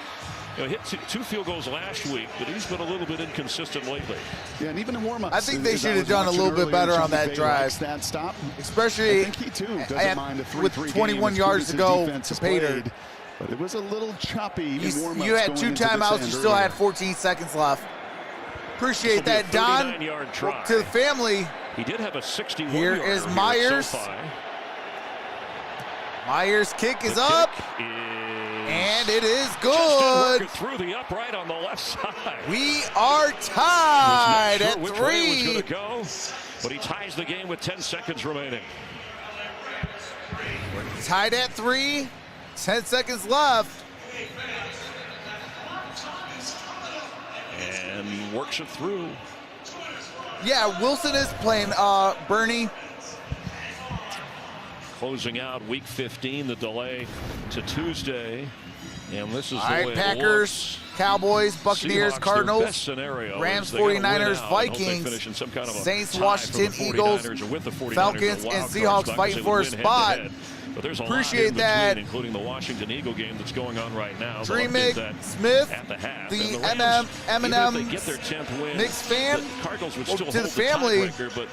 Speaker 5: hit two field goals last week, but he's been a little bit inconsistent lately.
Speaker 6: Yeah, and even in warm-ups.
Speaker 1: I think they should have done a little bit better on that drive.
Speaker 6: That stop.
Speaker 1: Especially
Speaker 6: I think he, too, doesn't mind a 3-3
Speaker 1: with 21 yards to go to Pater.
Speaker 6: But it was a little choppy in warm-ups.
Speaker 1: You had 2 timeouts. You still had 14 seconds left. Appreciate that, Don. To the family.
Speaker 5: He did have a 61.
Speaker 1: Here is Myers. Myers' kick is up. And it is good.
Speaker 5: Through the upright on the left side.
Speaker 1: We are tied at 3.
Speaker 5: But he ties the game with 10 seconds remaining.
Speaker 1: Tied at 3. 10 seconds left.
Speaker 5: And works it through.
Speaker 1: Yeah, Wilson is playing Bernie.
Speaker 5: Closing out week 15, the delay to Tuesday. And this is
Speaker 1: all
Speaker 5: the
Speaker 1: right,
Speaker 5: way
Speaker 1: Packers, Buccaneers, Buccaneers,
Speaker 5: Seahawks,
Speaker 1: Cardinals, Rams, 49ers, Vikings, Saints, Washington, Eagles, Falcons, and Seahawks fighting for a spot.
Speaker 5: But there's a
Speaker 1: appreciate
Speaker 5: lot
Speaker 1: that.
Speaker 5: Including the Washington Eagle game that's going on right now.
Speaker 1: Dreamick, Smith, the M&M Knicks fan,
Speaker 5: Cardinals would still
Speaker 1: to the family.
Speaker 5: But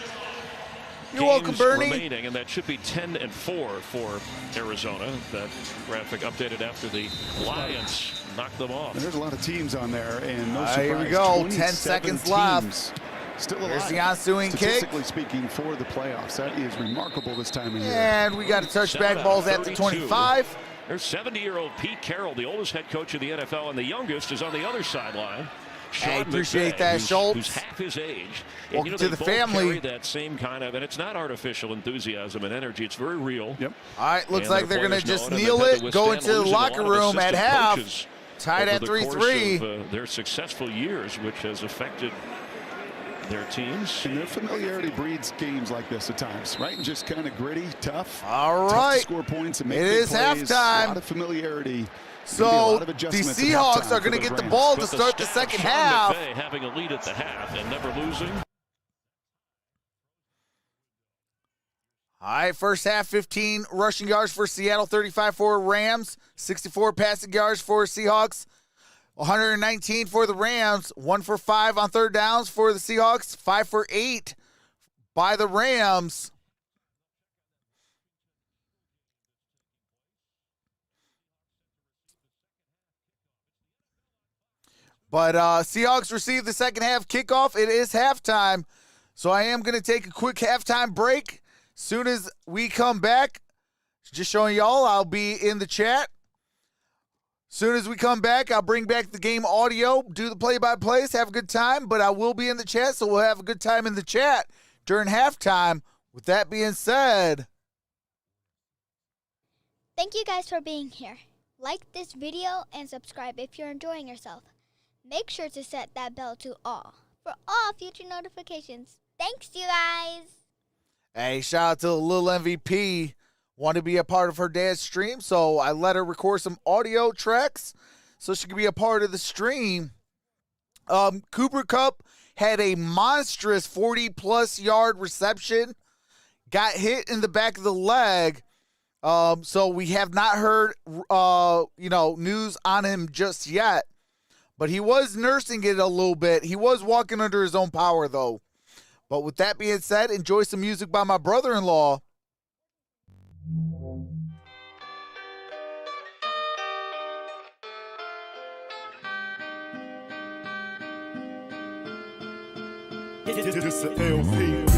Speaker 1: you're welcome, Bernie.
Speaker 5: Remaining, and that should be 10-4 for Arizona. That graphic updated after the Lions knocked them off.
Speaker 6: And there's a lot of teams on there, and no surprise.
Speaker 1: Here we go. 10 seconds left.
Speaker 6: Still alive.
Speaker 1: There's the ensuing kick.
Speaker 6: Statistically speaking, for the playoffs, that is remarkable this time of year.
Speaker 1: And we got a touchback. Balls at the 25.
Speaker 5: There's 70-year-old Pete Carroll, the oldest head coach of the NFL, and the youngest is on the other sideline.
Speaker 1: I appreciate that, Schultz.
Speaker 5: Who's half his age.
Speaker 1: Welcome
Speaker 5: and,
Speaker 1: to the family.
Speaker 5: That same kind of, and it's not artificial enthusiasm and energy. It's very real.
Speaker 6: Yep.
Speaker 1: All right, looks like they're going to just kneel it, go into the locker room at half. Tied at 3-3.
Speaker 5: Their successful years, which has affected their teams.
Speaker 6: And their familiarity breeds games like this at times, right? Just kind of gritty, tough.
Speaker 1: All right.
Speaker 6: Tough to score points and make
Speaker 1: it
Speaker 6: big
Speaker 1: is
Speaker 6: plays.
Speaker 1: halftime.
Speaker 6: A lot of familiarity.
Speaker 1: So the Seahawks are going to get the ball to start the second half.
Speaker 5: Having a lead at the half and never losing.
Speaker 1: All right, first half, 15 rushing yards for Seattle, 35 for Rams, 64 passing yards for Seahawks, 119 for the Rams, 1 for 5 on third downs for the Seahawks, 5 for 8 by the Rams. But Seahawks receive the second half kickoff. It is halftime. So I am going to take a quick halftime break. Soon as we come back, just showing y'all, I'll be in the chat. Soon as we come back, I'll bring back the game audio, do the play-by-plays, have a good time, but I will be in the chat, so we'll have a good time in the chat during halftime. With that being said,
Speaker 10: thank you guys for being here. Like this video and subscribe if you're enjoying yourself. Make sure to set that bell to all for all future notifications. Thanks, you guys.
Speaker 1: hey, shout out to the little MVP. Wanted to be a part of her dad's stream, so I let her record some audio tracks so she could be a part of the stream. Cooper Kupp had a monstrous 40-plus yard reception, got hit in the back of the leg. So we have not heard, news on him just yet. But he was nursing it a little bit. He was walking under his own power, though. But with that being said, enjoy some music by my brother-in-law.
Speaker 11: This the LP.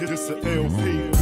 Speaker 11: This the LP.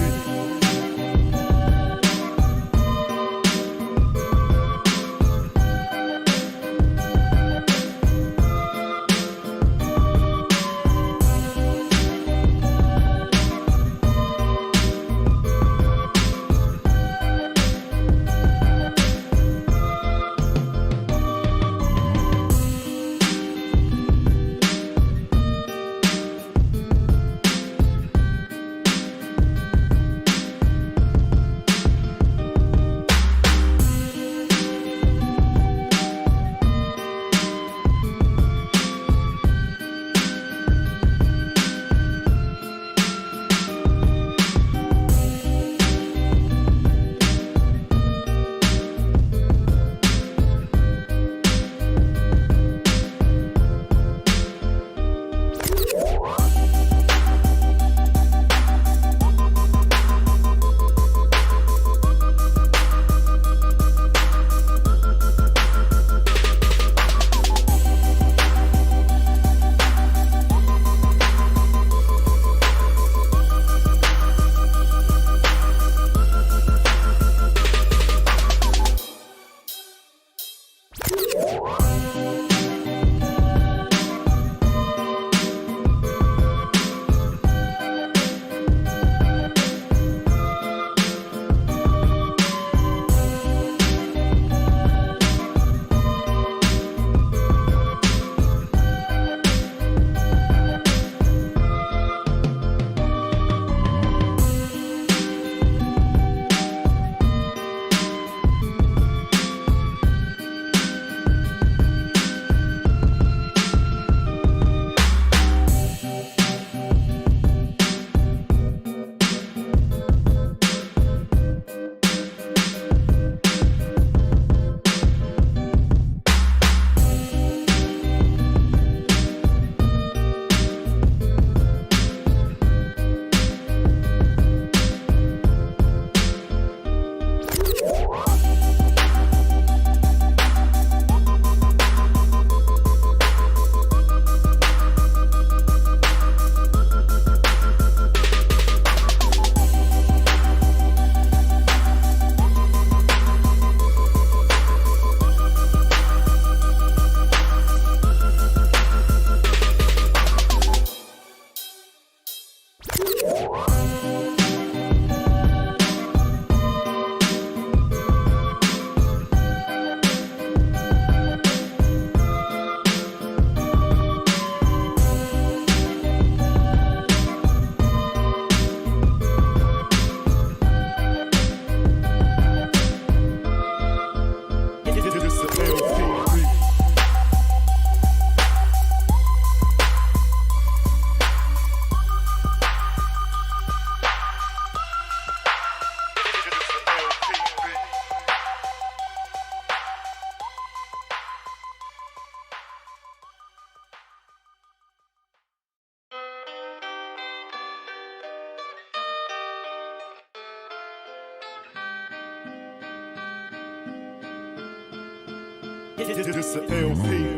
Speaker 11: This the LP.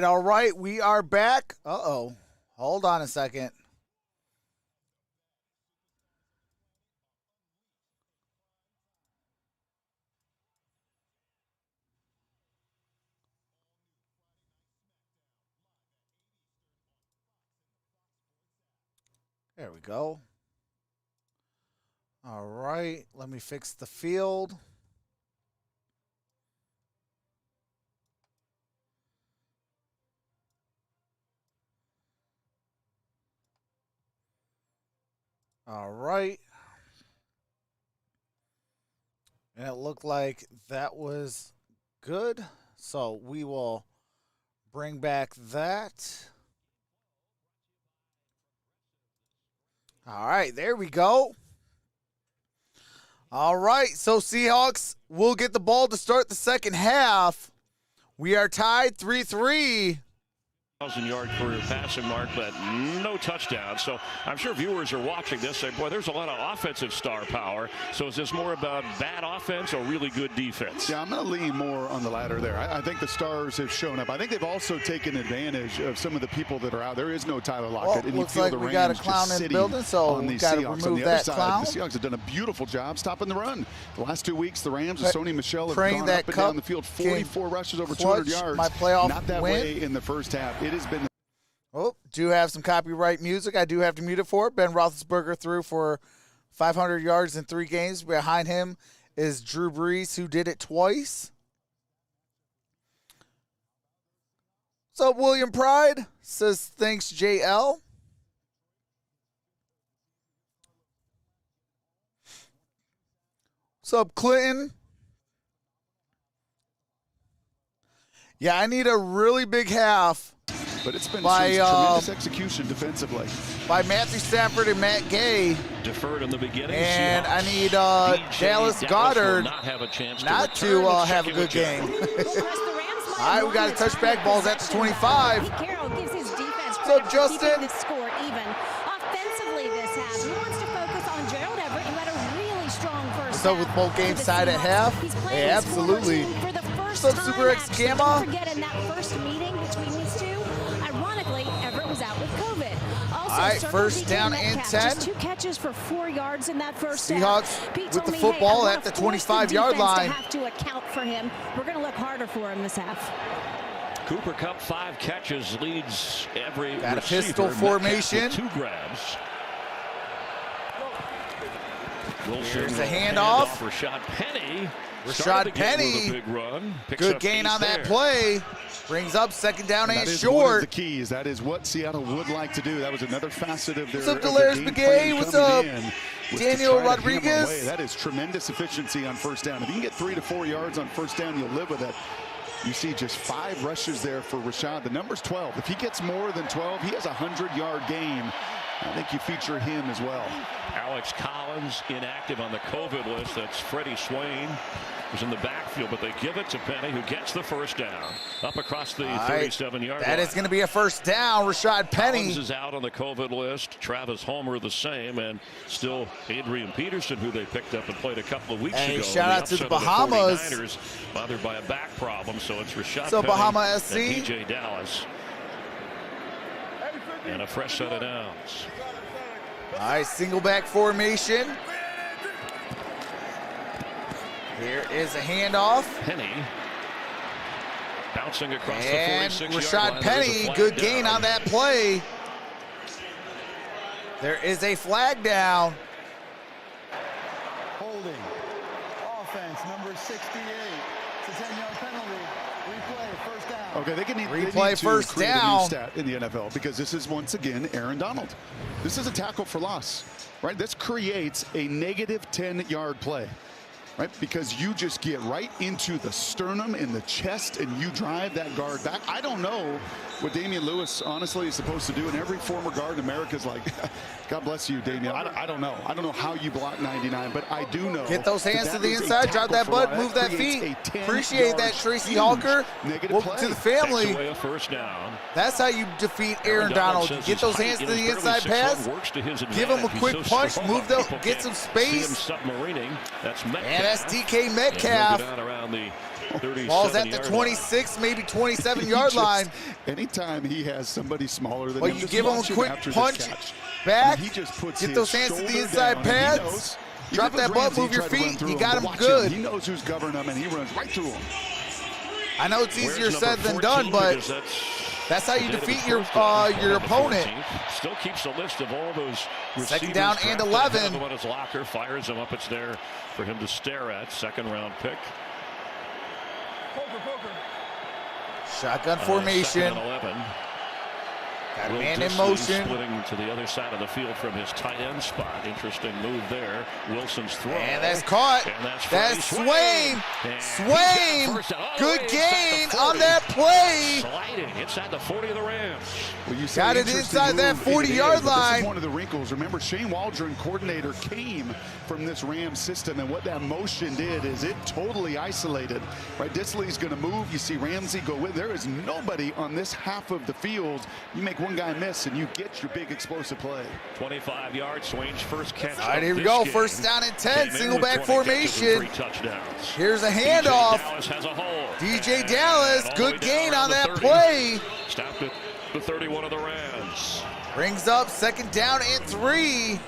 Speaker 1: All right. We are back. Uh-oh. Hold on a second. There we go. All right. Let me fix the field. All right. And it looked like that was good. So we will bring back that. All right, there we go. All right, so Seahawks will get the ball to start the second half. We are tied 3-3.
Speaker 5: 1,000-yard career passing mark, but no touchdown. So I'm sure viewers are watching this say, boy, there's a lot of offensive star power. So is this more about bad offense or really good defense?
Speaker 6: Yeah, I'm going to lean more on the latter there. I think the stars have shown up. I think they've also taken advantage of some of the people that are out. There is no Tyler Lockett.
Speaker 1: Well, looks like we got a clown in the building, so we got to remove that clown.
Speaker 6: The Seahawks have done a beautiful job stopping the run. The last 2 weeks, the Rams and Sony Michel have gone up and down the field, 44 rushes over 200 yards.
Speaker 1: My playoff
Speaker 6: Not that
Speaker 1: win.
Speaker 6: way in the first half. It has been.
Speaker 1: Oh, do have some copyright music. I do have to mute it for it. Ben Roethlisberger threw for 500 yards in 3 games. Behind him is Drew Brees, who did it twice. What's up, William Pride? Says, thanks, JL. What's up, Clinton? Yeah, I need a really big half.
Speaker 6: But it's been
Speaker 1: by
Speaker 6: tremendous execution defensively.
Speaker 1: By Matthew Stafford and Matt Gay.
Speaker 5: Deferred in the beginning.
Speaker 1: And I need Dallas Goedert not to have a good game. All right, we got a touchback. Ball's at the 25. What's up, Justin?
Speaker 4: The score even. Offensively this half, he wants to focus on Gerald Everett, who had a really strong first
Speaker 1: What's up with both games tied at half? Hey, absolutely. What's up, Super X Gamma?
Speaker 4: Don't forget in that first meeting between these two, ironically, Everett was out with COVID. Also,
Speaker 1: all right, first down and 10.
Speaker 4: Just 2 catches for 4 yards in that first
Speaker 1: Seahawks
Speaker 4: half.
Speaker 1: with the football at the 25-yard line.
Speaker 4: To have to account for him. We're going to look harder for him this half.
Speaker 5: Cooper Kupp 5 catches, leads every
Speaker 1: got
Speaker 5: receiver.
Speaker 1: A pistol formation.
Speaker 5: 2 grabs.
Speaker 1: Here's a handoff.
Speaker 5: Rashad Penny.
Speaker 1: Rashad Penny.
Speaker 5: Big run.
Speaker 1: Good gain on that play. Brings up second down and short.
Speaker 6: One of the keys. That is what Seattle would like to do. That was another facet of their.
Speaker 1: What's up, Delarius Begay? What's up, Daniel Rodriguez?
Speaker 6: That is tremendous efficiency on first down. If you can get 3 to 4 yards on first down, you'll live with it. You see just 5 rushes there for Rashad. The number's 12. If he gets more than 12, he has a 100-yard game. I think you feature him as well.
Speaker 5: Alex Collins inactive on the COVID list. That's Freddie Swain, who's in the backfield, but they give it to Penny, who gets the first down up across the 37-yard line.
Speaker 1: That is going to be a first down. Rashad Penny
Speaker 5: Collins is out on the COVID list. Travis Homer the same, and still Adrian Peterson, who they picked up and played a couple of weeks ago.
Speaker 1: Shout out to the Bahamas.
Speaker 5: The 49ers, bothered by a back problem, so it's Rashad
Speaker 1: so
Speaker 5: Penny
Speaker 1: Bahama SC.
Speaker 5: and DJ Dallas. And a fresh set of downs.
Speaker 1: All right, single back formation. Here is a handoff.
Speaker 5: Penny bouncing across
Speaker 1: and
Speaker 5: the 46-yard
Speaker 1: Rashad
Speaker 5: line.
Speaker 1: Penny, good gain on that play. There is a flag down.
Speaker 7: Holding. Offense, number 68. It's a 10-yard penalty. Replay, first down.
Speaker 6: Okay, they need
Speaker 1: replay
Speaker 6: to
Speaker 1: first
Speaker 6: create
Speaker 1: down
Speaker 6: a new stat in the NFL, because this is once again Aaron Donald. This is a tackle for loss, right? This creates a negative 10-yard play, right? Because you just get right into the sternum in the chest and you drive that guard back. I don't know what Damian Lewis honestly is supposed to do, and every former guard in America is like, God bless you, Damian. I don't know. I don't know how you block 99, but I do know.
Speaker 1: Get those hands to the inside, drop that butt, move that feet. Appreciate that, Tracy Hawker. Welcome to the family.
Speaker 5: Away a first down.
Speaker 1: That's how you defeat Aaron Donald. You get those hands to the inside pass, give him a quick punch, move them, get some space.
Speaker 5: And
Speaker 1: that's DK Metcalf. Ball's at the 26, maybe 27-yard line.
Speaker 6: Anytime he has somebody smaller than him,
Speaker 1: you give him a quick punch back,
Speaker 6: he just puts
Speaker 1: get those hands to the inside pads, drop that butt, move your feet. You got him good.
Speaker 6: He knows who's governing him, and he runs right through him.
Speaker 1: I know it's easier said than done, but that's how you defeat your opponent.
Speaker 5: Still keeps a list of all those receivers.
Speaker 1: Second down and 11.
Speaker 5: On his locker, fires him up. It's there for him to stare at. Second-round pick.
Speaker 1: Shotgun formation.
Speaker 5: 11.
Speaker 1: Got a man in motion.
Speaker 5: Splitting to the other side of the field from his tight end spot. Interesting move there. Wilson's throw.
Speaker 1: And that's caught.
Speaker 5: And
Speaker 1: that's Swain. Swain. Good gain on that play.
Speaker 5: Sliding inside the 40 of the Rams.
Speaker 6: Well, you
Speaker 1: got it inside that 40-yard line.
Speaker 6: This is one of the wrinkles. Remember, Shane Waldron, coordinator, came from this Rams system, and what that motion did is it totally isolated. Right, Disley's going to move. You see Ramsey go with. There is nobody on this half of the field. You make one guy miss, and you get your big explosive play.
Speaker 5: 25 yards, Swain's first catch.
Speaker 1: All right, here we go. First down and 10, single back formation. Here's a handoff. DJ Dallas, good gain on that play.
Speaker 5: Stopped at the 31 of the Rams.
Speaker 1: Brings up second down and 3.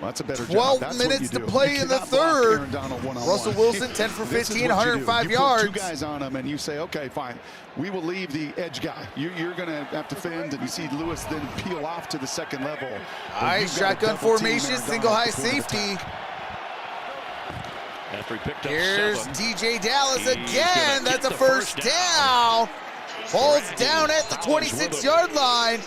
Speaker 6: Well, that's a better
Speaker 1: 12 minutes to play in the third. Russell Wilson, 10 for 15, 105 yards.
Speaker 6: You put 2 guys on him, and you say, okay, fine. We will leave the edge guy. You're going to have to fend, and you see Lewis then peel off to the second level.
Speaker 1: All right, shotgun formation, single high safety.
Speaker 5: After he picked up
Speaker 1: Here's
Speaker 5: 7.
Speaker 1: DJ Dallas again. That's a first down. Ball's down at the 26-yard line.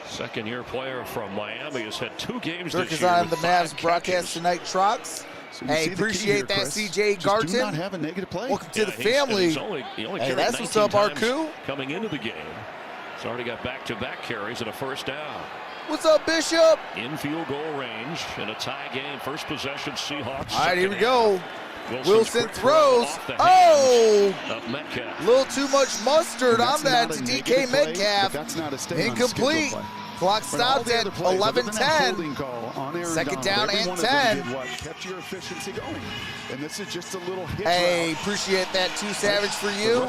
Speaker 5: Second-year player from Miami has had 2 games
Speaker 1: Dirk
Speaker 5: this
Speaker 1: is
Speaker 5: year.
Speaker 1: on the Mavs broadcast tonight, Trox.
Speaker 6: So
Speaker 1: Hey, appreciate that, CJ Garton.
Speaker 6: Do not have a negative play.
Speaker 1: Welcome to the family.
Speaker 5: Hey,
Speaker 1: that's what's up, Arku.
Speaker 5: Coming into the game. He's already got back-to-back carries and a first down.
Speaker 1: What's up, Bishop?
Speaker 5: In field goal range in a tie game. First possession, Seahawks.
Speaker 1: All right, here we go. Wilson
Speaker 5: throws.
Speaker 1: Oh!
Speaker 5: Metcalf.
Speaker 1: A little too much mustard on that to DK Metcalf.
Speaker 6: That's not a
Speaker 1: Incomplete. Clock stopped at 11:10. Second down and 10.
Speaker 6: Kept your efficiency going. And this is just a little hit
Speaker 1: Hey,
Speaker 6: route.
Speaker 1: appreciate that, Too Savage for you.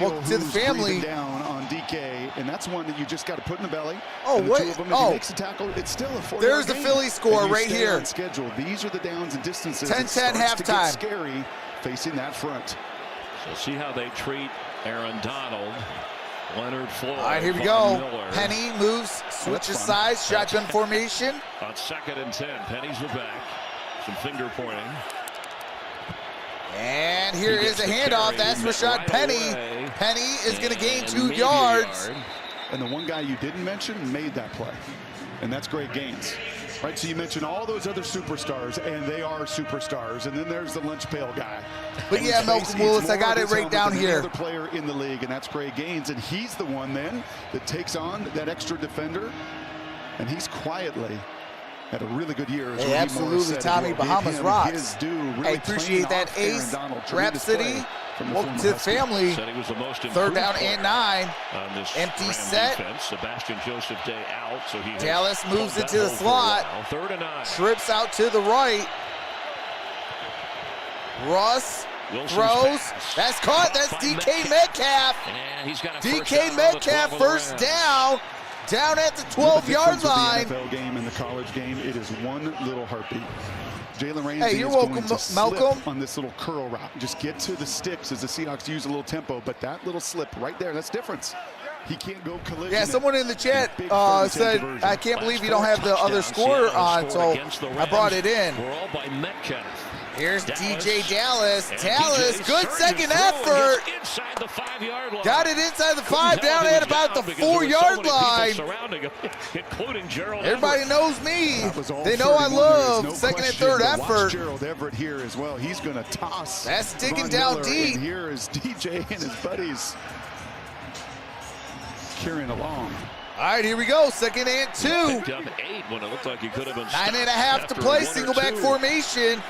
Speaker 1: Welcome to the family.
Speaker 6: Down on DK, and that's one that you just got to put in the belly.
Speaker 1: Oh,
Speaker 6: and the
Speaker 1: wait.
Speaker 6: Two of them, if he makes a tackle, it's still a 4-yard
Speaker 1: There's the
Speaker 6: gain.
Speaker 1: Philly score
Speaker 6: And you
Speaker 1: right
Speaker 6: stay
Speaker 1: here.
Speaker 6: on schedule. These are the downs and distances.
Speaker 1: 10-10
Speaker 6: It starts to get
Speaker 1: halftime.
Speaker 6: scary facing that front.
Speaker 5: So see how they treat Aaron Donald. Leonard Floyd.
Speaker 1: All right, here we
Speaker 5: Von
Speaker 1: go.
Speaker 5: Miller.
Speaker 1: Penny moves, switches sides, shotgun formation.
Speaker 5: On 2nd and 10, Penny's the back. Some finger pointing.
Speaker 1: And here is a handoff. That's Rashad Penny. Penny is going to gain 2 yards.
Speaker 6: And the one guy you didn't mention made that play. And that's great gains. Right, so you mentioned all those other superstars, and they are superstars. And then there's the lunch pail guy.
Speaker 1: But yeah, Malcolm Willis, I got it right down here.
Speaker 6: Another player in the league, and that's great gains. And he's the one then that takes on that extra defender. And he's quietly had a really good year.
Speaker 1: Hey, absolutely, Tommy Bahamas rocks. Hey, appreciate that, Ace Rhapsody. Welcome to the family.
Speaker 5: Said he was the most
Speaker 1: 3rd down and 9.
Speaker 5: On this
Speaker 1: empty
Speaker 5: Ram
Speaker 1: set.
Speaker 5: Defense. Sebastian Joseph Day out, so he
Speaker 1: Dallas moves into the slot.
Speaker 5: 3rd and 9.
Speaker 1: Trips out to the right. Russ
Speaker 5: Wilson's
Speaker 1: throws.
Speaker 5: pass.
Speaker 1: That's caught. That's DK Metcalf.
Speaker 5: And he's got a
Speaker 1: DK Metcalf first down. Down at the 12-yard line.
Speaker 6: The NFL game and the college game, it is one little heartbeat. Jalen Ramsey
Speaker 1: Hey, you're
Speaker 6: is
Speaker 1: welcome,
Speaker 6: going to
Speaker 1: Malcolm.
Speaker 6: slip on this little curl route. Just get to the sticks as the Seahawks use a little tempo, but that little slip right there, that's difference. He can't go collision.
Speaker 1: Yeah, someone in the chat said, I can't believe you don't have the other score on, so I brought it in.
Speaker 5: We're all by Metcalf.
Speaker 1: Here's DJ Dallas. Dallas, good second effort.
Speaker 5: Inside the 5-yard line.
Speaker 1: Got it inside the 5, down at about the 4-yard line.
Speaker 5: Surrounding him, including Gerald
Speaker 1: Everybody knows me. They know
Speaker 6: 31.
Speaker 1: I love
Speaker 6: No
Speaker 1: second and
Speaker 6: question,
Speaker 1: third
Speaker 6: but watch
Speaker 1: effort.
Speaker 6: Gerald Everett here as well. He's going to toss.
Speaker 1: That's digging
Speaker 6: Von
Speaker 1: down
Speaker 6: Miller,
Speaker 1: deep.
Speaker 6: And here is DJ and his buddies carrying along.
Speaker 1: All right, here we go. 2nd and 2.
Speaker 5: Picked up 8 when it looked like he could have been
Speaker 1: 9.5 to play. Single back formation.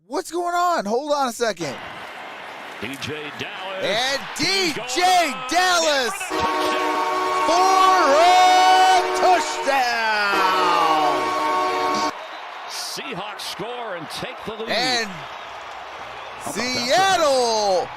Speaker 1: What's going on? Hold on a second.
Speaker 5: DJ Dallas.
Speaker 1: And DJ Dallas for a touchdown.
Speaker 5: Seahawks score and take the lead.
Speaker 1: And Seattle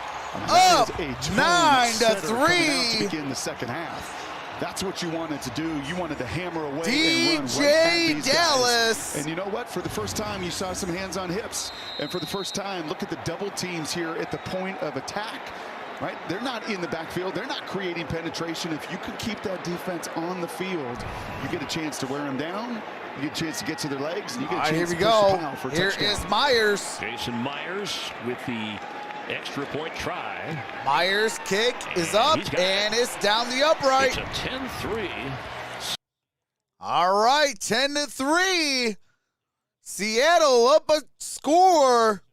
Speaker 1: up 9-3.
Speaker 6: To begin the second half. That's what you wanted to do. You wanted to hammer away
Speaker 1: DJ
Speaker 6: and run right at these
Speaker 1: Dallas.
Speaker 6: guys. And you know what? For the first time, you saw some hands on hips. And for the first time, look at the double teams here at the point of attack. Right? They're not in the backfield. They're not creating penetration. If you could keep that defense on the field, you get a chance to wear them down. You get a chance to get to their legs. And you get a chance
Speaker 1: here we
Speaker 6: to push
Speaker 1: go.
Speaker 6: the pile for a
Speaker 1: Here
Speaker 6: touchdown.
Speaker 1: is Myers.
Speaker 5: Jason Myers with the extra point try.
Speaker 1: Myers kick is up and it's down the upright.
Speaker 5: It's a 10-3.
Speaker 1: All right, 10-3. Seattle up a score.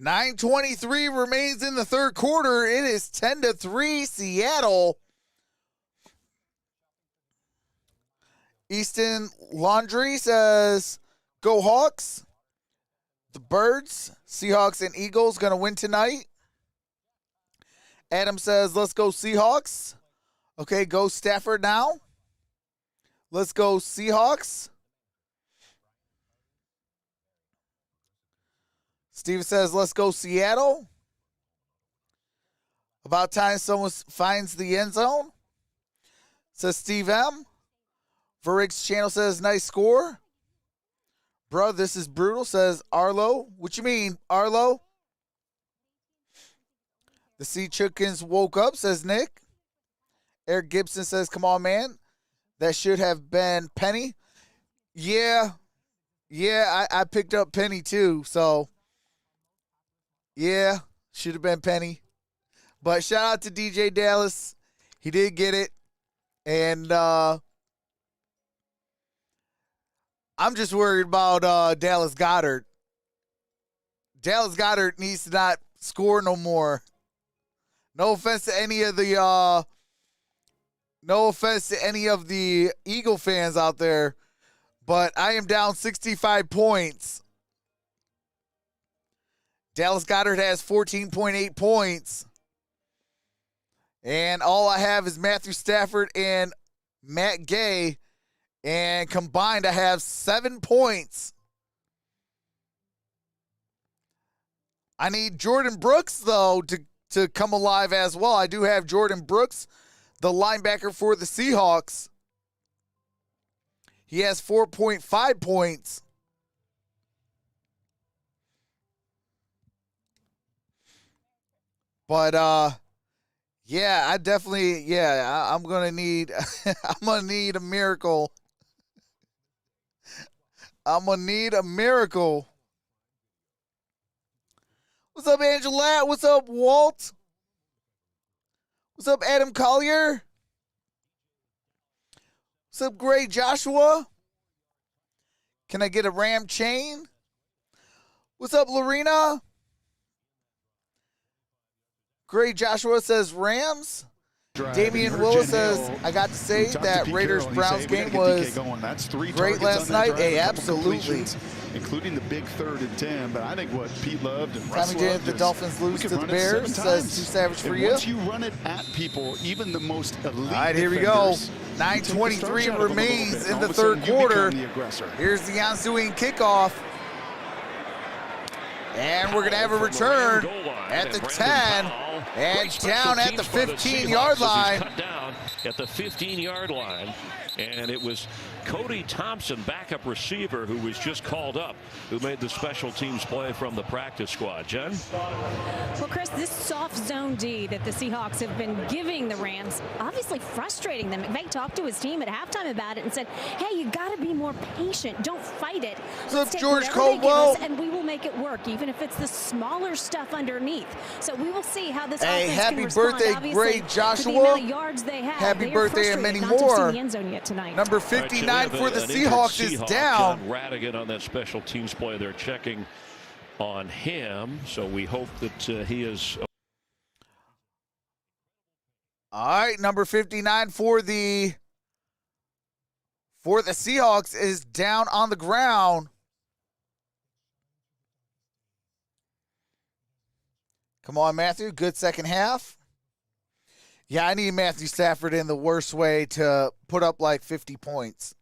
Speaker 1: 9:23 remains in the third quarter. It is 10-3 Seattle. Easton Laundry says, go Hawks. The Birds, Seahawks, and Eagles going to win tonight. Adam says, let's go Seahawks. Okay, go Stafford now. Let's go Seahawks. Steven says, let's go Seattle. About time someone finds the end zone. Says Steve M. Verrick's channel says, nice score. Bro, this is brutal, says Arlo. What you mean, Arlo? The Sea Chickens woke up, says Nick. Eric Gibson says, come on, man. That should have been Penny. Yeah, I picked up Penny too, so yeah, should have been Penny. But shout out to DJ Dallas. He did get it. And I'm just worried about Dallas Goedert. Dallas Goedert needs to not score no more. No offense to any of the Eagle fans out there, but I am down 65 points. Dallas Goedert has 14.8 points. And all I have is Matthew Stafford and Matt Gay. And combined, I have 7 points. I need Jordan Brooks, though, to come alive as well. I do have Jordan Brooks, the linebacker for the Seahawks. He has 4.5 points. But yeah, I'm gonna need a miracle. I'm gonna need a miracle. What's up, Angela? What's up, Walt? What's up, Adam Collier? What's up, Gray Joshua? Can I get a Ram chain? What's up, Lorena? Gray Joshua says Rams. Damian Willis says, I got to say that Raiders-Browns game was great last night. Hey, absolutely.
Speaker 6: Including the big 3rd and 10, but I think what Pete loved and
Speaker 1: Tommy J, the Dolphins lose to the Bears, says too savage for you.
Speaker 6: Once you run it at people, even the most elite
Speaker 1: all right, here we go. 9:23 remains in the 3rd quarter. Here's the ensuing kickoff. And we're going to have a return at the 10 and down at the 15-yard line.
Speaker 5: Cut down at the 15-yard line. And it was Cody Thompson, backup receiver, who was just called up, who made the special teams play from the practice squad. Jen?
Speaker 4: Well, Chris, this soft zone D that the Seahawks have been giving the Rams, obviously frustrating them. McVay talked to his team at halftime about it and said, hey, you got to be more patient. Don't fight it.
Speaker 1: What's up, George Caldwell?
Speaker 4: And we will make it work, even if it's the smaller stuff underneath. So we will see how this
Speaker 1: hey,
Speaker 4: offense
Speaker 1: happy
Speaker 4: can respond,
Speaker 1: birthday, Gray Joshua.
Speaker 4: to the amount of yards they have.
Speaker 1: Happy
Speaker 4: they
Speaker 1: birthday and many
Speaker 4: not to see
Speaker 1: more.
Speaker 4: the end zone yet tonight.
Speaker 1: Number 59 for the Seahawks is down.
Speaker 5: John Radigan on that special teams play. They're checking on him, so we hope that he is.
Speaker 1: All right, number 59 for the Seahawks is down on the ground. Come on, Matthew. Good second half. Yeah, I need Matthew Stafford in the worst way to put up like 50 points.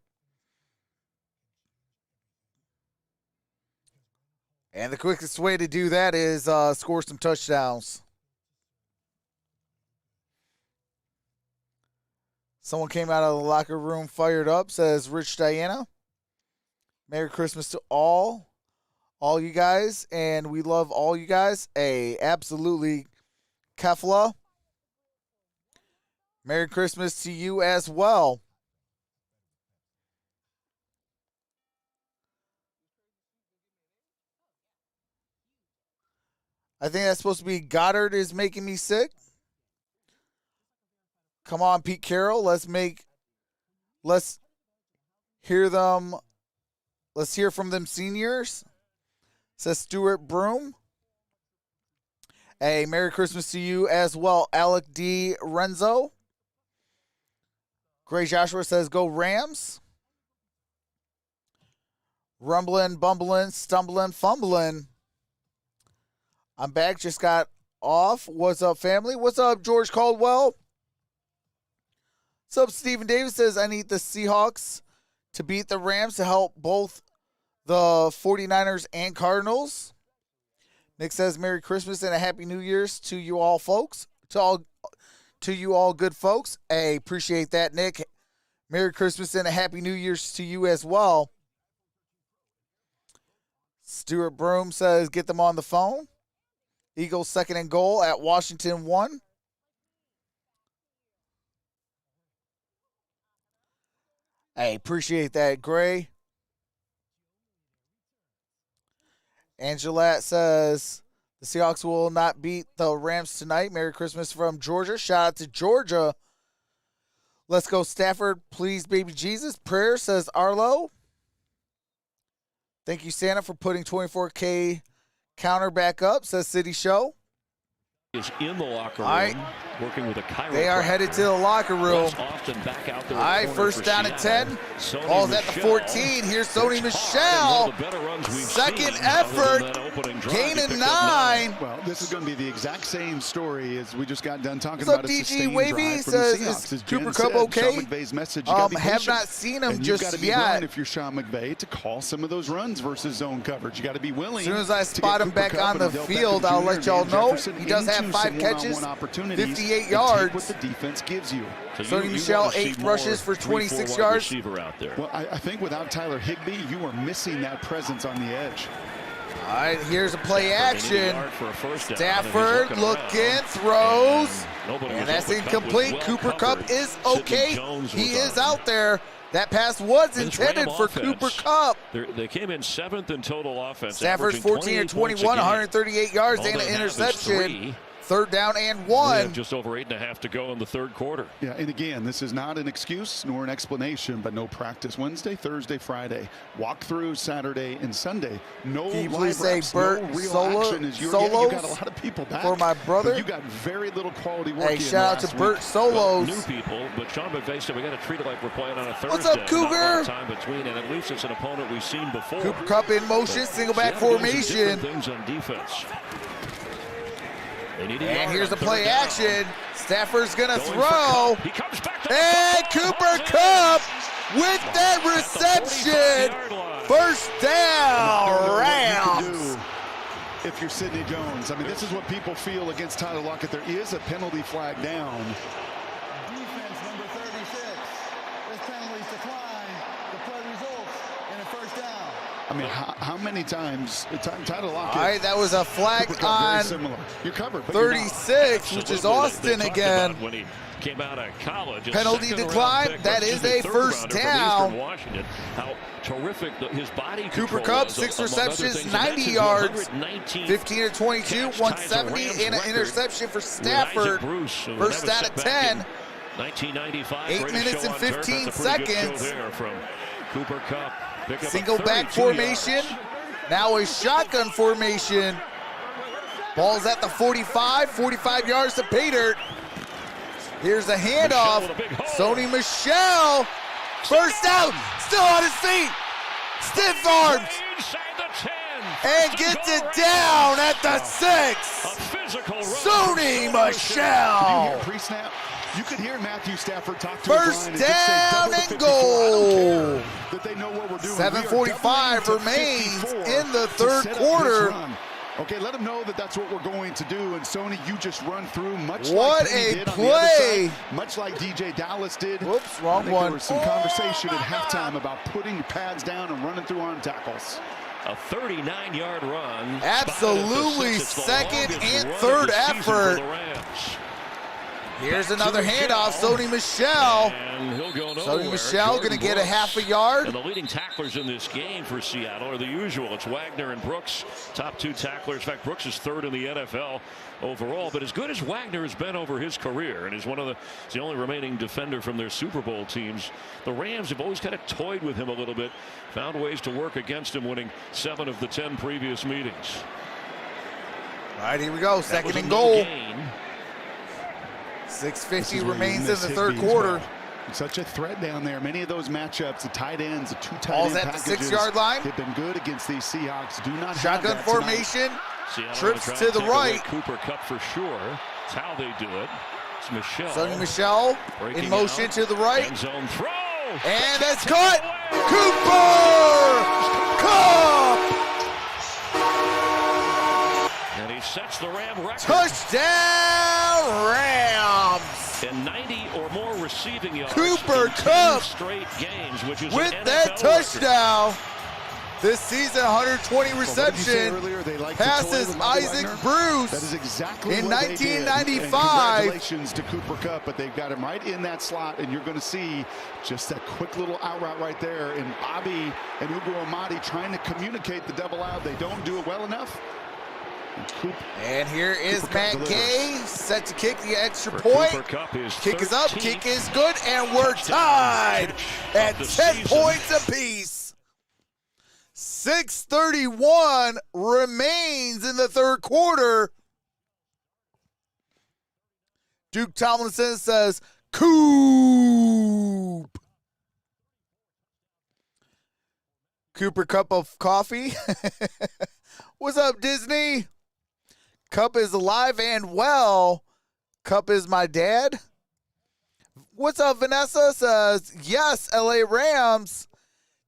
Speaker 1: And the quickest way to do that is score some touchdowns. Someone came out of the locker room fired up, says Rich Diana. Merry Christmas to all you guys, and we love all you guys. Absolutely, Kefla. Merry Christmas to you as well. I think that's supposed to be Goddard is making me sick. Come on, Pete Carroll. Let's hear them. Let's hear from them seniors. Says Stuart Broom. Hey, Merry Christmas to you as well, Alec D. Renzo. Gray Joshua says, go Rams. Rumbling, bumbling, stumbling, fumbling. I'm back. Just got off. What's up, family? What's up, George Caldwell? What's up, Stephen Davis says, I need the Seahawks to beat the Rams to help both the 49ers and Cardinals. Nick says, Merry Christmas and a Happy New Year's to you all, folks. To you all good folks. Hey, appreciate that, Nick. Merry Christmas and a Happy New Year's to you as well. Stuart Broom says, get them on the phone. Eagles 2nd and goal at Washington 1. Hey, appreciate that, Gray. Angelette says, the Seahawks will not beat the Rams tonight. Merry Christmas from Georgia. Shout out to Georgia. Let's go, Stafford. Please, baby Jesus. Prayer, says Arlo. Thank you, Santa, for putting 24K counter back up, says City Show.
Speaker 5: Is in the locker room,
Speaker 1: all right.
Speaker 5: working with a chiropractor.
Speaker 1: They are headed to the locker room.
Speaker 5: Back out there
Speaker 1: all right, first down at 10. Ball's at the 14. Here's Sony Michel. Second effort. Gaining 9.
Speaker 6: Well, this is going to be the exact same story as we just got done talking
Speaker 1: What's
Speaker 6: about.
Speaker 1: Up, DG Wavy says, is Cooper Kupp okay?
Speaker 6: Message,
Speaker 1: have not seen him just
Speaker 6: got to be
Speaker 1: yet.
Speaker 6: willing, if you're Sean McVay, to call some of those runs versus zone coverage. You got to be willing.
Speaker 1: As soon as I spot him back on the field, I'll let y'all know. He does have 5 catches, 58 yards.
Speaker 6: What the defense gives you.
Speaker 1: Sony Michel, 8 rushes for 26 yards.
Speaker 5: Out there.
Speaker 6: Well, I think without Tyler Higbee, you are missing that presence on the edge.
Speaker 1: All right, here's a play action. Stafford looking, throws, and that's incomplete. Cooper Kupp is okay. He is out there. That pass was intended for Cooper Kupp.
Speaker 5: They came in 7th in total offense.
Speaker 1: Stafford 14 or 21, 138 yards and an interception. Third down and 1.
Speaker 5: Just over 8.5 to go in the third quarter.
Speaker 6: Yeah, and again, this is not an excuse nor an explanation, but no practice Wednesday, Thursday, Friday. Walk through Saturday and Sunday. No live reps, no real action as you got a lot of people back.
Speaker 1: For my brother.
Speaker 6: You got very little quality work.
Speaker 1: Hey, shout out to Bert Solos.
Speaker 5: New people, but Sean McVay said we got to treat it like we're playing on a Thursday.
Speaker 1: What's up, Cougar?
Speaker 5: Not a lot of time between, and at least it's an opponent we've seen before.
Speaker 1: Cooper Kupp in motion, single back formation.
Speaker 5: Things on defense.
Speaker 1: And here's the play action. Stafford's going to throw. And Cooper Kupp with that reception. First down, Rams.
Speaker 6: If you're Sidney Jones, I mean, this is what people feel against Tyler Lockett. There is a penalty flag down.
Speaker 7: Defense number 36. This penalty's declined. The play results in a first down.
Speaker 6: I mean, how many times Tyler Lockett?
Speaker 1: All right, that was a flag on
Speaker 6: you're covered,
Speaker 1: 36, which is Austin again.
Speaker 5: When he came out of college,
Speaker 1: penalty decline. That is a first down.
Speaker 5: Washington. How terrific his body
Speaker 1: Cooper Kupp, 6 receptions, 90 yards, 15 to 22, 170, and an interception for Stafford. First down at 10.
Speaker 5: 1995.
Speaker 1: 8 minutes and 15 seconds.
Speaker 5: There from Cooper Kupp.
Speaker 1: Single back formation. Now a shotgun formation. Ball's at the 45 yards to pay dirt. Here's a handoff. Sony Michel. First out. Still on his feet. Stiff arms. And gets it down at the 6. Sony Michel.
Speaker 6: Pre-snap. You could hear Matthew Stafford talk to
Speaker 1: first down and goal.
Speaker 6: That they know what we're doing.
Speaker 1: 7:45 remains in the third quarter.
Speaker 6: Okay, let them know that that's what we're going to do. And Sony, you just run through much
Speaker 1: what
Speaker 6: like
Speaker 1: a
Speaker 6: did
Speaker 1: play.
Speaker 6: Side, much like DJ Dallas did.
Speaker 1: Whoops, wrong one.
Speaker 6: There was some conversation at halftime about putting your pads down and running through arm tackles.
Speaker 5: A 39-yard run.
Speaker 1: Absolutely second and third effort. Here's another handoff, Sony Michel.
Speaker 5: And he'll go nowhere.
Speaker 1: Sony Michel going to get a half a yard.
Speaker 5: And the leading tacklers in this game for Seattle are the usual. It's Wagner and Brooks, top 2 tacklers. In fact, Brooks is 3rd in the NFL overall. But as good as Wagner has been over his career, and is the only remaining defender from their Super Bowl teams, the Rams have always kind of toyed with him a little bit, found ways to work against him, winning 7 of the 10 previous meetings.
Speaker 1: All right, here we go. Second and goal. 6:50 remains in the third quarter.
Speaker 6: Well. Such a threat down there. Many of those matchups, the tight ends, the 2 tight
Speaker 1: Ball's
Speaker 6: end
Speaker 1: at the
Speaker 6: packages
Speaker 1: 6-yard line.
Speaker 6: They've been good against these Seahawks. Do not
Speaker 1: shotgun
Speaker 6: have that
Speaker 1: formation. Trips to the right.
Speaker 5: Cooper Kupp for sure. That's how they do it. It's Michel.
Speaker 1: Sony Michel in motion to the right.
Speaker 5: End zone throw.
Speaker 1: And that's caught. Cooper Kupp.
Speaker 5: And he sets the Ram record.
Speaker 1: Touchdown Rams.
Speaker 5: And 90 or more receiving yards.
Speaker 1: Cooper Kupp
Speaker 5: straight games, which is
Speaker 1: with that touchdown. This season, 120 reception, passes Isaac Bruce
Speaker 6: that is exactly
Speaker 1: in
Speaker 6: what
Speaker 1: 1995.
Speaker 6: Congratulations to Cooper Kupp, but they've got him right in that slot, and you're going to see just that quick little out route right there. And Bobby and Ugo Amadi trying to communicate the double out. They don't do it well enough.
Speaker 1: And here is Matt Gay, set to kick the extra point. Kick is up, kick is good, and we're tied at 10 points apiece. 6:31 remains in the third quarter. Duke Tomlinson says, Coop. Cooper cup of coffee. What's up, Disney? Cup is alive and well. Cup is my dad. What's up, Vanessa? Says, yes, LA Rams.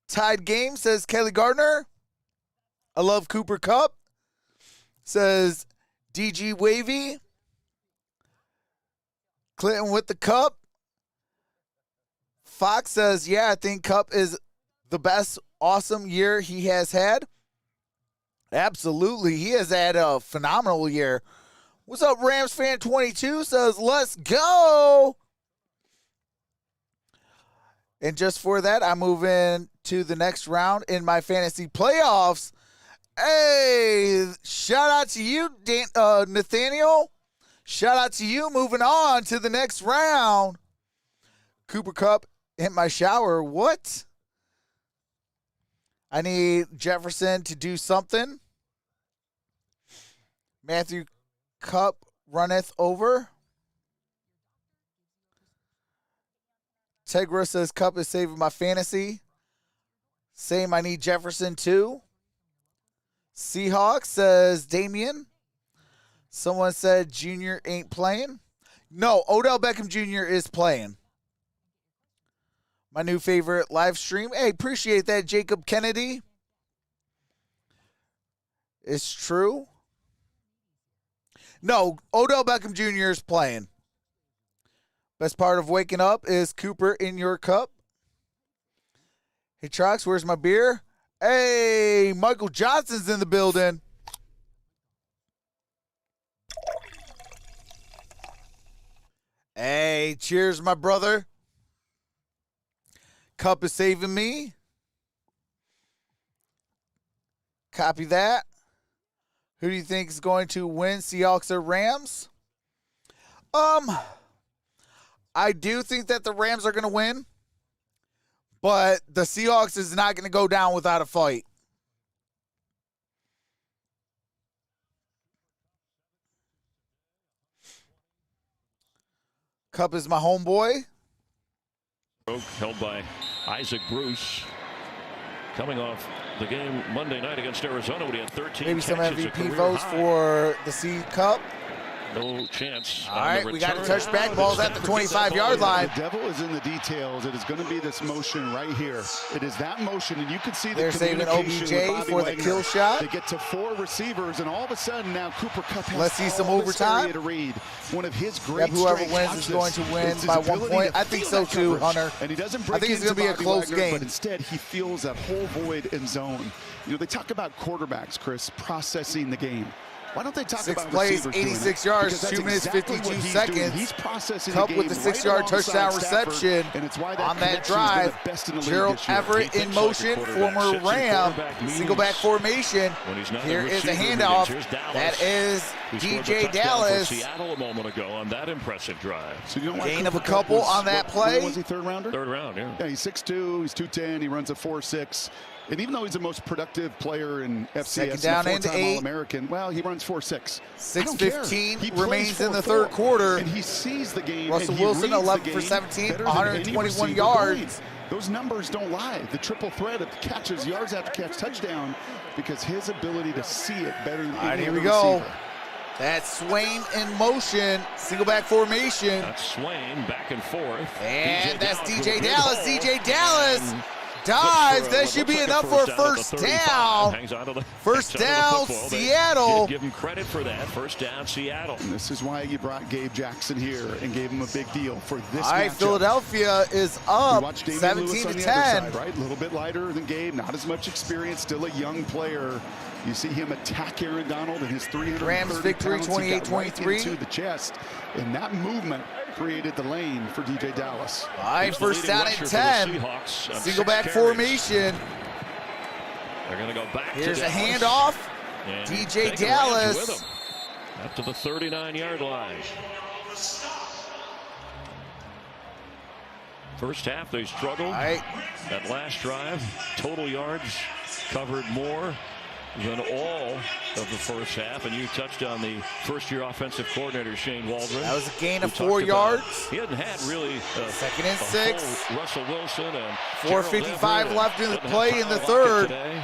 Speaker 1: Tied game, says Kelly Gardner. I love Cooper Cup. Says DG Wavy. Clinton with the cup. Fox says, yeah, I think Cup is the best awesome year he has had. Absolutely. He has had a phenomenal year. What's up, Rams fan 22 says, let's go. And just for that, I move in to the next round in my fantasy playoffs. Hey, shout out to you, Nathaniel. Shout out to you. Moving on to the next round. Cooper Cup in my shower. What? I need Jefferson to do something. Matthew Cup runneth over. Tegra says Cup is saving my fantasy. Same, I need Jefferson too. Seahawks says Damian. Someone said Junior ain't playing. No, Odell Beckham Jr. is playing. My new favorite live stream. Hey, appreciate that, Jacob Kennedy. It's true. No, Odell Beckham Jr. is playing. Best part of waking up is Cooper in your cup. Hey, Trox, where's my beer? Hey, Michael Johnson's in the building. Hey, cheers, my brother. Cup is saving me. Copy that. Who do you think is going to win, Seahawks or Rams? I do think that the Rams are going to win, but the Seahawks is not going to go down without a fight. Cup is my homeboy.
Speaker 5: Held by Isaac Bruce. Coming off the game Monday night against Arizona when he had 13
Speaker 1: Maybe some
Speaker 5: catches,
Speaker 1: MVP votes for the C Cup.
Speaker 5: No chance.
Speaker 1: All right, we got a touchback. Ball's at the 25-yard line.
Speaker 6: The devil is in the details. It is going to be this motion right here. It is that motion, and you can see
Speaker 1: they're saving OBJ for the kill shot.
Speaker 6: They get to 4 receivers, and all of a sudden now Cooper Cup has
Speaker 1: Let's see some overtime.
Speaker 6: To read. One of his great
Speaker 1: whoever wins is going to win by 1 point. I think so too, Hunter.
Speaker 6: And he doesn't break.
Speaker 1: I think it's going to be a close game.
Speaker 6: But instead, he feels that whole void in zone. You know, they talk about quarterbacks, Chris, processing the game. Why don't they talk
Speaker 1: 6
Speaker 6: about
Speaker 1: plays, 86 yards, 2 minutes, 52 seconds.
Speaker 6: He's processing
Speaker 1: Cup
Speaker 6: the game
Speaker 1: with the 6-yard touchdown reception
Speaker 6: and it's why
Speaker 1: on that drive. Gerald Everett in motion, former Ram, single back formation. Here is a handoff. That is DJ Dallas.
Speaker 5: Seattle a moment ago on that impressive drive.
Speaker 6: So you know
Speaker 1: gain of a couple on that play.
Speaker 6: Was he third rounder?
Speaker 5: Third round, yeah.
Speaker 6: Yeah, he's 6'2", he's 210, he runs a 4.6. And even though he's the most productive player in FCS,
Speaker 1: second down and 8.
Speaker 6: All-American, well, he runs 4.6.
Speaker 1: 6:15 remains in the third quarter.
Speaker 6: And he sees the game.
Speaker 1: Russell Wilson, 11 for 17, 121 yards.
Speaker 6: Those numbers don't lie. The triple threat of catches, yards after catch, touchdown, because his ability to see it better than any
Speaker 1: here we
Speaker 6: other
Speaker 1: go.
Speaker 6: receiver.
Speaker 1: That's Swain in motion, single back formation.
Speaker 5: That's Swain back and forth.
Speaker 1: And that's DJ Dallas. DJ Dallas dives. That should be enough for a first down. First down, Seattle.
Speaker 5: Give him credit for that. First down, Seattle.
Speaker 6: And this is why you brought Gabe Jackson here and gave him a big deal for this
Speaker 1: All right,
Speaker 6: matchup.
Speaker 1: Philadelphia is up 17-10.
Speaker 6: Right, a little bit lighter than Gabe, not as much experience, still a young player. You see him attack Aaron Donald and his 330
Speaker 1: Rams victory,
Speaker 6: pounds.
Speaker 1: 28-23.
Speaker 6: Right into the chest, and that movement created the lane for DJ Dallas.
Speaker 1: All right, first down and 10. Single back formation.
Speaker 5: They're going to go back.
Speaker 1: Here's
Speaker 5: to
Speaker 1: a handoff. DJ Dallas.
Speaker 5: Up to the 39-yard line. First half, they struggled. That last drive, total yards covered more than all of the first half. And you touched on the first-year offensive coordinator, Shane Waldron.
Speaker 1: That was a gain of 4 yards.
Speaker 5: He hadn't had really
Speaker 1: second and 6.
Speaker 5: Russell Wilson and
Speaker 1: 4:55 left in the play in the third.
Speaker 5: Today.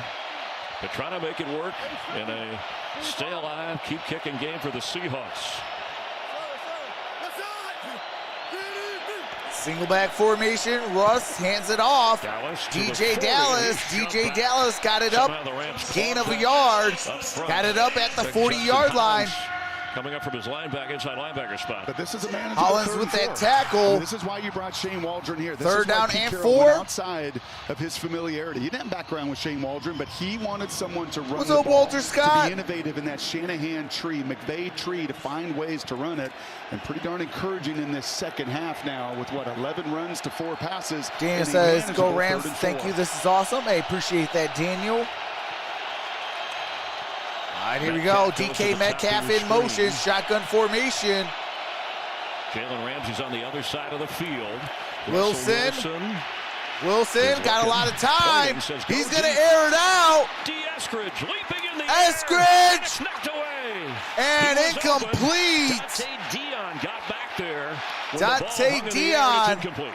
Speaker 5: They're trying to make it work in a stay alive, keep kicking game for the Seahawks.
Speaker 1: Single back formation. Russ hands it off. DJ Dallas got it up. Gain of a yard. Got it up at the 40-yard line.
Speaker 5: Coming up from his inside linebacker spot.
Speaker 6: But this is a manageable
Speaker 1: Hollins with that tackle.
Speaker 6: This is why you brought Shane Waldron here. This
Speaker 1: third
Speaker 6: is why
Speaker 1: down
Speaker 6: Pete
Speaker 1: and
Speaker 6: Carroll
Speaker 1: 4.
Speaker 6: went outside of his familiarity. He didn't have background with Shane Waldron, but he wanted someone to run
Speaker 1: What's
Speaker 6: the
Speaker 1: up,
Speaker 6: ball,
Speaker 1: Walter Scott?
Speaker 6: to be innovative in that Shanahan tree, McVay tree, to find ways to run it. And pretty darn encouraging in this second half now with, 11 runs to 4 passes.
Speaker 1: Daniel says, go Rams. Thank you. This is awesome. I appreciate that, Daniel. All right, here we go. DK Metcalf in motion, shotgun formation.
Speaker 5: Jalen Ramsey's on the other side of the field.
Speaker 1: Wilson got a lot of time. He's going to air it out.
Speaker 5: Eskridge leaping in the
Speaker 1: Eskridge!
Speaker 5: Knocked away.
Speaker 1: And incomplete.
Speaker 5: Dante Dion got back there.
Speaker 1: Dante Dion.
Speaker 5: Incomplete.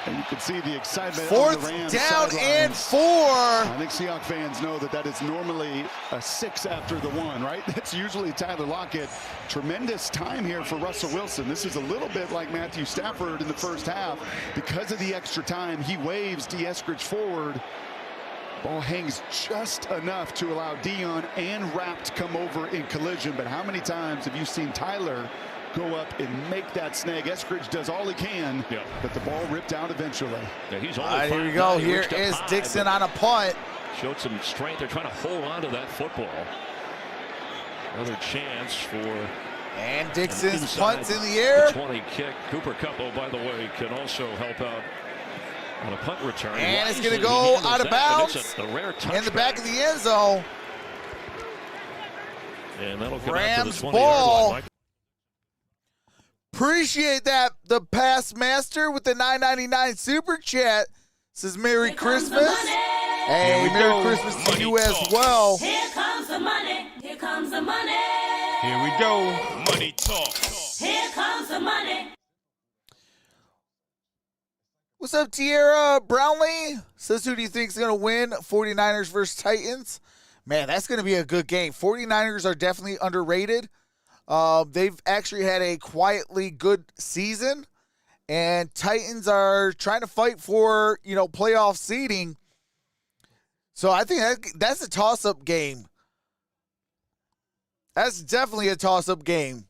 Speaker 6: And you can see the excitement
Speaker 1: Fourth
Speaker 6: on the Rams
Speaker 1: down
Speaker 6: sidelines.
Speaker 1: and 4.
Speaker 6: I think Seahawks fans know that is normally a 6 after the 1, right? That's usually Tyler Lockett. Tremendous time here for Russell Wilson. This is a little bit like Matthew Stafford in the first half. Because of the extra time, he waves Eskridge forward. Ball hangs just enough to allow Dion and Rapp to come over in collision. But how many times have you seen Tyler go up and make that snag? Eskridge does all he can, but the ball ripped out eventually.
Speaker 5: Yeah, he's
Speaker 1: all right, here we go. Here is Dixon on a punt.
Speaker 5: Showed some strength. They're trying to hold on to that football. Another chance for.
Speaker 1: And Dixon's punts in the air.
Speaker 5: 20 kick. Cooper Kupp, oh, by the way, can also help out on a punt return.
Speaker 1: And it's going to go out of bounds in the back of the end zone.
Speaker 5: And that'll come
Speaker 1: Rams
Speaker 5: out to the 20-yard
Speaker 1: ball.
Speaker 5: line.
Speaker 1: Appreciate that. The Past Master with the $9.99 super chat says Merry Christmas. Hey, Merry Christmas to you as well.
Speaker 8: Here comes the money. Here comes the money.
Speaker 9: Here we go. Money talk.
Speaker 8: Here comes the money.
Speaker 1: What's up, Tierra Brownlee? Says, who do you think is going to win? 49ers versus Titans. Man, that's going to be a good game. 49ers are definitely underrated. They've actually had a quietly good season, and Titans are trying to fight for, playoff seeding. So I think that's a toss-up game. That's definitely a toss-up game.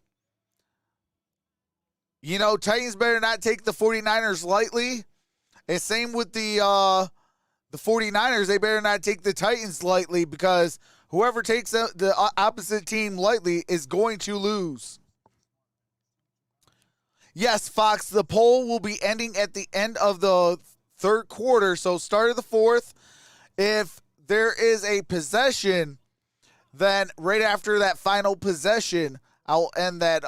Speaker 1: Titans better not take the 49ers lightly. And same with the 49ers, they better not take the Titans lightly, because whoever takes the opposite team lightly is going to lose. Yes, Fox, the poll will be ending at the end of the third quarter, so start of the fourth. If there is a possession, then right after that final possession, I'll end that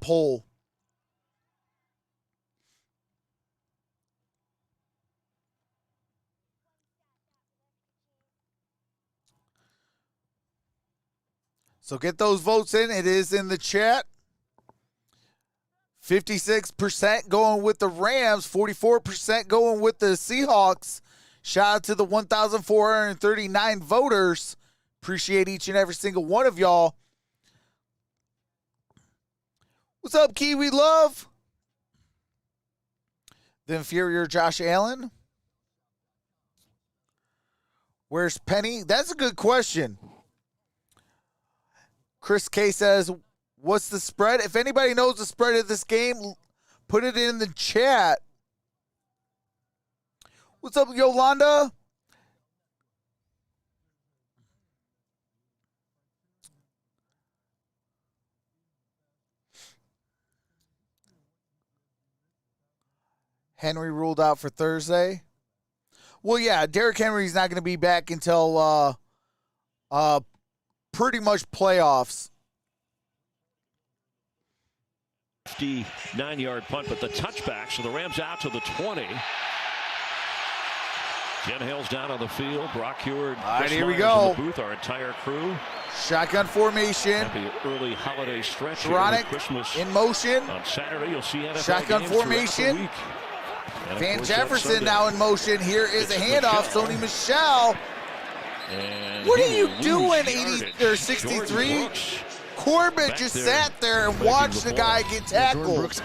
Speaker 1: poll. So get those votes in. It is in the chat. 56% going with the Rams, 44% going with the Seahawks. Shout out to the 1,439 voters. Appreciate each and every single one of y'all. What's up, Kiwi Love? The inferior Josh Allen. Where's Penny? That's a good question. Chris K says, what's the spread? If anybody knows the spread of this game, put it in the chat. What's up, Yolanda? Henry ruled out for Thursday. Well, yeah, Derrick Henry's not going to be back until pretty much playoffs.
Speaker 5: 59-yard punt, but the touchback. So the Rams out to the 20. Ken Hill's down on the field. Brock Heward.
Speaker 1: All right, here we
Speaker 5: In
Speaker 1: go.
Speaker 5: the booth, our entire crew.
Speaker 1: Shotgun formation.
Speaker 5: Happy early holiday stretch.
Speaker 1: Tronic
Speaker 5: Christmas
Speaker 1: in motion.
Speaker 5: on Saturday, you'll see NFL
Speaker 1: Shotgun
Speaker 5: games throughout
Speaker 1: formation.
Speaker 5: the week. And of
Speaker 1: Van
Speaker 5: course,
Speaker 1: Jefferson
Speaker 5: Sunday,
Speaker 1: now in motion. Here is
Speaker 5: it's
Speaker 1: a handoff.
Speaker 5: Michel.
Speaker 1: Sony Michel.
Speaker 5: And
Speaker 1: What
Speaker 5: he
Speaker 1: are you
Speaker 5: will
Speaker 1: doing,
Speaker 5: lose
Speaker 1: 80
Speaker 5: yardage.
Speaker 1: or 63?
Speaker 5: Jordan Brooks
Speaker 1: Corbett
Speaker 5: back
Speaker 1: just
Speaker 5: there
Speaker 1: sat there and
Speaker 5: making
Speaker 1: watched
Speaker 5: the
Speaker 1: the guy
Speaker 5: ball.
Speaker 1: get
Speaker 6: Jordan
Speaker 1: tackled.
Speaker 6: Brooks,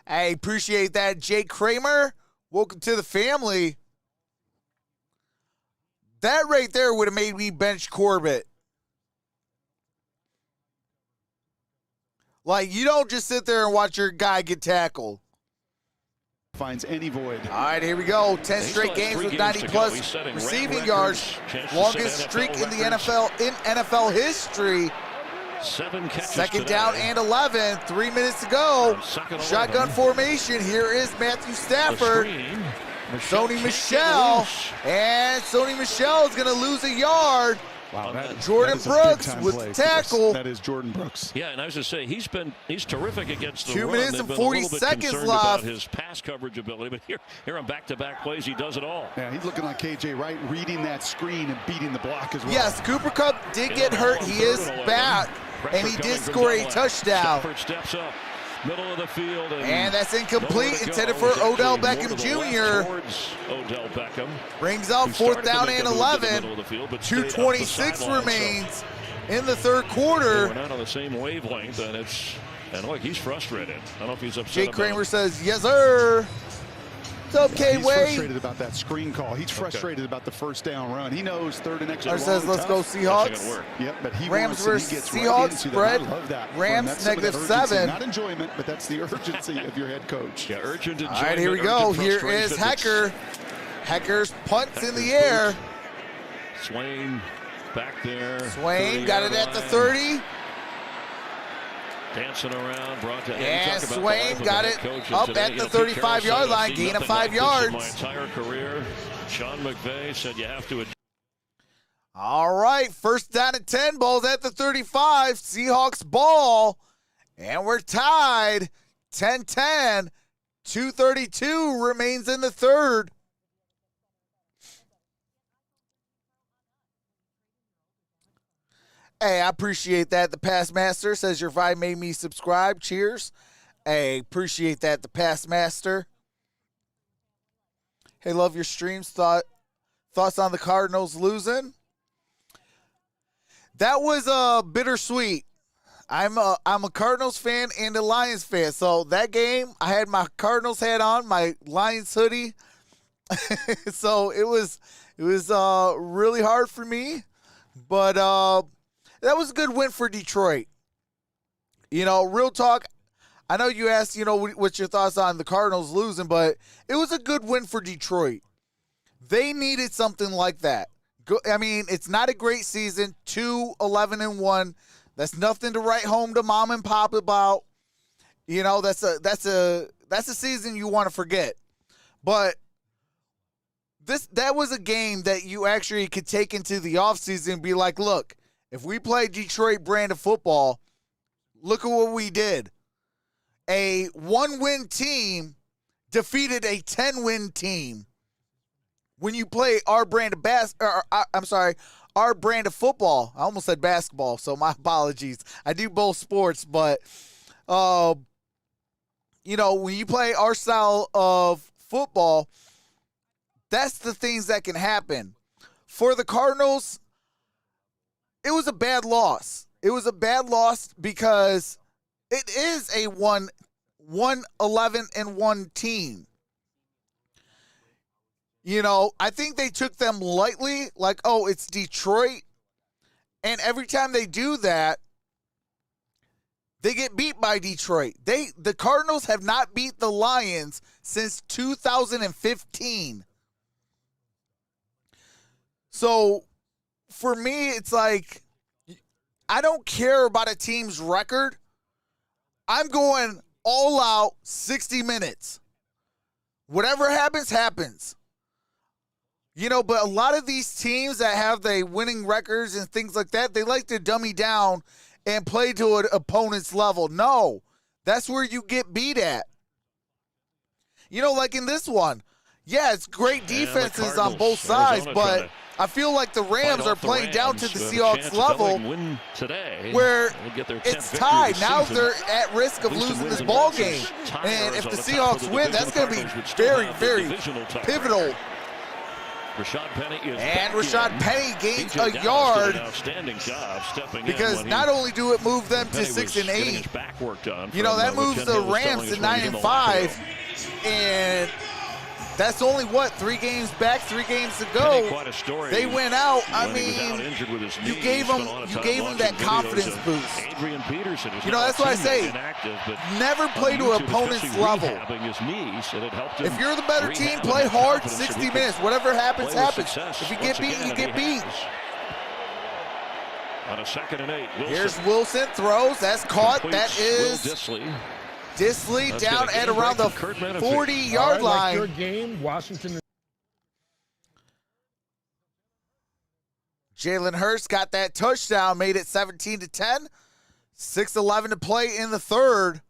Speaker 1: I appreciate that. Jake Kramer, welcome to the family. That right there would have made me bench Corbett. Like, you don't just sit there and watch your guy get tackled.
Speaker 6: finds any void.
Speaker 1: All right, here we go. 10 straight games with 90-plus receiving yards. Longest streak in the NFL history.
Speaker 5: 7 catches
Speaker 1: Second
Speaker 5: today.
Speaker 1: down and 11. 3 minutes to go. Shotgun formation. Here is Matthew Stafford. Sony Michel. And Sony Michel is going to lose a yard.
Speaker 6: Wow,
Speaker 1: Jordan
Speaker 6: that is a
Speaker 1: Brooks
Speaker 6: big-time
Speaker 1: with
Speaker 6: play,
Speaker 1: the tackle.
Speaker 6: That is Jordan Brooks.
Speaker 5: Yeah, and I was going to say, he's terrific against the
Speaker 1: 2
Speaker 5: run.
Speaker 1: minutes
Speaker 5: They've
Speaker 1: and
Speaker 5: been
Speaker 1: 40
Speaker 5: a little bit
Speaker 1: seconds
Speaker 5: concerned
Speaker 1: left.
Speaker 5: about his pass coverage ability, but here on back-to-back plays, he does it all.
Speaker 6: Yeah, he's looking like KJ Wright, reading that screen and beating the block as well.
Speaker 1: Yes, Cooper Kupp did get hurt. He is back, and he did score a touchdown.
Speaker 5: Stafford steps up, middle of the field.
Speaker 1: And that's incomplete,
Speaker 5: nowhere to
Speaker 1: intended
Speaker 5: go.
Speaker 1: for Odell
Speaker 5: He's actually
Speaker 1: Beckham
Speaker 5: more to the left
Speaker 1: Jr.
Speaker 5: towards Odell Beckham.
Speaker 1: Brings up
Speaker 5: who
Speaker 1: fourth
Speaker 5: started to
Speaker 1: down
Speaker 5: make
Speaker 1: and
Speaker 5: a move to the
Speaker 1: 11.
Speaker 5: middle of the field, but stayed up the
Speaker 1: 2:26
Speaker 5: sideline,
Speaker 1: remains in the third
Speaker 5: so
Speaker 1: quarter.
Speaker 5: we're not on the same wavelength, and look, he's frustrated. I don't know if he's upset
Speaker 1: Jake
Speaker 5: about
Speaker 1: Kramer says, yes, sir. It's okay,
Speaker 6: He's
Speaker 1: Wade.
Speaker 6: frustrated about that screen call. He's frustrated about the first down run. He knows third and extra.
Speaker 1: Or says, let's go Seahawks.
Speaker 6: Yep, but he
Speaker 1: Rams
Speaker 6: wants and
Speaker 1: versus
Speaker 6: he gets
Speaker 1: Seahawks
Speaker 6: right into
Speaker 1: spread.
Speaker 6: that. I love that.
Speaker 1: Rams
Speaker 6: That's some of that
Speaker 1: negative
Speaker 6: urgency.
Speaker 1: 7.
Speaker 6: Not enjoyment, but that's the urgency of your head coach.
Speaker 5: Yeah, urgent enjoyment.
Speaker 1: All right, here we go.
Speaker 5: urgent
Speaker 1: Here is
Speaker 5: frustration.
Speaker 1: Hecker. Hecker's punts in the air.
Speaker 5: Swain back there.
Speaker 1: Swain got it at the 30.
Speaker 5: Dancing around, brought to
Speaker 1: And Swain got it up at the 35-yard line, gain of 5 yards.
Speaker 5: My entire career, Sean McVay said you have to.
Speaker 1: All right, first down and 10, balls at the 35. Seahawks ball, and we're tied 10-10. 2:32 remains in the third. Hey, I appreciate that. The Past Master says your vibe made me subscribe. Cheers. Hey, appreciate that. The Past Master. Hey, love your streams. Thoughts on the Cardinals losing? That was bittersweet. I'm a Cardinals fan and a Lions fan. So that game, I had my Cardinals hat on, my Lions hoodie. So it was really hard for me, but that was a good win for Detroit. You know, real talk. I know you asked, you know, what's your thoughts on the Cardinals losing, but it was a good win for Detroit. They needed something like that. I mean, it's not a great season. 2-11-1. That's nothing to write home to mom and pop about. You know, that's a season you want to forget. But that was a game that you actually could take into the offseason and be like, look, if we play Detroit brand of football, look at what we did. A 1-win team defeated a 10-win team. When you play our brand of our brand of football. I almost said basketball, so my apologies. I do both sports, but you know, when you play our style of football, that's the things that can happen. For the Cardinals, it was a bad loss. It was a bad loss because it is a 1-11-1 team. You know, I think they took them lightly, like, oh, it's Detroit. And every time they do that, they get beat by Detroit. The Cardinals have not beat the Lions since 2015. So, for me, it's like, I don't care about a team's record. I'm going all out 60 minutes. Whatever happens, happens. You know, but a lot of these teams that have the winning records and things like that, they like to dummy down and play to an opponent's level. No, that's where you get beat at. You know, like in this one, yeah, it's great defenses on both sides, but I feel like the Rams are playing down to the Seahawks level where it's tied. Now they're at risk of losing this ball game. And if the Seahawks win, that's going to be very, very pivotal. And Rashad Penny gains a yard because not only do it move them to 6 and 8, you know, that moves the Rams to 9 and 5, and that's only what, 3 games back, 3 games to go. They went out. I mean, you gave them that confidence boost. You know, that's why I say never play to an opponent's level. If you're the better team, play hard 60 minutes. Whatever happens, happens. If you get beat, you get beat.
Speaker 5: On a 2nd and 8,
Speaker 1: here's Wilson, throws. That's caught. That is Disley down at around the 40-yard line.
Speaker 12: Good game, Washington.
Speaker 1: Jalen Hurts got that touchdown, made it 17-10. 6:11 to play in the third.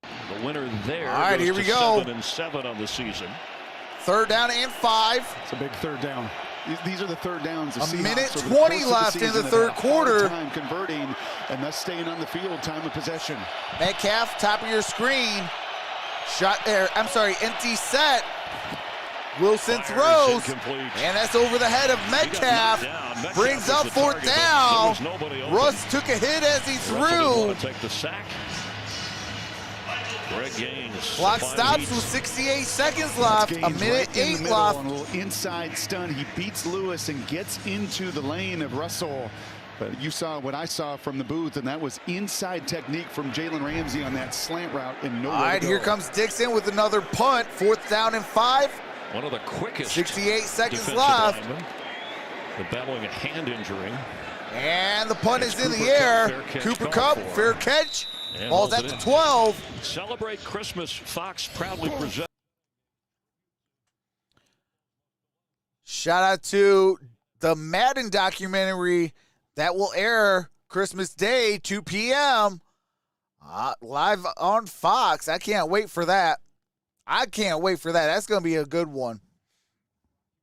Speaker 5: The winner there.
Speaker 1: All right, here we go.
Speaker 5: 7-7 on the season.
Speaker 1: 3rd down and 5.
Speaker 6: It's a big 3rd down. These are the 3rd downs.
Speaker 1: A minute 20 left in the 3rd quarter.
Speaker 6: Time converting and thus staying on the field. Time of possession.
Speaker 1: Metcalf, top of your screen. Shot there. I'm sorry, empty set. Wilson throws, and that's over the head of Metcalf. Brings up 4th down. Russ took a hit as he threw.
Speaker 5: Take the sack. Greg Gaines.
Speaker 1: Clock stops with 68 seconds left. A minute 8 left.
Speaker 6: A little inside stun. He beats Lewis and gets into the lane of Russell. But you saw what I saw from the booth, and that was inside technique from Jalen Ramsey on that slant route. And
Speaker 1: all right, here comes Dixon with another punt. 4th down and 5.
Speaker 5: One of the quickest.
Speaker 1: 68 seconds left.
Speaker 5: Battling a hand injury.
Speaker 1: And the punt is in the air. Cooper Kupp, fair catch. Ball's at the 12.
Speaker 5: Celebrate Christmas. Fox proudly presents.
Speaker 1: Shout out to the Madden documentary that will air Christmas Day, 2 p.m. Live on Fox. I can't wait for that. That's going to be a good one.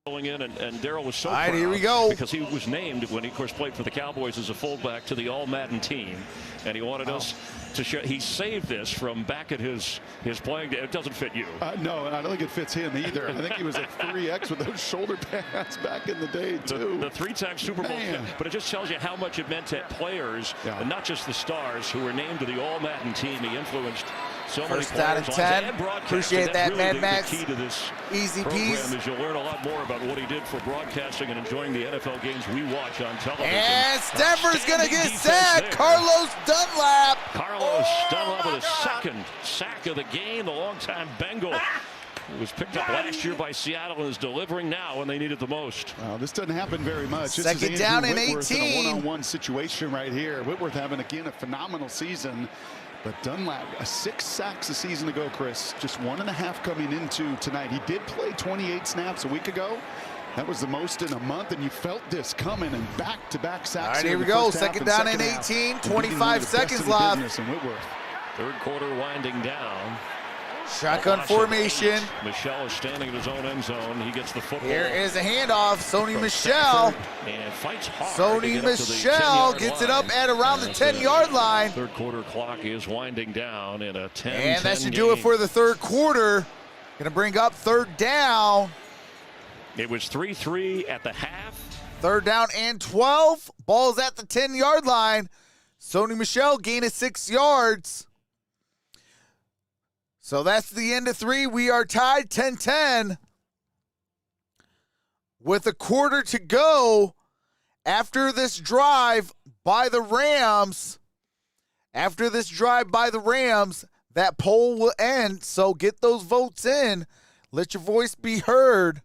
Speaker 5: In and Darryl was so
Speaker 1: all right,
Speaker 5: proud
Speaker 1: here we go.
Speaker 5: Because he was named when he, of course, played for the Cowboys as a fullback to the All-Madden team, and he wanted us to show. He saved this from back at his playing day. It doesn't fit you.
Speaker 6: No, I don't think it fits him either. I think he was a 3X with those shoulder pads back in the day too.
Speaker 5: The 3-time Super Bowl, but it just tells you how much it meant to players, and not just the stars who were named to the All-Madden team. He influenced so many
Speaker 1: First down and 10. Appreciate that,
Speaker 5: really
Speaker 1: Mad Max.
Speaker 5: The key to this
Speaker 1: easy
Speaker 5: program is you'll learn a lot more about what he did for broadcasting and enjoying the NFL games we watch on television.
Speaker 1: And Stafford's going to get sacked. Carlos Dunlap.
Speaker 5: Carlos Dunlap with his 2nd sack of the game. The longtime Bengal. It was picked up last year by Seattle and is delivering now when they need it the most.
Speaker 6: This doesn't happen very much. This
Speaker 1: 2nd down and 18.
Speaker 6: In a one-on-one situation right here. Whitworth having, again, a phenomenal season. But Dunlap, 6 sacks a season ago, Chris. Just 1.5 coming into tonight. He did play 28 snaps a week ago. That was the most in a month, and you felt this coming, and back-to-back sacks.
Speaker 1: All right, here we go. 2nd down and 18. 25 seconds left.
Speaker 5: 3rd quarter winding down.
Speaker 1: Shotgun formation.
Speaker 5: Michelle is standing in his own end zone. He gets the football.
Speaker 1: Here is a handoff. Sony Michel.
Speaker 5: And fights hard.
Speaker 1: Sony Michel gets it up at around the 10-yard line.
Speaker 5: 3rd quarter clock is winding down in a 10-10
Speaker 1: and that should do it for the 3rd quarter. Going to bring up 3rd down.
Speaker 5: It was 3-3 at the half.
Speaker 1: 3rd down and 12. Ball's at the 10-yard line. Sony Michel gaining 6 yards. So that's the end of 3. We are tied 10-10. With a quarter to go after this drive by the Rams. That poll will end. So get those votes in. Let your voice be heard.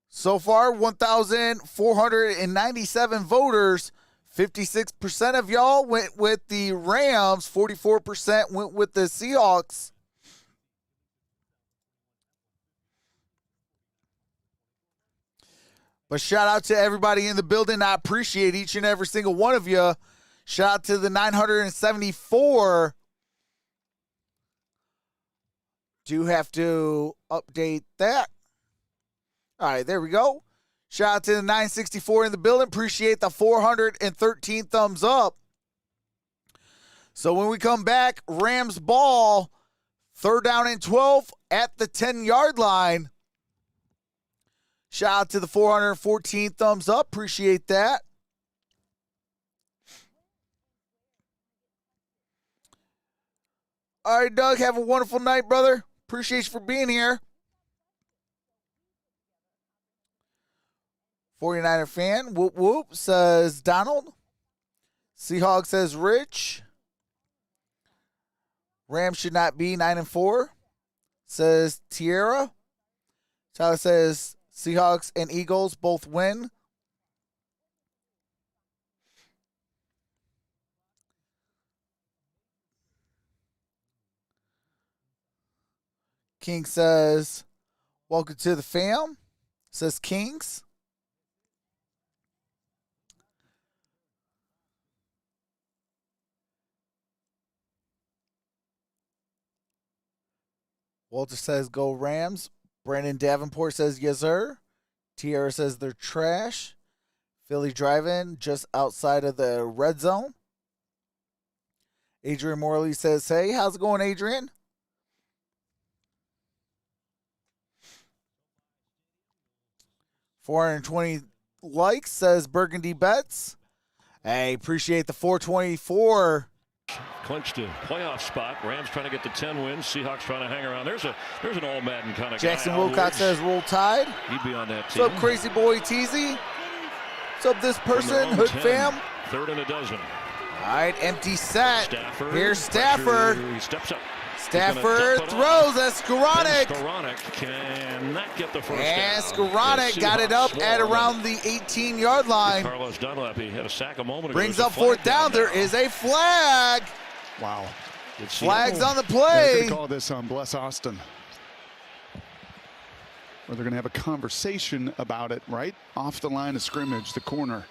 Speaker 1: So far, 1,497 voters. 56% of y'all went with the Rams. 44% went with the Seahawks. But shout out to everybody in the building. I appreciate each and every single one of you. Shout out to the 974. Do have to update that. All right, there we go. Shout out to the 964 in the building. Appreciate the 413 thumbs up. So when we come back, Rams ball, 3rd down and 12 at the 10-yard line. Shout out to the 414 thumbs up. Appreciate that. All right, Doug, have a wonderful night, brother. Appreciate you for being here. 49er fan, whoop whoop, says Donald. Seahawks says Rich. Rams should not be 9-4, says Tierra. Tyler says Seahawks and Eagles both win. King says, welcome to the fam, says Kings. Walter says, go Rams. Brandon Davenport says, yes, sir. Tierra says they're trash. Philly driving just outside of the red zone. Adrian Morley says, hey, how's it going, Adrian? $420 likes, says Burgundy Bets. Hey, appreciate the 424.
Speaker 5: Clinched a playoff spot. Rams trying to get to 10 wins. Seahawks trying to hang around. There's an all Madden kind of
Speaker 1: Jackson
Speaker 5: guy.
Speaker 1: Wilcox says roll Tide.
Speaker 5: He'd be on that team.
Speaker 1: What's up, crazy boy Teasy? What's up, this person, Hood
Speaker 5: 10,
Speaker 1: fam?
Speaker 5: 3rd and a dozen.
Speaker 1: All right, empty set.
Speaker 5: Stafford.
Speaker 1: Here's Stafford.
Speaker 5: Pressure. He steps up.
Speaker 1: Stafford throws. That's Skoranek.
Speaker 5: Skoranek cannot get the first
Speaker 1: and
Speaker 5: down.
Speaker 1: Skoranek got it up at around the 18-yard line.
Speaker 5: Carlos Dunlap, he had a sack a moment ago.
Speaker 1: Brings up 4th down. There is a flag.
Speaker 6: Wow.
Speaker 1: Flags on the
Speaker 6: They're
Speaker 1: play.
Speaker 6: going to call this on Bless Austin. Or they're going to have a conversation about it right off the line of scrimmage, the corner.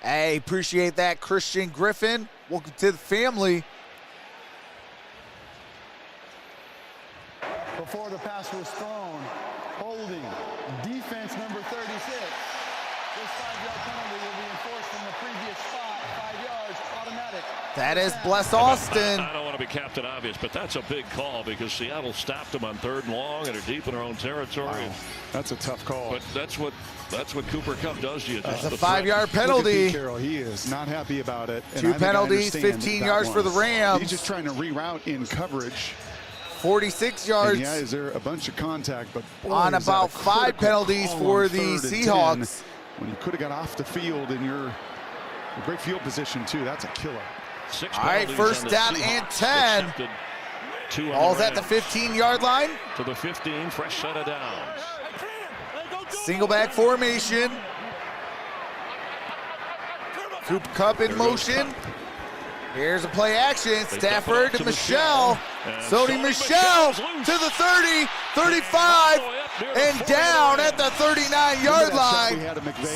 Speaker 1: Hey, appreciate that, Christian Griffin. Welcome to the family.
Speaker 7: Before the pass was thrown, holding, defense number 36. This 5-yard penalty will be enforced from the previous spot, 5 yards, automatic.
Speaker 1: That is Bless Austin.
Speaker 5: I don't want to be Captain Obvious, but that's a big call because Seattle stopped them on 3rd and long and are deep in their own territory.
Speaker 6: Wow. That's a tough call.
Speaker 5: But that's what Cooper Kupp does to you.
Speaker 1: That's a 5-yard penalty.
Speaker 6: Carroll, he is not happy about it. And
Speaker 1: 2 penalties, 15 yards for the Rams.
Speaker 6: He's just trying to reroute in coverage.
Speaker 1: 46 yards.
Speaker 6: And yeah, is there a bunch of contact, but boy,
Speaker 1: on about 5 penalties for the Seahawks.
Speaker 6: When you could have got off the field in your great field position too. That's a killer.
Speaker 1: All right, 1st down and 10. Ball's at the 15-yard line.
Speaker 5: To the 15, fresh set of downs.
Speaker 1: Single back formation. Cooper Kupp in motion. Here's a play action. Stafford to Michelle. Sony Michelle to the 30, 35, and down at the 39-yard line.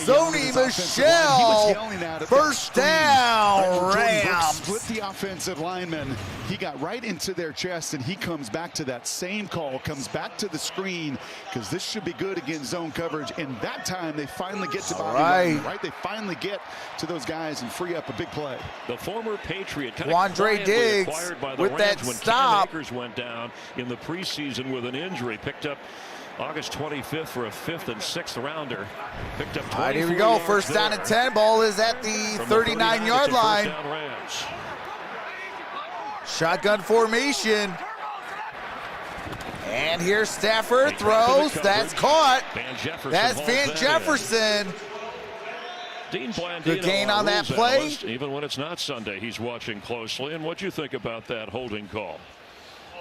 Speaker 1: Sony Michelle, 1st down, Rams.
Speaker 6: Split the offensive lineman. He got right into their chest, and he comes back to that same call, comes back to the screen, because this should be good against zone coverage. And that time, they finally get to body lineman, right? They finally get to those guys and free up a big play.
Speaker 5: The former Patriot,
Speaker 1: Quandre Diggs with that stop.
Speaker 5: Cam Akers went down in the preseason with an injury. Picked up August 25th for a 5th and 6th rounder. Picked up 24
Speaker 1: All right, here we go. 1st down and 10. Ball is at the 39-yard line. Shotgun formation. And here's Stafford throws. That's caught. That's Van Jefferson.
Speaker 5: Dean Blandino,
Speaker 1: good gain on that play.
Speaker 5: Analyst, even when it's not Sunday, he's watching closely. And what do you think about that holding call?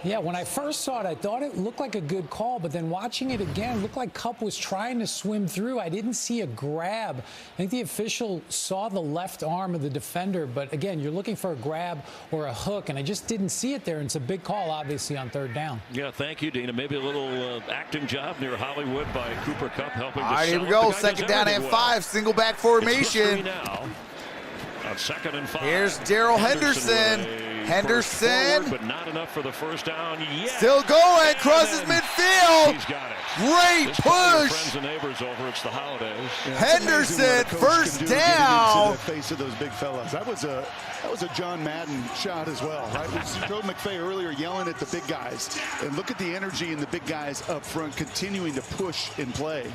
Speaker 12: Yeah, when I first saw it, I thought it looked like a good call, but then watching it again, it looked like Kupp was trying to swim through. I didn't see a grab. I think the official saw the left arm of the defender, but again, you're looking for a grab or a hook, and I just didn't see it there, and it's a big call, obviously, on third down.
Speaker 5: Yeah, thank you, Dina. Maybe a little acting job near Hollywood by Cooper Kupp helping.
Speaker 1: All right, here we go. Second down and 5, single back formation.
Speaker 5: Now on 2nd and 5.
Speaker 1: Here's Darrell Henderson. Henderson,
Speaker 5: forward, but not enough for the first down yet.
Speaker 1: Still going, crosses midfield.
Speaker 5: He's got it.
Speaker 1: Great push.
Speaker 5: Friends and neighbors over. It's the holidays.
Speaker 6: Yeah,
Speaker 1: Henderson, first down.
Speaker 6: The face of those big fellas. That was a John Madden shot as well, right? We showed McVay earlier yelling at the big guys, and look at the energy in the big guys up front, continuing to push and play.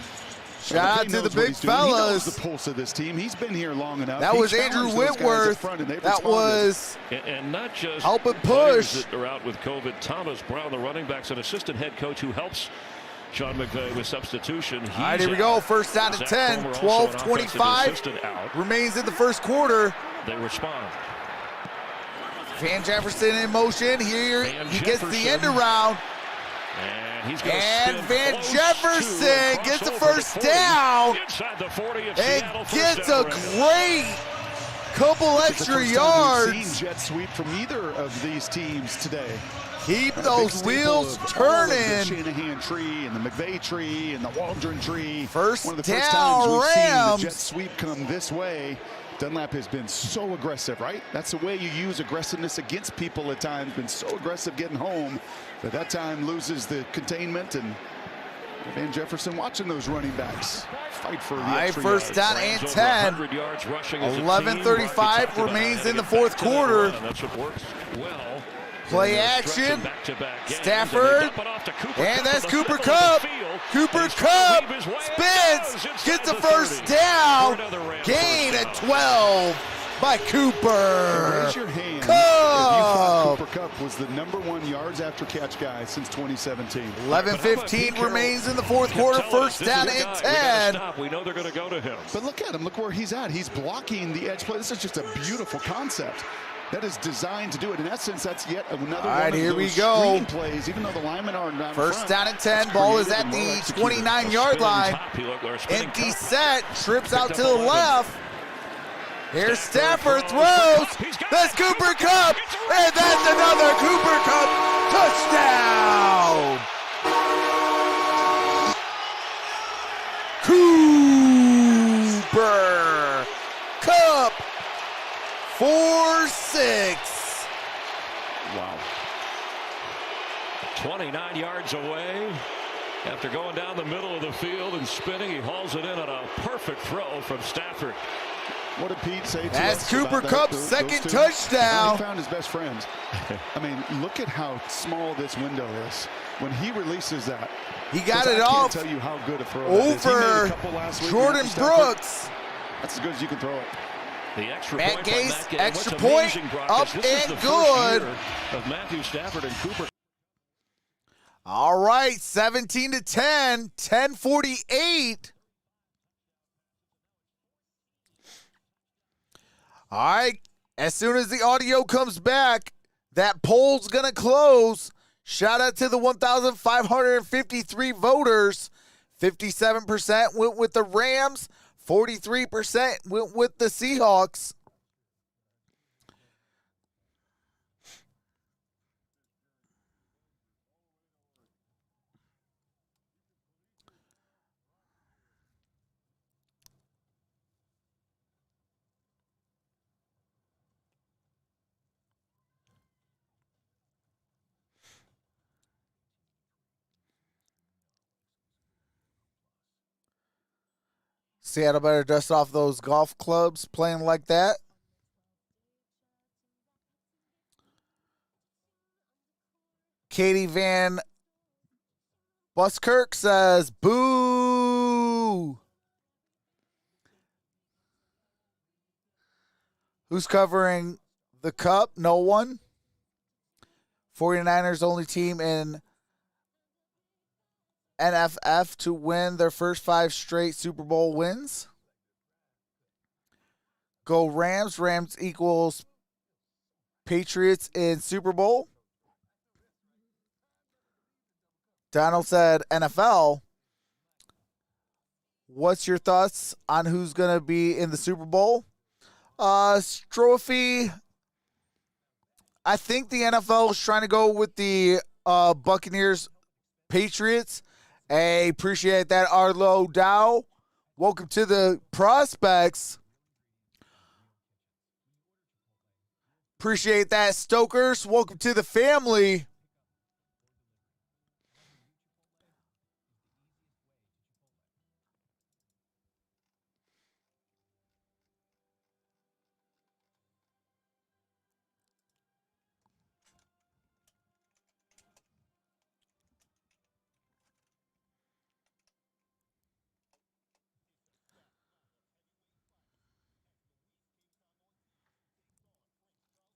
Speaker 1: Shout out to the big fellas.
Speaker 6: He knows the pulse of this team. He's been here long enough.
Speaker 1: That was Andrew Whitworth. That was
Speaker 5: and not just
Speaker 1: help it push.
Speaker 5: That are out with COVID. Thomas Brown, the running backs, an assistant head coach who helps Sean McVay with substitution.
Speaker 1: All right, here we go. First down and 10. 12:25 remains in the first quarter.
Speaker 5: They respond.
Speaker 1: Van Jefferson in motion. Here he gets the end around. And Van Jefferson gets the first down and gets a great couple extra yards.
Speaker 6: Jet sweep from either of these teams today.
Speaker 1: Keep those wheels turning.
Speaker 6: The Shanahan tree and the McVay tree and the Waldron tree.
Speaker 1: First
Speaker 6: One of the
Speaker 1: down,
Speaker 6: first times we've
Speaker 1: Rams.
Speaker 6: seen the jet sweep come this way. Dunlap has been so aggressive, right? That's the way you use aggressiveness against people at times. Been so aggressive getting home, but that time loses the containment. And Van Jefferson watching those running backs fight for the extra
Speaker 1: first
Speaker 6: yards.
Speaker 1: down and 10. 11:35 remains in the fourth quarter.
Speaker 5: That's what works well.
Speaker 1: Play action. Stafford. And that's Cooper Kupp. Cooper Kupp spins. Gets the first down. Gain at 12 by Cooper.
Speaker 6: Raise your hand if you
Speaker 1: Kupp.
Speaker 6: thought Cooper Kupp was the #1 yards after catch guy since 2017.
Speaker 1: 11:15 remains in the fourth quarter. First down and 10.
Speaker 5: We know they're going to go to him.
Speaker 6: But look at him. Look where he's at. He's blocking the edge play. This is just a beautiful concept. That is designed to do it. In essence, that's yet another one of
Speaker 1: here we
Speaker 6: those
Speaker 1: go.
Speaker 6: screen plays, even though the linemen are not
Speaker 1: First down and 10. Ball is at the 29-yard line. Empty set. Trips out to the left. Here's Stafford. Throws. That's Cooper Kupp. And that's another Cooper Kupp touchdown. Cooper Kupp. 4-6.
Speaker 6: Wow.
Speaker 5: 29 yards away. After going down the middle of the field and spinning, he hauls it in on a perfect throw from Stafford.
Speaker 6: What did Pete say to
Speaker 1: That's
Speaker 6: us
Speaker 1: Cooper
Speaker 6: about
Speaker 1: Kupp's
Speaker 6: those
Speaker 1: second
Speaker 6: two?
Speaker 1: touchdown.
Speaker 6: He found his best friends. I mean, look at how small this window is. When he releases that,
Speaker 1: he got it
Speaker 6: I
Speaker 1: off
Speaker 6: can't tell you how good a throw that is. He made a couple last week
Speaker 1: Jordan
Speaker 6: after Stafford.
Speaker 1: Brooks.
Speaker 6: That's as good as you can throw it.
Speaker 5: The extra
Speaker 1: Matt
Speaker 5: point by
Speaker 1: Gase,
Speaker 5: Matt Gase.
Speaker 1: extra
Speaker 5: What's
Speaker 1: point,
Speaker 5: amazing, Brock,
Speaker 1: up
Speaker 5: is this is
Speaker 1: and
Speaker 5: the
Speaker 1: good.
Speaker 5: first year of Matthew Stafford and Cooper.
Speaker 1: All right, 17-10, 10:48. All right, as soon as the audio comes back, that poll's going to close. Shout out to the 1,553 voters. 57% went with the Rams. 43% went with the Seahawks. Seattle better dust off those golf clubs playing like that. Katie Van Buskirk says, boo. Who's covering the cup? No one. 49ers only team in NFF to win their first 5 straight Super Bowl wins. Go Rams. Rams equals Patriots in Super Bowl. Donald said NFL. What's your thoughts on who's going to be in the Super Bowl? Strophy, I think the NFL is trying to go with the Buccaneers Patriots. Hey, appreciate that, Arlo Dow. Welcome to the Prospects. Appreciate that, Stokers. Welcome to the family.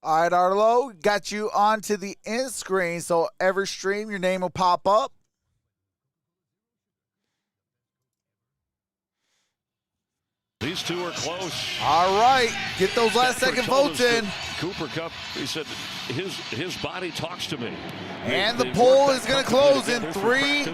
Speaker 1: All right, Arlo, got you onto the end screen, so every stream, your name will pop up.
Speaker 5: These two are close.
Speaker 1: All right, get those last second votes in.
Speaker 5: Cooper Kupp, he said, his body talks to me.
Speaker 1: And the poll is going to close in 3, 2,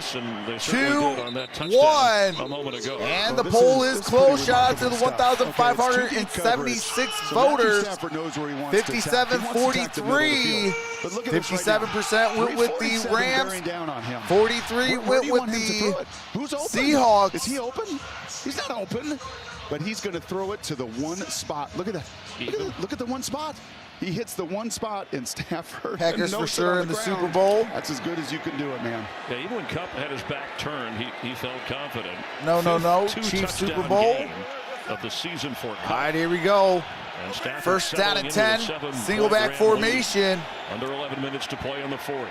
Speaker 1: 1.
Speaker 5: A moment ago.
Speaker 1: And the poll is closed. Shout out to the 1,576 voters. 57-43. 57% went with the Rams. 43 went with the Seahawks.
Speaker 6: Is he open? He's not open. But he's going to throw it to the one spot. Look at that. Look at the one spot. He hits the one spot in Stafford.
Speaker 1: Packers for sure in the Super Bowl.
Speaker 6: That's as good as you can do it, man.
Speaker 5: Yeah, even when Kupp had his back turned, he felt confident.
Speaker 1: No. Chiefs Super Bowl
Speaker 5: of the season for Kupp.
Speaker 1: All right, here we go. First down and 10. Single back formation.
Speaker 5: Under 11 minutes to play in the fourth.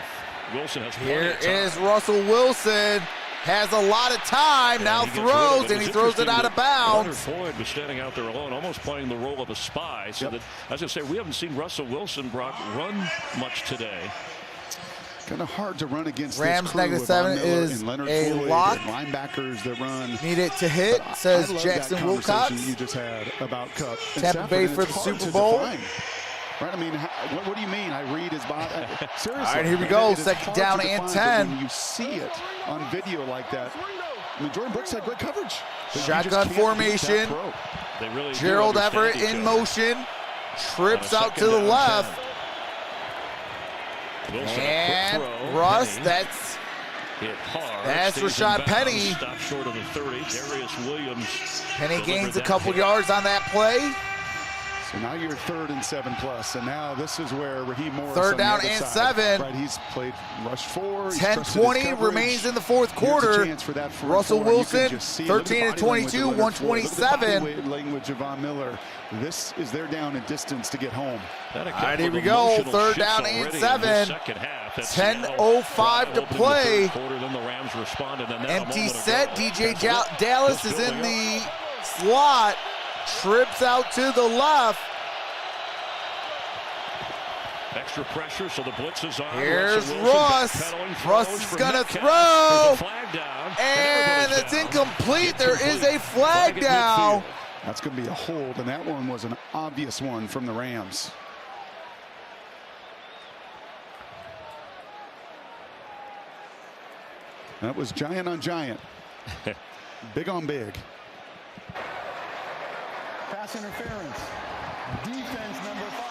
Speaker 5: Wilson has plenty
Speaker 1: Here
Speaker 5: of time.
Speaker 1: is Russell Wilson. Has a lot of time, now throws, and he throws it out of bounds.
Speaker 5: Leonard Floyd was standing out there alone, almost playing the role of a spy. So that, as I say, we haven't seen Russell Wilson, Brock, run much today.
Speaker 6: Kind of hard to run against
Speaker 1: Rams
Speaker 6: this crew
Speaker 1: negative
Speaker 6: with
Speaker 1: 7
Speaker 6: Von Miller
Speaker 1: is
Speaker 6: and Leonard
Speaker 1: a
Speaker 6: Floyd
Speaker 1: lock.
Speaker 6: And linebackers that run.
Speaker 1: Need it to hit, says
Speaker 6: I love
Speaker 1: Jackson
Speaker 6: that
Speaker 1: Wilcox.
Speaker 6: conversation you just had about Kupp.
Speaker 1: Tampa Bay for the Super Bowl.
Speaker 6: Right, I mean, what do you mean? I read his body. Seriously.
Speaker 1: All right, here we go.
Speaker 6: It is
Speaker 1: Second
Speaker 6: hard
Speaker 1: down
Speaker 6: to
Speaker 1: and
Speaker 6: define, but
Speaker 1: 10.
Speaker 6: When you see it on video like that, I mean, Jordan Brooks had great coverage.
Speaker 1: Shotgun formation.
Speaker 5: They really
Speaker 1: Gerald Everett in motion. Trips out to the left. And Russ, that's
Speaker 5: hit hard.
Speaker 1: That's Rashad Penny.
Speaker 5: Stop short of the 30. Darius Williams.
Speaker 1: Penny gains a couple yards on that play.
Speaker 6: So now you're 3rd and 7+, and now this is where Raheem Morris.
Speaker 1: Third down and 7.
Speaker 6: Right, he's played rush 4.
Speaker 1: 10-20 remains in the fourth quarter. Russell Wilson, 13-22, 127.
Speaker 6: Language of Von Miller. This is their down and distance to get home.
Speaker 1: All right, here we go. 3rd down and 7. 10:05 to play. Empty set. DJ Dallas is in the slot. Trips out to the left.
Speaker 5: Extra pressure, so the blitz is on.
Speaker 1: Here's Russ. Russ is going to throw. And it's incomplete. There is a flag down.
Speaker 6: That's going to be a hold, and that one was an obvious one from the Rams. That was giant on giant. Big on big.
Speaker 7: Pass interference. Defense number 5.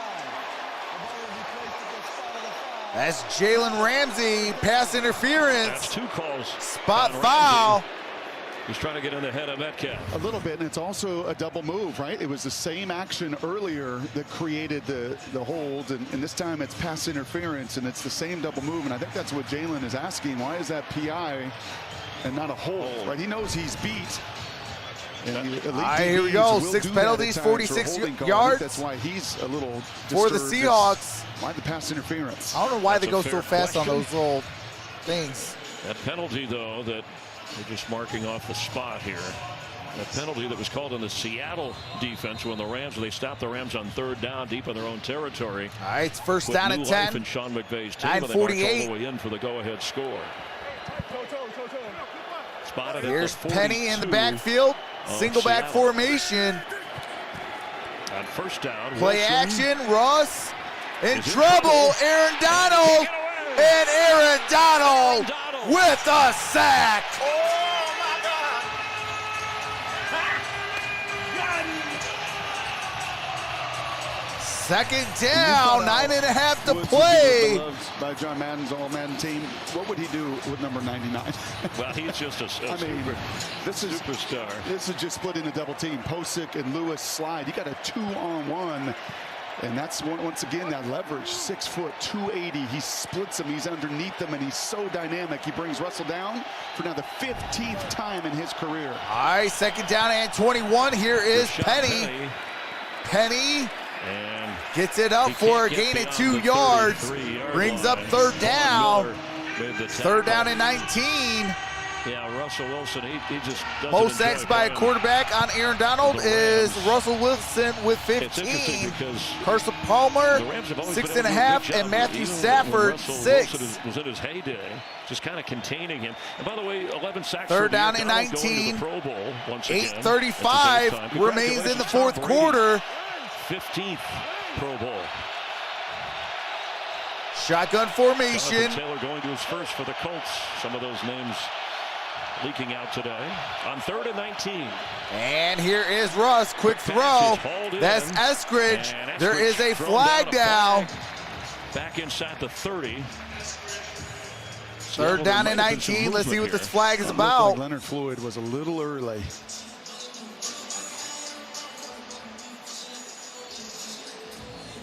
Speaker 7: The ball will be placed at the spot of the 5.
Speaker 1: That's Jalen Ramsey. Pass interference.
Speaker 5: That's 2 calls.
Speaker 1: Spot foul.
Speaker 5: He's trying to get in the head of Metcalf.
Speaker 6: A little bit, and it's also a double move, right? It was the same action earlier that created the hold, and this time it's pass interference, and it's the same double move, and I think that's what Jalen is asking. Why is that PI and not a hold, right? He knows he's beat.
Speaker 1: Here we go. 6 penalties, 46 yards.
Speaker 6: That's why he's a little
Speaker 1: for the Seahawks.
Speaker 6: Why the pass interference?
Speaker 1: I don't know why they go so fast on those little things.
Speaker 5: That penalty, though, that they're just marking off the spot here. That penalty that was called in the Seattle defense when they stopped the Rams on 3rd down deep in their own territory.
Speaker 1: All right, it's first down and 10.
Speaker 5: And Sean McVay's team,
Speaker 1: 9:48.
Speaker 5: all the way in for the go-ahead score. Spotted.
Speaker 1: Here's Penny in the backfield. Single back formation.
Speaker 5: On first down.
Speaker 1: Play
Speaker 5: Wilson.
Speaker 1: action. Russ in trouble. Aaron Donald. And Aaron Donald with a sack.
Speaker 2: Oh, my God.
Speaker 1: Second down, 9.5 to
Speaker 6: Woods
Speaker 1: play.
Speaker 6: beloved by John Madden's All-Madden team. What would he do with number 99?
Speaker 5: Well, he's just a superstar.
Speaker 6: This is just splitting a double team. Posick and Lewis slide. You got a 2-on-1. And that's once again that leverage. 6 foot, 280. He splits them. He's underneath them, and he's so dynamic. He brings Russell down for now the 15th time in his career.
Speaker 1: All right, second down and 21. Here is Penny. Penny
Speaker 5: and
Speaker 1: gets it up for a gain of 2 yards. Brings up third down. Third down and 19.
Speaker 5: Yeah, Russell Wilson, he just doesn't
Speaker 1: most sacks by a quarterback on Aaron Donald is Russell Wilson with 15. Carson Palmer, 6.5, and Matthew Stafford, 6.
Speaker 5: Was in his heyday, just kind of containing him. And by the way, 11 sacks.
Speaker 1: Third down and 19. 8:35 remains in the fourth quarter.
Speaker 5: 15th Pro Bowl.
Speaker 1: Shotgun formation.
Speaker 5: Taylor going to his first for the Colts. Some of those names leaking out today. On 3rd and 19.
Speaker 1: And here is Russ. Quick throw. That's Eskridge. There is a flag down.
Speaker 5: Back inside the 30.
Speaker 1: Third down and 19. Let's see what this flag is about.
Speaker 6: Like Leonard Floyd was a little early.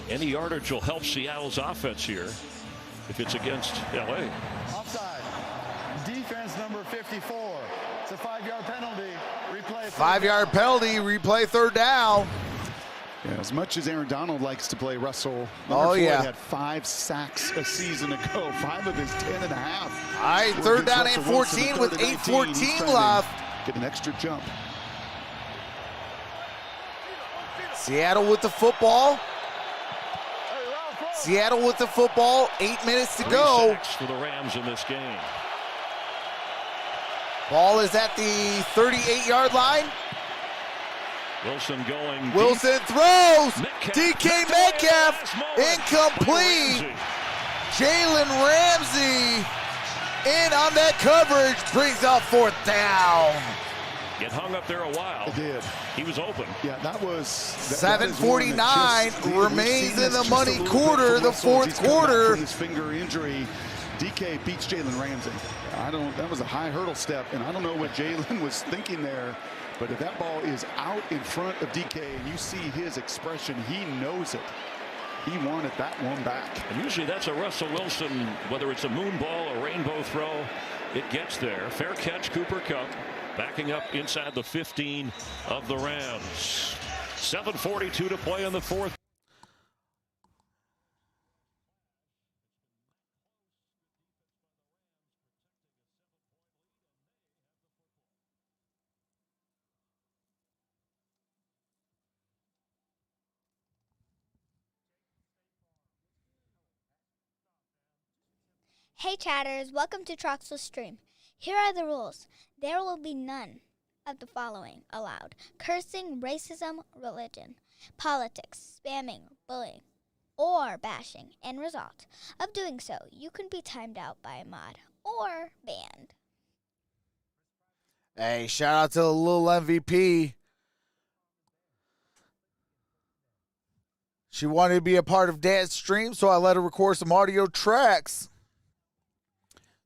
Speaker 5: Any yardage will help Seattle's offense here if it's against LA.
Speaker 7: Offside. Defense number 54. It's a 5-yard penalty. Replay.
Speaker 1: 5-yard penalty. Replay third down.
Speaker 6: Yeah, as much as Aaron Donald likes to play Russell,
Speaker 1: Floyd
Speaker 6: had 5 sacks a season ago. 5 of his 10.5.
Speaker 1: All right, third down and 14 with 8:14 left.
Speaker 6: Get an extra jump.
Speaker 1: Seattle with the football. Seattle with the football. 8 minutes to go.
Speaker 5: 3 sacks for the Rams in this game.
Speaker 1: Ball is at the 38-yard line.
Speaker 5: Wilson going.
Speaker 1: Wilson throws. DK Metcalf incomplete. Jalen Ramsey in on that coverage, brings up fourth down.
Speaker 5: Get hung up there a while.
Speaker 6: It did.
Speaker 5: He was open.
Speaker 6: Yeah, that was
Speaker 1: 7:49 remains in the money quarter, the fourth quarter.
Speaker 6: His finger injury. DK beats Jalen Ramsey. That was a high hurdle step, and I don't know what Jalen was thinking there. But if that ball is out in front of DK and you see his expression, he knows it. He wanted that one back.
Speaker 5: And usually that's a Russell Wilson, whether it's a moon ball or rainbow throw, it gets there. Fair catch, Cooper Kupp, backing up inside the 15 of the Rams. 7:42 to play in the fourth.
Speaker 10: Hey chatters, welcome to Troxel Stream. Here are the rules. There will be none of the following allowed: cursing, racism, religion, politics, spamming, bullying, or bashing. End result of doing so, you can be timed out by a mod or banned.
Speaker 1: Hey, shout out to the little MVP. She wanted to be a part of Dad's stream, so I let her record some audio tracks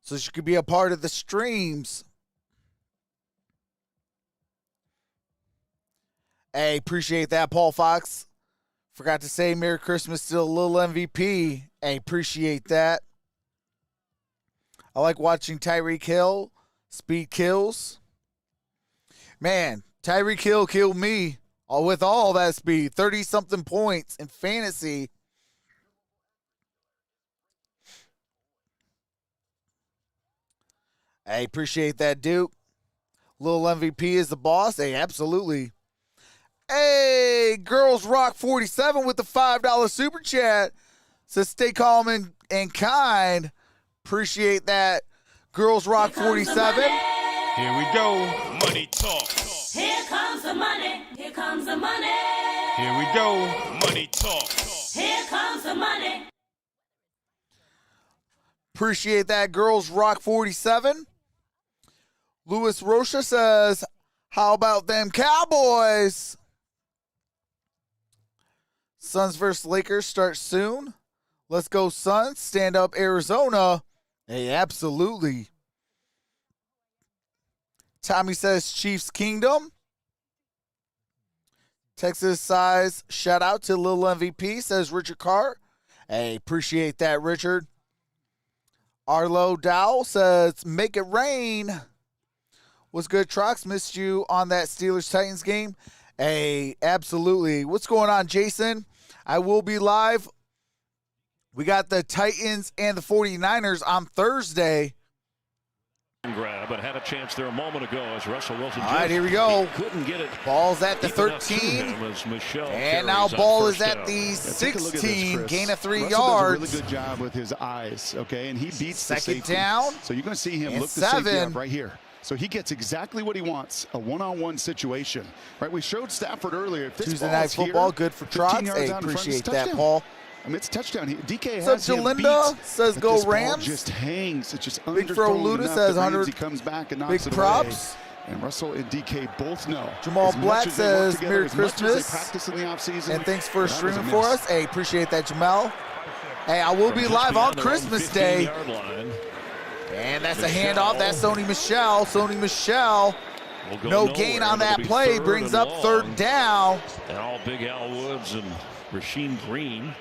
Speaker 1: so she could be a part of the streams. Hey, appreciate that, Paul Fox. Forgot to say Merry Christmas to the little MVP. Hey, appreciate that. I like watching Tyreek Hill speed kills. Man, Tyreek Hill killed me with all that speed. 30-something points in fantasy. Hey, appreciate that, Duke. Little MVP is the boss. Hey, absolutely. Hey, Girls Rock 47 with the $5 super chat. Says stay calm and kind. Appreciate that. Girls Rock 47.
Speaker 9: Here we go. Money talk.
Speaker 8: Here comes the money. Here comes the money.
Speaker 9: Here we go. Money talk.
Speaker 8: Here comes the money.
Speaker 1: appreciate that. Girls Rock 47. Louis Rocha says, how about them Cowboys? Suns versus Lakers start soon. Let's go Suns. Stand up Arizona. Hey, absolutely. Tommy says Chiefs Kingdom. Texas size shout out to Lil MVP, says Richard Carr. Hey, appreciate that, Richard. Arlo Dow says make it rain. What's good, Trox? Missed you on that Steelers-Titans game. Hey, absolutely. What's going on, Jason? I will be live. We got the Titans and the 49ers on Thursday.
Speaker 5: Grab, but had a chance there a moment ago as Russell Wilson.
Speaker 1: All right, here we go.
Speaker 5: Couldn't get it.
Speaker 1: Ball's at the 13. And now ball is at the 16. Gain of 3 yards.
Speaker 6: Does a really good job with his eyes, okay? And he beats
Speaker 1: second
Speaker 6: the safety.
Speaker 1: Down.
Speaker 6: So you're going to see him look
Speaker 1: 7.
Speaker 6: the safety up right here. So he gets exactly what he wants, a one-on-one situation. Right? We showed Stafford earlier. If this
Speaker 1: Tuesday Night Football,
Speaker 6: here,
Speaker 1: good for Trox. Hey, appreciate that, Paul.
Speaker 6: I mean, it's a touchdown. DK
Speaker 1: has him beat. Says go Rams.
Speaker 6: Ball just hangs. It's just
Speaker 1: Big Fro Luda says 100.
Speaker 6: He comes back and knocks
Speaker 1: big
Speaker 6: it
Speaker 1: props.
Speaker 6: Away. And Russell and DK both know.
Speaker 1: Jamal Black says Merry Christmas.
Speaker 6: And
Speaker 1: thanks for streaming for us. Hey, appreciate that, Jamal. Hey, I will be live on Christmas Day. And that's a handoff. That's Sony Michel. Sony Michel. No gain on that play. Brings up 3rd down.
Speaker 5: And all Big Al Woods and Rasheem Green.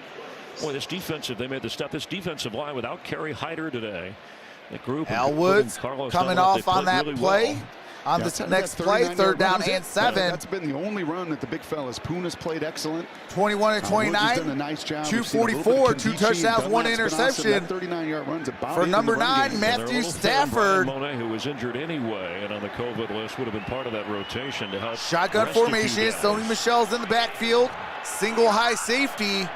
Speaker 5: Boy, this defensive, they made the step. This defensive line without Kerry Hyder today. The group.
Speaker 1: Al Woods coming off on that play. Well. On the next play, 3rd down and 7.
Speaker 6: That's been the only run that the big fellas. Puna's played excellent.
Speaker 1: 21-29.
Speaker 6: Done a nice job.
Speaker 1: 244, 2 touchdowns, 1 interception.
Speaker 6: 39-yard runs
Speaker 1: for number 9, Matthew Stafford.
Speaker 5: Monet, who was injured anyway and on the COVID list, would have been part of that rotation to help.
Speaker 1: Shotgun formation. Sony Michel's in the backfield. Single high safety.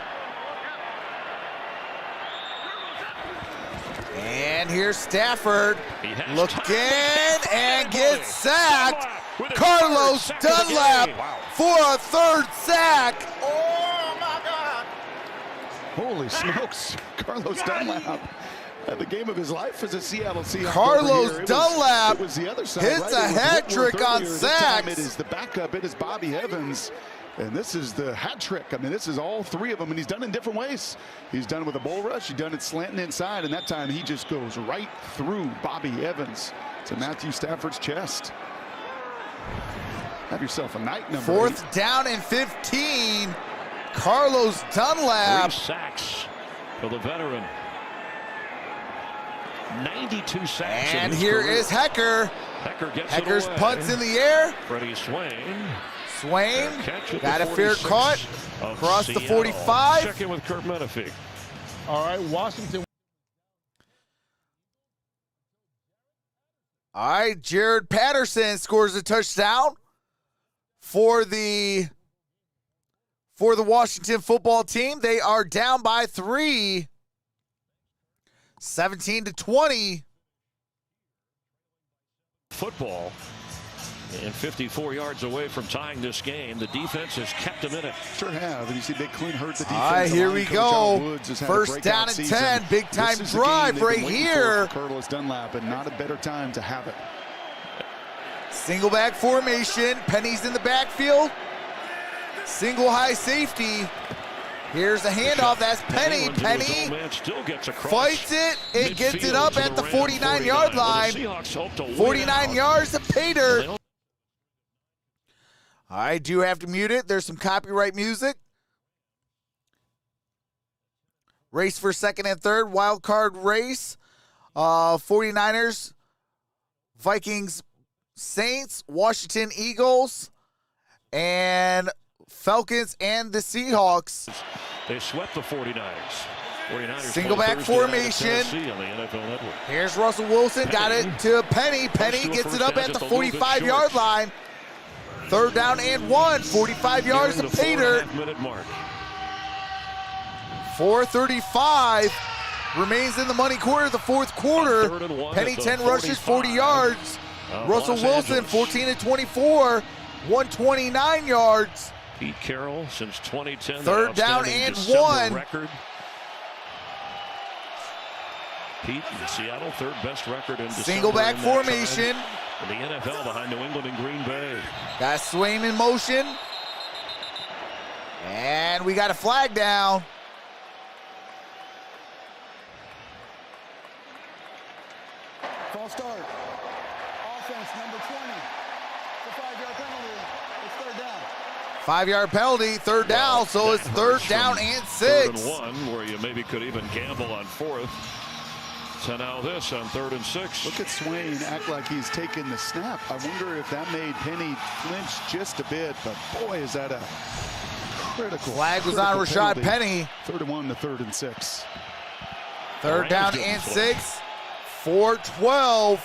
Speaker 1: And here's Stafford looking and gets sacked. Carlos Dunlap for a 3rd sack.
Speaker 2: Oh, my God.
Speaker 6: Holy smokes. Carlos Dunlap had the game of his life as a Seattle Seahawks.
Speaker 1: Carlos Dunlap
Speaker 6: hits
Speaker 1: a hat trick on sacks.
Speaker 6: It is the backup. It is Bobby Evans. And this is the hat trick. I mean, this is all 3 of them, and he's done it in different ways. He's done it with a bull rush. He's done it slanting inside, and that time he just goes right through Bobby Evans to Matthew Stafford's chest. Have yourself a night, number
Speaker 1: 4th down and 15. Carlos Dunlap.
Speaker 5: 3 sacks for the veteran. 92 sacks.
Speaker 1: And here is Hecker. Hecker's punts in the air.
Speaker 5: Freddie Swain.
Speaker 1: Swain got a fair cut across the 45.
Speaker 5: Check in with Kurt Menefee.
Speaker 11: All right, Washington.
Speaker 1: All right, Jared Patterson scores a touchdown for the Washington football team. They are down by 3, 17-20.
Speaker 5: Football. And 54 yards away from tying this game. The defense has kept them in it.
Speaker 6: Sure have. And you see Big Clean hurt the defense.
Speaker 1: All right, here we go. 1st down and 10. Big time drive right here.
Speaker 6: Carlos Dunlap, and not a better time to have it.
Speaker 1: Single back formation. Penny's in the backfield. Single high safety. Here's the handoff. That's Penny. Penny fights it. It gets it up at the 49-yard line. 49 yards to Pater. I do have to mute it. There's some copyright music. Race for 2nd and 3rd. Wild card race. 49ers, Vikings, Saints, Washington Eagles, and Falcons and the Seahawks.
Speaker 5: They swept the 49ers.
Speaker 1: Single back formation. Here's Russell Wilson. Got it to Penny. Penny gets it up at the 45-yard line. 3rd down and 1. 45 yards to Pater. 4:35 remains in the money quarter, the 4th quarter. Penny 10 rushes, 40 yards. Russell Wilson 14-24, 129 yards.
Speaker 5: Pete Carroll since 2010.
Speaker 1: 3rd down and 1.
Speaker 5: Record. Pete, in Seattle, third best record in December.
Speaker 1: Single back formation.
Speaker 5: In the NFL behind New England and Green Bay.
Speaker 1: Got Swain in motion. And we got a flag down.
Speaker 7: False start. Offense number 20. It's a 5-yard penalty. It's third down.
Speaker 1: 5-yard penalty, third down, so it's third down and 6.
Speaker 5: 3rd and 1, where you maybe could even gamble on 4th. So now this on 3rd and 6.
Speaker 6: Look at Swain act like he's taking the snap. I wonder if that made Penny flinch just a bit, but boy, is that a critical.
Speaker 1: Flag was on Rashad Penny.
Speaker 6: 3rd and 1 to 3rd and 6.
Speaker 1: Third down and 6. 4-12.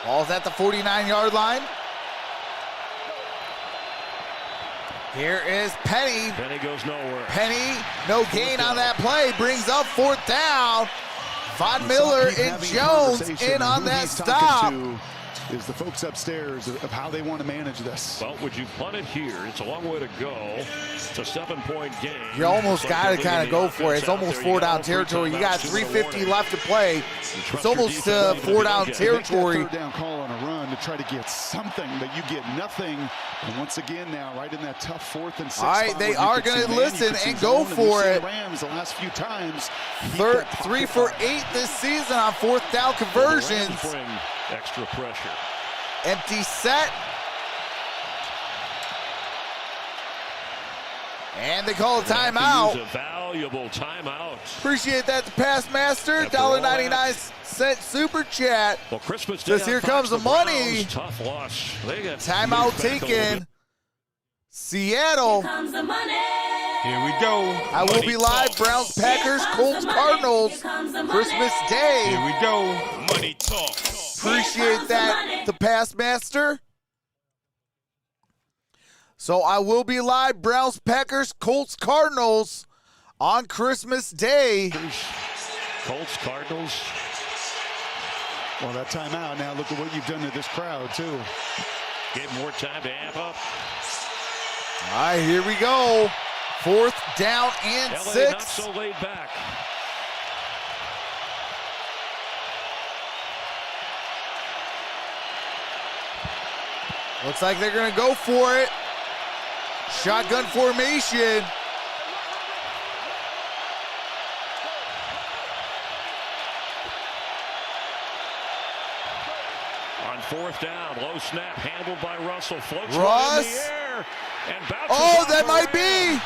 Speaker 1: Ball's at the 49-yard line. Here is Penny.
Speaker 5: Penny goes nowhere.
Speaker 1: Penny, no gain on that play. Brings up 4th down. Von Miller and Jones in on that stop.
Speaker 6: Is the folks upstairs of how they want to manage this.
Speaker 5: Well, would you punt it here? It's a long way to go. It's a 7-point game.
Speaker 1: You almost got to kind of go for it. It's almost 4-down territory. You got 3:50 left to play. It's almost 4-down territory.
Speaker 6: Third down call on a run to try to get something, but you get nothing. And once again now, right in that tough 4th and 6th.
Speaker 1: All right, they are going to listen and go for it.
Speaker 6: Rams the last few times.
Speaker 1: 3 for 8 this season on 4th down conversions.
Speaker 5: Bring extra pressure.
Speaker 1: Empty set. And they call a timeout.
Speaker 5: A valuable timeout.
Speaker 1: Appreciate that, the pass master. $1.99 super chat.
Speaker 5: Well, Christmas Day
Speaker 1: says here comes the money.
Speaker 5: Tough loss. They got
Speaker 1: timeout taken. Seattle.
Speaker 8: Here comes the money.
Speaker 9: Here we go.
Speaker 1: I will be live. Browns, Packers, Colts, Cardinals. Christmas Day.
Speaker 9: Here we go. Money talk.
Speaker 1: Appreciate that, the pass master. So I will be live. Browns, Packers, Colts, Cardinals on Christmas Day.
Speaker 5: Colts, Cardinals.
Speaker 6: Well, that timeout. Now look at what you've done to this crowd too.
Speaker 5: Gave more time to amp up.
Speaker 1: All right, here we go. 4th down and
Speaker 5: LA
Speaker 1: 6.
Speaker 5: Not so laid back.
Speaker 1: Looks like they're going to go for it. Shotgun formation.
Speaker 5: On 4th down, low snap handled by Russell. Floats
Speaker 1: Russ.
Speaker 5: in the air and bounces.
Speaker 1: Oh, that might be.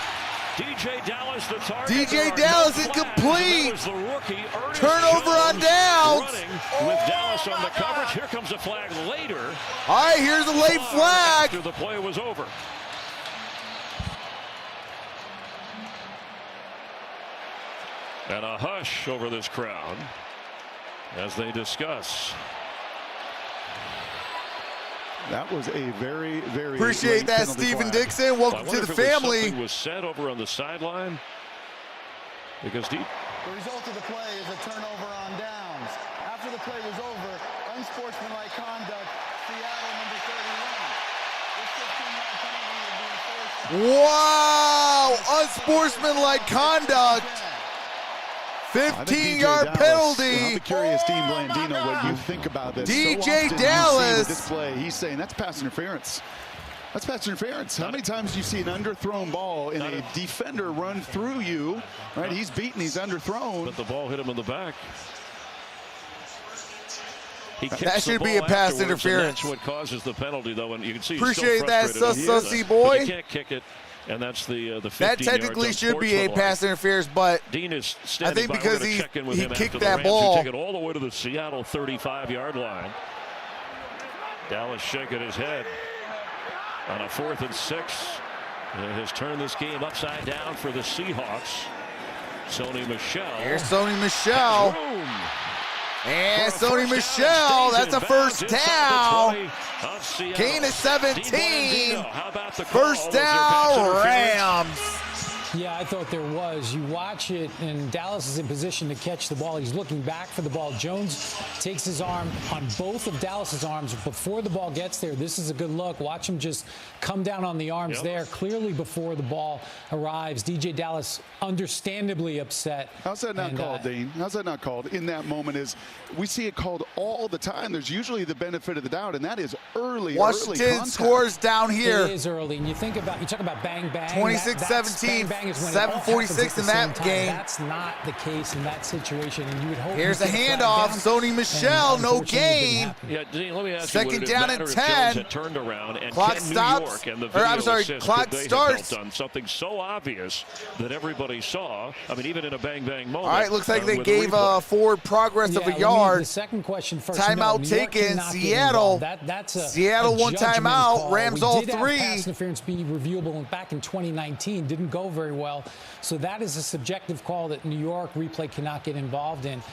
Speaker 5: DJ Dallas, the target.
Speaker 1: DJ Dallas incomplete.
Speaker 5: The rookie,
Speaker 1: Turnover on downs.
Speaker 5: Running with Dallas on the coverage. Here comes a flag later.
Speaker 1: All right, here's a late flag.
Speaker 5: After the play was over. And a hush over this crowd as they discuss.
Speaker 6: That was a very, very
Speaker 1: appreciate that, Stephen Dixon. Welcome to the family.
Speaker 5: Something was said over on the sideline because
Speaker 7: the result of the play is a turnover on downs. After the play was over, unsportsmanlike conduct. Seattle number 31. This 15-yard penalty will be enforced.
Speaker 1: Wow, unsportsmanlike conduct. 15-yard penalty.
Speaker 6: I'm curious, Dean Blandino, what you think about this.
Speaker 1: DJ
Speaker 6: so
Speaker 1: Dallas.
Speaker 6: With this play, he's saying that's pass interference. That's pass interference. How many times do you see an underthrown ball and a defender run through you? Right, he's beaten, he's underthrown.
Speaker 5: But the ball hit him in the back.
Speaker 1: That should be a pass interference.
Speaker 5: That's what causes the penalty, though, and you can see.
Speaker 1: Appreciate that, sussy boy.
Speaker 5: You can't kick it. And that's the 15
Speaker 1: that technically should be a pass interference, but
Speaker 5: Dean is
Speaker 1: I think because he kicked that
Speaker 5: ball.
Speaker 1: ball.
Speaker 5: Take it all the way to the Seattle 35-yard line. Dallas shaking his head on a 4th and 6. Has turned this game upside down for the Seahawks. Sony Michel.
Speaker 1: Here's Sony Michel. And Sony Michel, that's a first down. Gain of 17. First down, Rams.
Speaker 12: Yeah, I thought there was. You watch it, and Dallas is in position to catch the ball. He's looking back for the ball. Jones takes his arm on both of Dallas's arms before the ball gets there. This is a good look. Watch him just come down on the arms there, clearly before the ball arrives. DJ Dallas understandably upset.
Speaker 6: How's that not called, Dean? How's that not called? In that moment is we see it called all the time. There's usually the benefit of the doubt, and that is early.
Speaker 1: Washington scores down here.
Speaker 12: It is early, and you talk about bang bang.
Speaker 1: 26-17, 7:46 in that game.
Speaker 12: That's not the case in that situation, and you would hope.
Speaker 1: Here's a handoff. Sony Michel, no gain.
Speaker 5: Yeah, Dean, let me ask
Speaker 1: Second
Speaker 5: you,
Speaker 1: down and 10.
Speaker 5: Turned around and
Speaker 1: clock
Speaker 5: New
Speaker 1: stops.
Speaker 5: York and the
Speaker 1: Or I'm sorry,
Speaker 5: assist,
Speaker 1: clock
Speaker 5: could they
Speaker 1: starts.
Speaker 5: have done something so obvious that everybody saw. I mean, even in a bang bang moment.
Speaker 1: All right, looks like they
Speaker 5: with
Speaker 1: gave forward progress of a yard.
Speaker 12: The second question first.
Speaker 1: Timeout taken. Seattle.
Speaker 12: That's a
Speaker 1: Seattle one timeout.
Speaker 12: Call.
Speaker 1: Rams
Speaker 12: we
Speaker 1: all
Speaker 12: did
Speaker 1: three.
Speaker 12: Have pass interference be reviewable back in 2019. Didn't go very well. So that is a subjective call that New York replay cannot get involved in.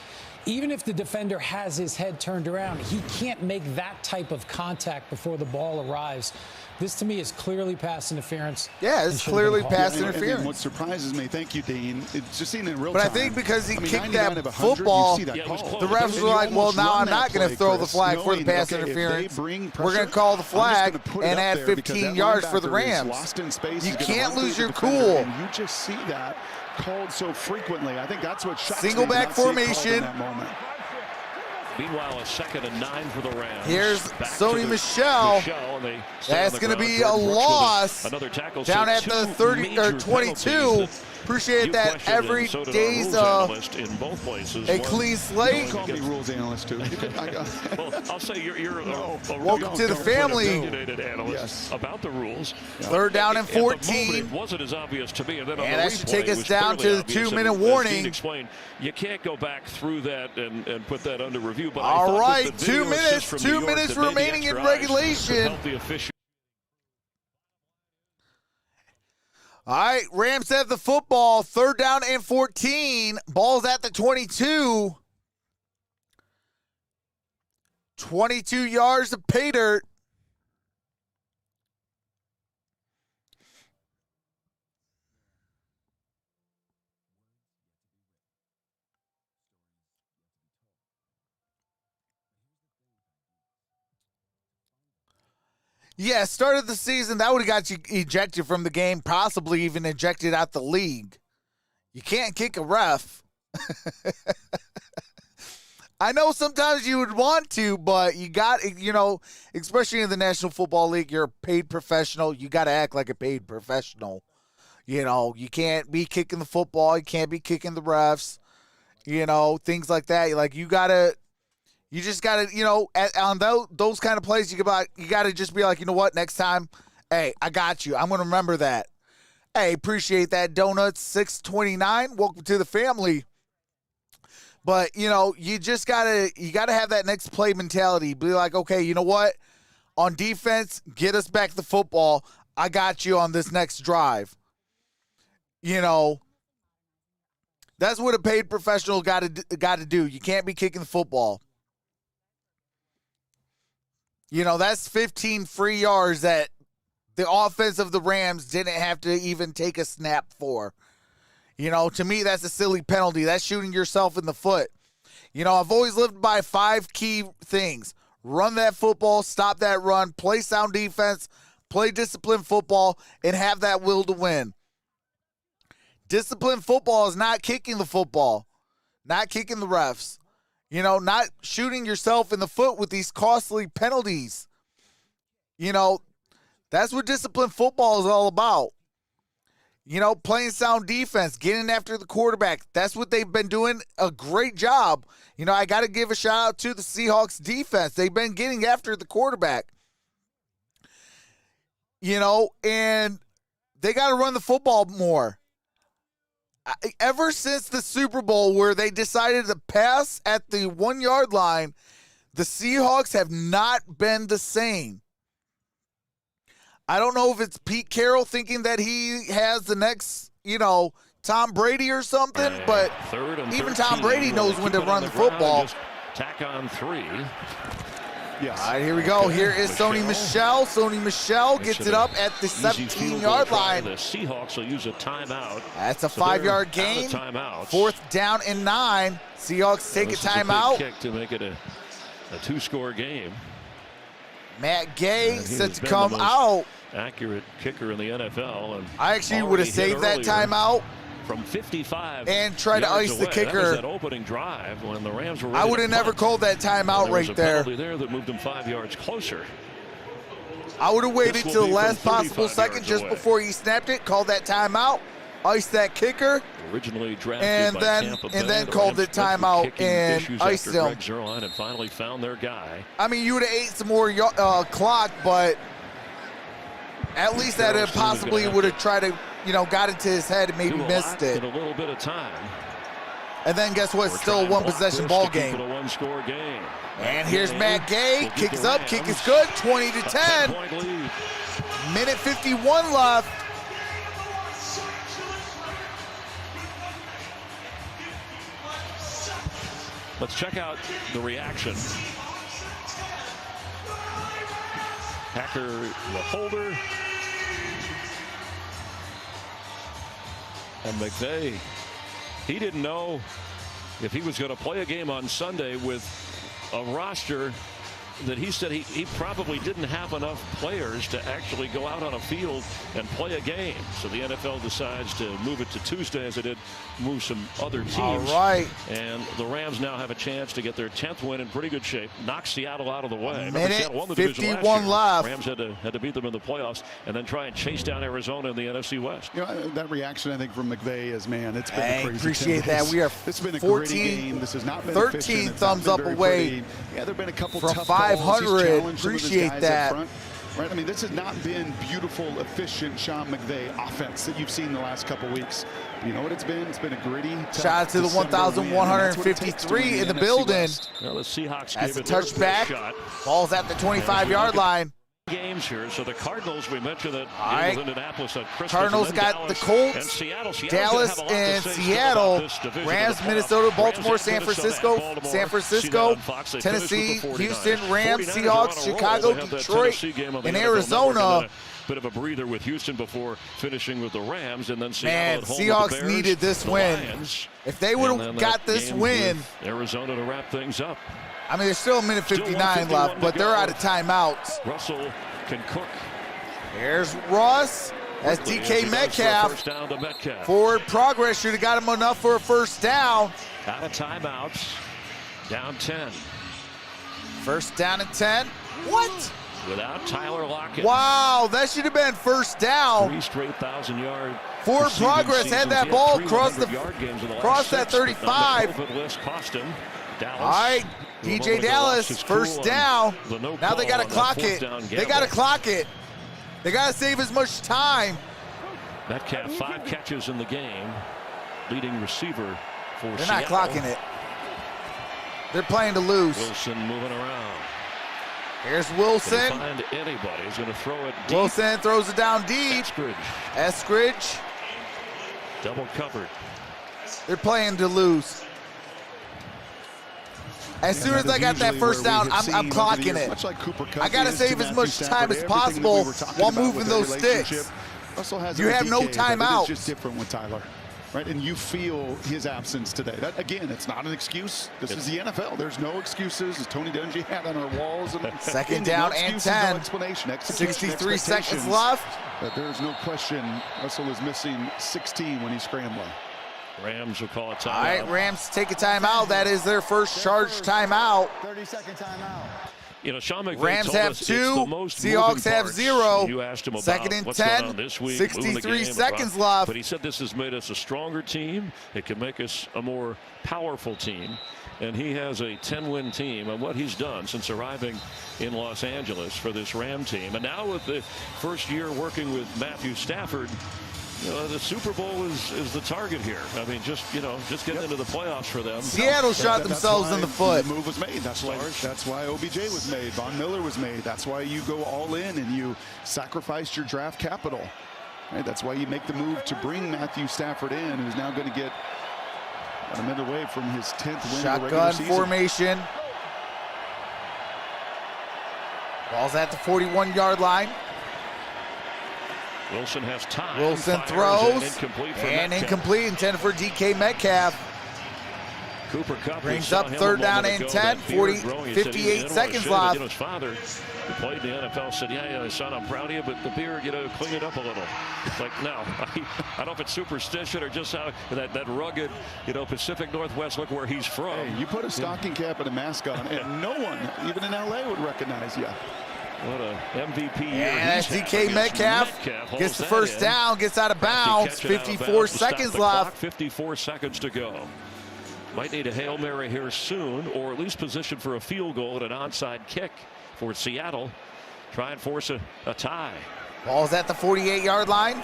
Speaker 12: Even if the defender has his head turned around, he can't make that type of contact before the ball arrives. This, to me, is clearly pass interference.
Speaker 1: Yeah, it's clearly pass interference.
Speaker 6: And what surprises me, thank you, Dean, it's just seen in real
Speaker 1: time.
Speaker 6: time.
Speaker 1: But I think because he kicked that
Speaker 6: 100,
Speaker 1: football,
Speaker 6: the
Speaker 1: refs were like, well, now I'm not going to throw the flag for the pass interference. We're going to call the flag and add 15 yards for the Rams. You can't lose your cool.
Speaker 6: And you just see that called so frequently. I think that's what shocks
Speaker 1: Single
Speaker 6: me,
Speaker 1: back formation.
Speaker 6: In that moment.
Speaker 5: Meanwhile, a 2nd and 9 for the Rams.
Speaker 1: Here's Sony Michel. That's going to be a loss down at the 30 or 22. Appreciate that. Every day's a clean slate.
Speaker 6: Call me rules analyst too.
Speaker 5: Well, I'll say you're
Speaker 1: welcome to the family.
Speaker 5: Analyst about the rules.
Speaker 1: 3rd down and 14.
Speaker 5: It wasn't as obvious to me, and then on
Speaker 1: that should take us down to the 2-minute warning.
Speaker 5: Explain, you can't go back through that and put that under review. But
Speaker 1: all right, 2 minutes. 2 minutes remaining in regulation. All right, Rams have the football. 3rd down and 14. Ball's at the 22. 22 yards of pay dirt. Yeah, start of the season, that would have got you ejected from the game, possibly even ejected out the league. You can't kick a ref. I know sometimes you would want to, but you got, especially in the National Football League, you're a paid professional. You got to act like a paid professional. You can't be kicking the football. You can't be kicking the refs, things like that. Like, you just got to, on those kind of plays, you got to just be like, you know what, next time, hey, I got you. I'm going to remember that. Hey, appreciate that, Donuts 629. Welcome to the family. But, you just got to have that next play mentality. Be like, okay, you know what? On defense, get us back the football. I got you on this next drive. That's what a paid professional got to do. You can't be kicking the football. That's 15 free yards that the offense of the Rams didn't have to even take a snap for. To me, that's a silly penalty. That's shooting yourself in the foot. I've always lived by 5 key things. Run that football, stop that run, play sound defense, play disciplined football, and have that will to win. Disciplined football is not kicking the football, not kicking the refs. Not shooting yourself in the foot with these costly penalties. That's what disciplined football is all about. Playing sound defense, getting after the quarterback. That's what they've been doing a great job. I got to give a shout out to the Seahawks defense. They've been getting after the quarterback. And they got to run the football more. Ever since the Super Bowl where they decided to pass at the 1-yard line, the Seahawks have not been the same. I don't know if it's Pete Carroll thinking that he has the next, Tom Brady or something, but even Tom Brady knows when to run the football.
Speaker 5: Tack on 3.
Speaker 6: Yes.
Speaker 1: All right, here we go. Here is Sony Michel. Sony Michel gets it up at the 17-yard line.
Speaker 5: The Seahawks will use a timeout.
Speaker 1: That's a 5-yard gain. 4th down and 9. Seahawks take a timeout.
Speaker 5: Kick to make it a 2-score game.
Speaker 1: Matt Gay set to come out.
Speaker 5: Accurate kicker in the NFL. And
Speaker 1: I actually would have saved that timeout
Speaker 5: from 55
Speaker 1: and try to ice the kicker.
Speaker 5: That was that opening drive when the Rams were ready
Speaker 1: I would have never called that timeout right there.
Speaker 5: There that moved them 5 yards closer.
Speaker 1: I would have waited till the last possible second just before he snapped it, called that timeout, iced that kicker,
Speaker 5: originally drafted
Speaker 1: and
Speaker 5: by
Speaker 1: then
Speaker 5: Tampa Bay,
Speaker 1: and then called it timeout and iced him.
Speaker 5: Greg Zuerlein and finally found their guy.
Speaker 1: I mean, you would have ate some more clock, but at least that possibly would have tried to, got into his head and maybe missed it.
Speaker 5: In a little bit of time.
Speaker 1: And then guess what? It's still a one-possession ball game.
Speaker 5: A one-score game.
Speaker 1: And here's Matt Gay. Kicks up. Kick is good. 20-10. Minute 51 left.
Speaker 5: Let's check out the reaction. Hacker, the holder. And McVay, he didn't know if he was going to play a game on Sunday with a roster that he said he probably didn't have enough players to actually go out on a field and play a game. So the NFL decides to move it to Tuesday, as it did move some other teams.
Speaker 1: All right.
Speaker 5: And the Rams now have a chance to get their 10th win in pretty good shape. Knock Seattle out of the way.
Speaker 1: Minute 51 left.
Speaker 5: Rams had to beat them in the playoffs and then try and chase down Arizona in the NFC West.
Speaker 6: That reaction, I think, from McVay is, man, it's been a crazy
Speaker 1: appreciate that. We are
Speaker 6: it's been a
Speaker 1: 14,
Speaker 6: game. This has not been
Speaker 1: 13 thumbs up away.
Speaker 6: Yeah, there've been a couple
Speaker 1: from
Speaker 6: tough
Speaker 1: 500. Appreciate that.
Speaker 6: Right? I mean, this has not been beautiful, efficient Sean McVay offense that you've seen the last couple weeks. You know what it's been? It's been a gritty, tough
Speaker 1: shout out to the 1,153 in the building.
Speaker 5: Well, the Seahawks
Speaker 1: That's
Speaker 5: gave
Speaker 1: a touchback. Ball's at the 25-yard line.
Speaker 5: Games here. So the Cardinals, we mentioned that
Speaker 1: right.
Speaker 5: with Indianapolis at Christmas.
Speaker 1: Cardinals got
Speaker 5: Dallas
Speaker 1: the Colts,
Speaker 5: and Seattle.
Speaker 1: Dallas and Seattle, Rams, Minnesota, Baltimore, San Francisco, Tennessee, Houston, Rams, Seahawks, Chicago, Detroit, and Arizona.
Speaker 5: Bit of a breather with Houston before finishing with the Rams, and then
Speaker 1: man, Seahawks needed this win. If they would have got this win,
Speaker 5: Arizona to wrap things up.
Speaker 1: I mean, there's still a minute 59 left, but they're out of timeouts.
Speaker 5: Russell can cook.
Speaker 1: There's Russ. That's DK Metcalf.
Speaker 5: First down to Metcalf.
Speaker 1: Forward progress should have got him enough for a first down.
Speaker 5: Out of timeouts. Down 10.
Speaker 1: First down and 10. What?
Speaker 5: Without Tyler Lockett.
Speaker 1: Wow, that should have been first down.
Speaker 5: 3 straight 1,000-yard.
Speaker 1: Forward progress had that ball across that 35.
Speaker 5: Cost him. Dallas.
Speaker 1: All right, DJ Dallas, first down. Now they got to clock it. They got to clock it. They got to save as much time.
Speaker 5: Metcalf, 5 catches in the game. Leading receiver for
Speaker 1: They're
Speaker 5: Seattle.
Speaker 1: not clocking it. They're playing to lose.
Speaker 5: Wilson moving around.
Speaker 1: Here's Wilson.
Speaker 5: Find anybody. He's going to throw it deep.
Speaker 1: Wilson throws it down deep. Eskridge.
Speaker 5: Double covered.
Speaker 1: They're playing to lose. As soon as I got that first down, I'm clocking it.
Speaker 6: Much like Cooper
Speaker 1: I got to save as much time as possible while moving those sticks. You have no timeout.
Speaker 6: It's just different with Tyler. Right, and you feel his absence today. That, again, it's not an excuse. This is the NFL. There's no excuses, as Tony Dungy had on our walls. And
Speaker 1: second down and 10.
Speaker 6: No explanation.
Speaker 1: 63 seconds left.
Speaker 6: But there's no question Russell is missing 16 when he's scrambling.
Speaker 5: Rams will call a timeout.
Speaker 1: All right, Rams take a timeout. That is their first charged timeout.
Speaker 7: 30-second timeout.
Speaker 5: You know, Sean McVay
Speaker 1: Rams
Speaker 5: told
Speaker 1: have
Speaker 5: us
Speaker 1: 2,
Speaker 5: Seahawks
Speaker 1: have 0.
Speaker 5: You asked him about
Speaker 1: second and
Speaker 5: what's
Speaker 1: 10,
Speaker 5: going on this week,
Speaker 1: 63 seconds left.
Speaker 5: But he said this has made us a stronger team. It can make us a more powerful team. And he has a 10-win team, and what he's done since arriving in Los Angeles for this Ram team. And now with the first year working with Matthew Stafford, you know, the Super Bowl is the target here. I mean, just getting into the playoffs for them.
Speaker 1: Seattle shot themselves in the foot.
Speaker 6: The move was made. That's why OBJ was made. Von Miller was made. That's why you go all in and you sacrificed your draft capital. Right? That's why you make the move to bring Matthew Stafford in, who's now going to get a minute away from his 10th win.
Speaker 1: Shotgun formation. Ball's at the 41-yard line.
Speaker 5: Wilson has time.
Speaker 1: Wilson throws. Incomplete. Intended for DK Metcalf.
Speaker 5: Cooper Kupp
Speaker 1: brings up 3rd down and 10. 58 seconds left.
Speaker 5: His father, who played in the NFL, said, yeah, son, I'm proud of you, but the beard, clean it up a little. It's like, no, I don't know if it's superstition or just how that rugged, Pacific Northwest look where he's from.
Speaker 6: Hey, you put a stocking cap and a mask on, and no one, even in L.A., would recognize you.
Speaker 5: What a MVP year.
Speaker 1: And that's DK Metcalf gets the first down, gets out of bounds. 54 seconds left.
Speaker 5: 54 seconds to go. Might need a Hail Mary here soon, or at least position for a field goal and an onside kick for Seattle. Try and force a tie.
Speaker 1: Ball's at the 48-yard line.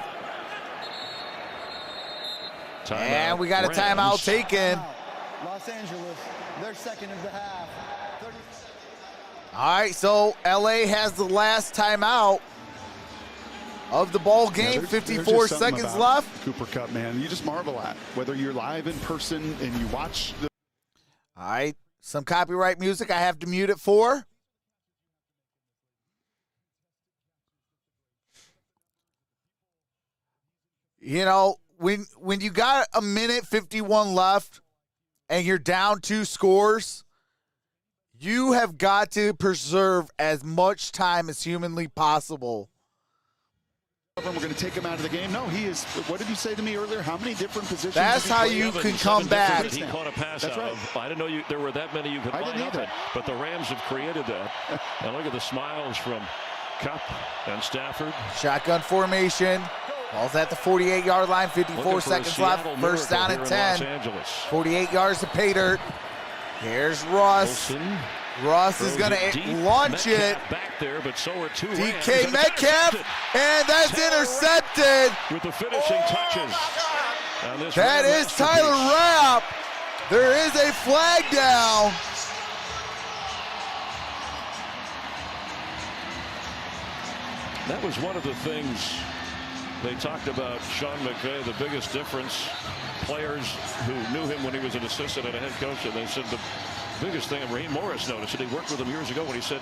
Speaker 1: And we got a timeout taken.
Speaker 7: Los Angeles, their second of the half.
Speaker 1: All right, so LA has the last timeout of the ball game. 54 seconds left.
Speaker 6: Cooper Kupp, man, you just marvel at whether you're live in person and you watch the.
Speaker 1: All right, some copyright music I have to mute it for. When you got a minute 51 left and you're down 2 scores, you have got to preserve as much time as humanly possible.
Speaker 6: We're going to take him out of the game. No, he is. What did you say to me earlier? How many different positions?
Speaker 1: That's how you can come back.
Speaker 5: He caught a pass out of. I didn't know there were that many you could line up it, but the Rams have created that. And look at the smiles from Kupp and Stafford.
Speaker 1: Shotgun formation. Ball's at the 48-yard line. 54 seconds left. First down and 10. 48 yards to pay dirt. Here's Russ.
Speaker 5: Wilson
Speaker 1: Russ is going to launch it.
Speaker 5: Back there, but so are 2
Speaker 1: DK Metcalf, and that's intercepted.
Speaker 5: With the finishing touches.
Speaker 1: That is Tyler Rapp. There is a flag down.
Speaker 5: That was one of the things they talked about Sean McVay, the biggest difference. Players who knew him when he was an assistant and a head coach, and they said the biggest thing, and Raheem Morris noticed it. He worked with him years ago when he said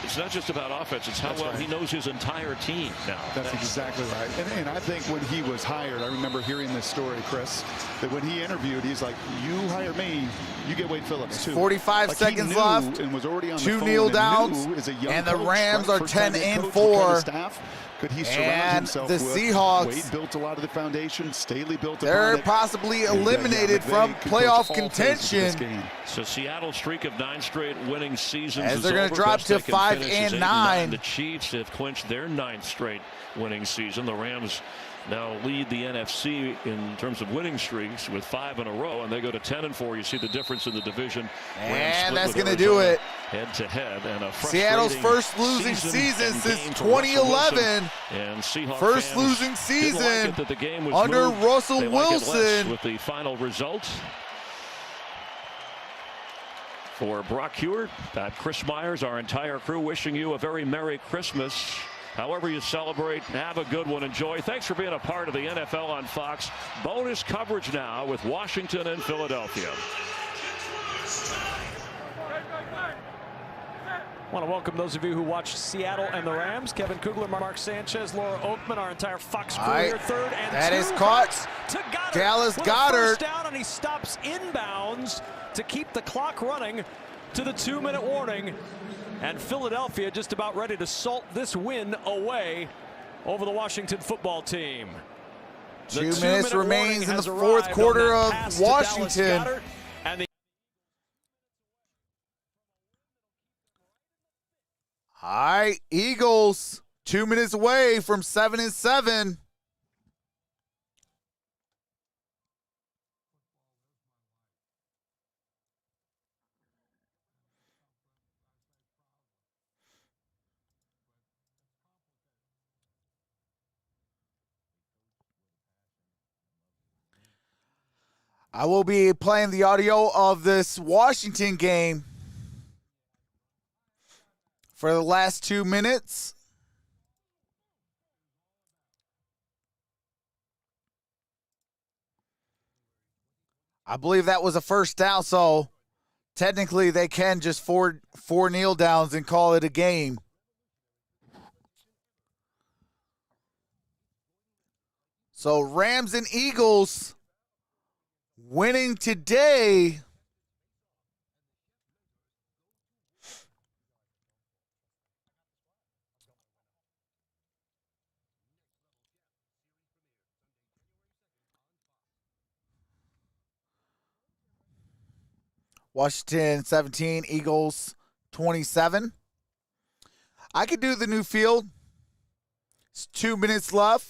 Speaker 5: it's not just about offense, it's how well he knows his entire team now.
Speaker 6: That's exactly right. And I think when he was hired, I remember hearing this story, Chris, that when he interviewed, he's like, you hire me, you get Wade Phillips too.
Speaker 1: 45 seconds left.
Speaker 6: And was already on
Speaker 1: 2 kneel downs. And the Rams are 10-4.
Speaker 6: Could he surround himself
Speaker 1: with
Speaker 6: Seahawks? Wade built a lot of the foundation. Staley built
Speaker 1: they're
Speaker 6: upon it.
Speaker 1: Possibly eliminated from playoff contention.
Speaker 5: So Seattle's streak of 9 straight winning seasons
Speaker 1: as they're going to drop to 5-9.
Speaker 5: The Chiefs have clinched their 9th straight winning season. The Rams now lead the NFC in terms of winning streaks with 5 in a row, and they go to 10-4. You see the difference in the division.
Speaker 1: And that's going to do it.
Speaker 5: Head-to-head, and a
Speaker 1: Seattle's first losing season since 2011.
Speaker 5: And Seahawks
Speaker 1: first losing season
Speaker 5: that the game was
Speaker 1: under
Speaker 5: moved.
Speaker 1: Russell
Speaker 5: They
Speaker 1: Wilson.
Speaker 5: With the final result. For Brock Hewitt, Chris Myers, our entire crew, wishing you a very Merry Christmas. However you celebrate, have a good one. Enjoy. Thanks for being a part of the NFL on Fox. Bonus coverage now with Washington and Philadelphia.
Speaker 13: I want to welcome those of you who watched Seattle and the Rams. Kevin Kugler, Mark Sanchez, Laura Oakman, our entire Fox crew here. 3rd and 2.
Speaker 1: That is caught.
Speaker 13: To Goddard.
Speaker 1: Dallas
Speaker 13: with
Speaker 1: Goddard.
Speaker 13: A first down, and he stops inbounds to keep the clock running to the 2-minute warning. And Philadelphia just about ready to salt this win away over the Washington football team.
Speaker 1: 2 minutes remains in the 4th quarter of Washington.
Speaker 13: And
Speaker 1: all right, Eagles 2 minutes away from 7-7. I will be playing the audio of this Washington game for the last 2 minutes. I believe that was a first down, so technically they can just four kneel downs and call it a game. So Rams and Eagles winning today. Washington 17, Eagles 27. I could do the new field. It's 2 minutes left.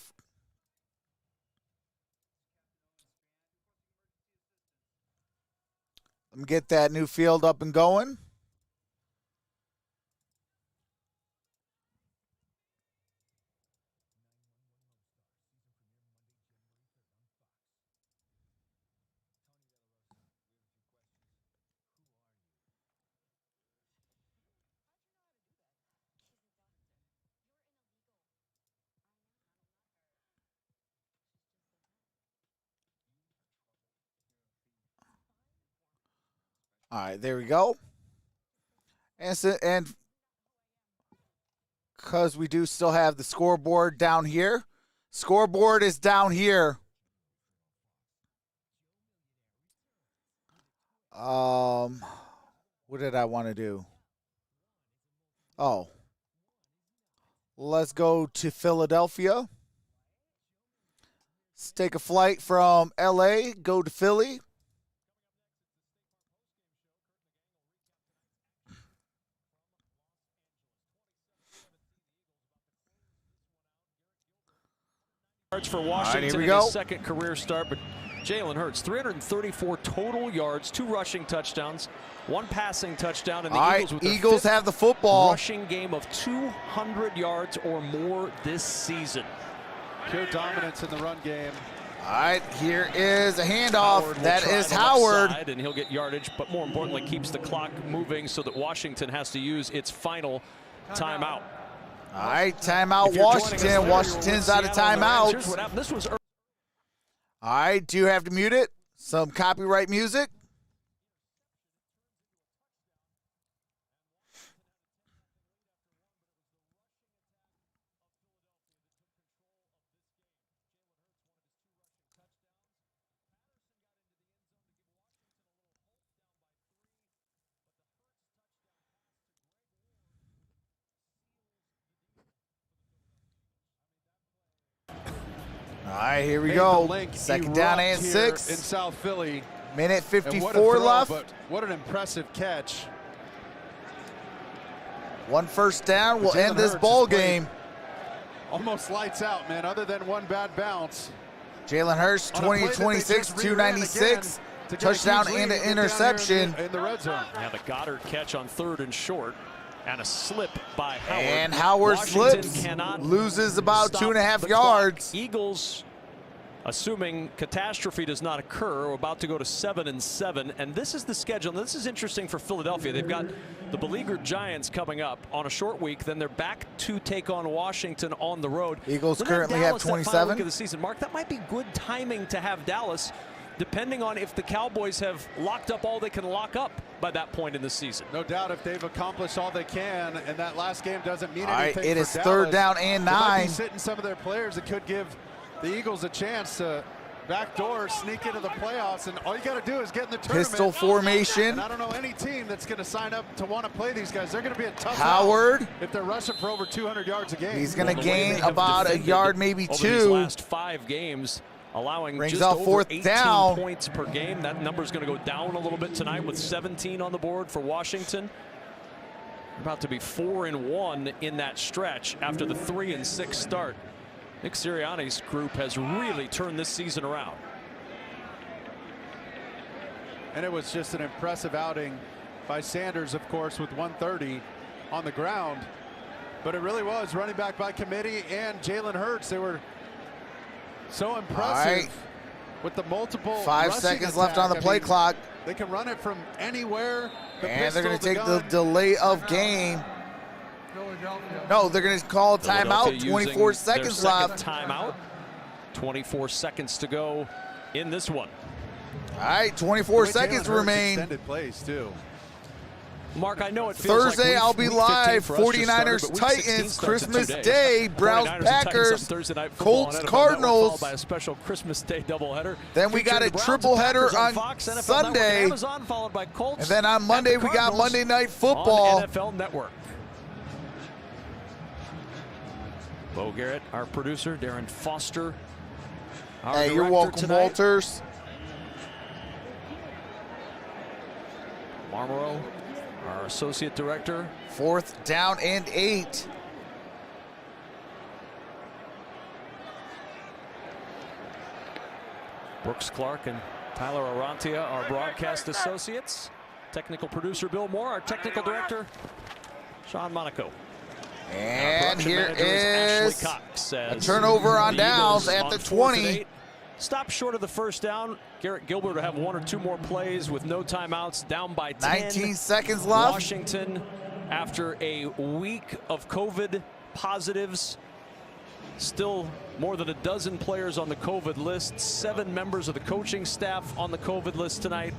Speaker 1: Let me get that new field up and going. All right, there we go. And because we do still have the scoreboard down here. Scoreboard is down here. What did I want to do? Oh. Let's go to Philadelphia. Let's take a flight from LA, go to Philly.
Speaker 13: Yards for Washington in his second career start, but Jalen Hurts, 334 total yards, 2 rushing touchdowns, 1 passing touchdown, and the Eagles with their
Speaker 1: Eagles have the football.
Speaker 13: Rushing game of 200 yards or more this season.
Speaker 6: Pure dominance in the run game.
Speaker 1: All right, here is a handoff. That is Howard.
Speaker 13: And he'll get yardage, but more importantly, keeps the clock moving so that Washington has to use its final timeout.
Speaker 1: All right, timeout Washington. Washington's out of timeout. All right, do you have to mute it? Some copyright music. All right, here we go. Second down and 6.
Speaker 6: In South Philly.
Speaker 1: Minute 54
Speaker 6: throw,
Speaker 1: left.
Speaker 6: But what an impressive catch.
Speaker 1: 1 first down will end this ball game.
Speaker 6: Almost lights out, man, other than 1 bad bounce.
Speaker 1: Jalen Hurts, 20-26, 296. Touchdown and an interception.
Speaker 6: In the red zone.
Speaker 13: Yeah, the Goddard catch on 3rd and short. And a slip by Howard.
Speaker 1: And Howard slips, loses about 2.5 yards.
Speaker 13: Eagles, assuming catastrophe does not occur, are about to go to 7-7. And this is the schedule. And this is interesting for Philadelphia. They've got the beleaguered Giants coming up on a short week. Then they're back to take on Washington on the road.
Speaker 1: Eagles
Speaker 13: then
Speaker 1: currently have 27.
Speaker 13: Week of the season. Mark, that might be good timing to have Dallas, depending on if the Cowboys have locked up all they can lock up by that point in the season.
Speaker 6: No doubt if they've accomplished all they can and that last game doesn't mean
Speaker 1: all right,
Speaker 6: anything
Speaker 1: it
Speaker 6: for
Speaker 1: is
Speaker 6: Dallas,
Speaker 1: 3rd down and 9.
Speaker 6: They might be sitting some of their players that could give the Eagles a chance to backdoor sneak into the playoffs, and all you got to do is get in the tournament.
Speaker 1: Pistol formation.
Speaker 6: And I don't know any team that's going to sign up to want to play these guys. They're going to be a tough
Speaker 1: Howard,
Speaker 6: out if they're rushing for over 200 yards a game.
Speaker 1: He's going to gain about a yard, maybe 2.
Speaker 13: Over these last 5 games, allowing
Speaker 1: brings
Speaker 13: just
Speaker 1: out
Speaker 13: over
Speaker 1: 4th
Speaker 13: 18
Speaker 1: down.
Speaker 13: points per game. That number is going to go down a little bit tonight with 17 on the board for Washington. About to be 4-1 in that stretch after the 3-6 start. Nick Sirianni's group has really turned this season around.
Speaker 6: And it was just an impressive outing by Sanders, of course, with 130 on the ground. But it really was running back by committee and Jalen Hurts. They were so impressive with the multiple
Speaker 1: 5 seconds left on the play clock.
Speaker 6: They can run it from anywhere.
Speaker 1: And they're going to take the delay of game. No, they're going to call a timeout. 24 seconds left.
Speaker 13: Timeout. 24 seconds to go in this one.
Speaker 1: All right, 24 seconds remain.
Speaker 6: Extended plays too.
Speaker 13: Mark, I know it feels
Speaker 1: Thursday,
Speaker 13: like
Speaker 1: I'll be
Speaker 13: week
Speaker 1: live.
Speaker 13: 49ers,
Speaker 1: 49ers, Titans, Christmas
Speaker 13: Day,
Speaker 1: Day, Browns, Packers, Colts, Cardinals.
Speaker 13: By a special Christmas Day doubleheader.
Speaker 1: Then we got a triple header on Sunday.
Speaker 13: Amazon, followed by Colts,
Speaker 1: and then on Monday, we got Monday Night Football.
Speaker 13: On NFL Network. Bo Garrett, our producer, Darren Foster.
Speaker 1: Hey, you're welcome,
Speaker 13: tonight.
Speaker 1: Walters.
Speaker 13: Marmoro, our associate director.
Speaker 1: 4th down and 8.
Speaker 13: Brooks Clark and Tyler Arantia, our broadcast associates. Technical producer Bill Moore, our technical director Sean Monaco.
Speaker 1: And here is
Speaker 13: Ashley Cox
Speaker 1: a turnover on downs at the 20.
Speaker 13: Stop short of the first down. Garrett Gilbert will have 1 or 2 more plays with no timeouts, down by 10.
Speaker 1: 19 seconds left.
Speaker 13: Washington, after a week of COVID positives, still more than a dozen players on the COVID list, 7 members of the coaching staff on the COVID list tonight.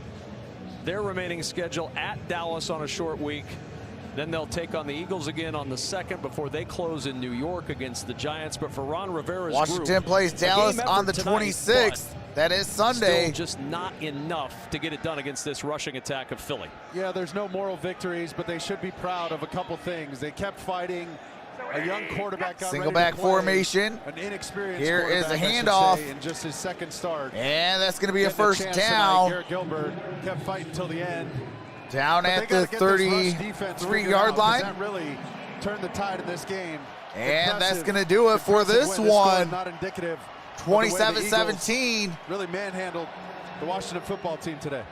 Speaker 13: Their remaining schedule at Dallas on a short week. Then they'll take on the Eagles again on the 2nd before they close in New York against the Giants. But for Ron Rivera's
Speaker 1: Washington
Speaker 13: group,
Speaker 1: plays Dallas on the
Speaker 13: tonight,
Speaker 1: 26th. That is Sunday.
Speaker 13: Still just not enough to get it done against this rushing attack of Philly.
Speaker 14: Yeah, there's no moral victories, but they should be proud of a couple things. They kept fighting. A young quarterback got
Speaker 1: Single
Speaker 14: ready
Speaker 1: back
Speaker 14: to play.
Speaker 1: formation.
Speaker 14: An inexperienced
Speaker 1: Here is a
Speaker 14: quarterback, I should
Speaker 1: handoff.
Speaker 14: say, in just his second start.
Speaker 1: And that's going to be a
Speaker 14: Getting
Speaker 1: first
Speaker 14: chance
Speaker 1: down.
Speaker 14: tonight. Garrett Gilbert kept fighting till the end.
Speaker 1: Down
Speaker 14: But
Speaker 1: at the 33-yard line.
Speaker 14: That really turned the tide in this game.
Speaker 1: And that's going to do it for this one.
Speaker 14: Not indicative.
Speaker 1: 27-17.
Speaker 14: Really manhandled the Washington football team today.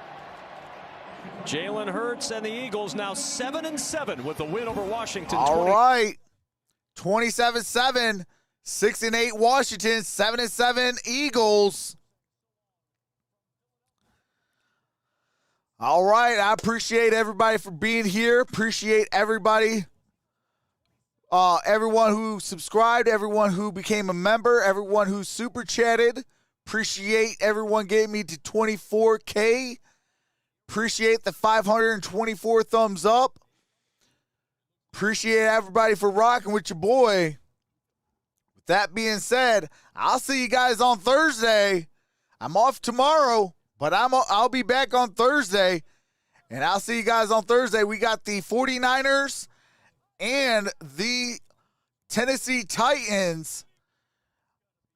Speaker 13: Jalen Hurts and the Eagles now 7-7 with the win over Washington.
Speaker 1: All right. 27-7. 6-8 Washington. 7-7 Eagles. All right. I appreciate everybody for being here. Appreciate everybody. Everyone who subscribed, everyone who became a member, everyone who super chatted. Appreciate everyone getting me to 24K. Appreciate the 524 thumbs up. Appreciate everybody for rocking with your boy. With that being said, I'll see you guys on Thursday. I'm off tomorrow, but I'll be back on Thursday. And I'll see you guys on Thursday. We got the 49ers and the Tennessee Titans.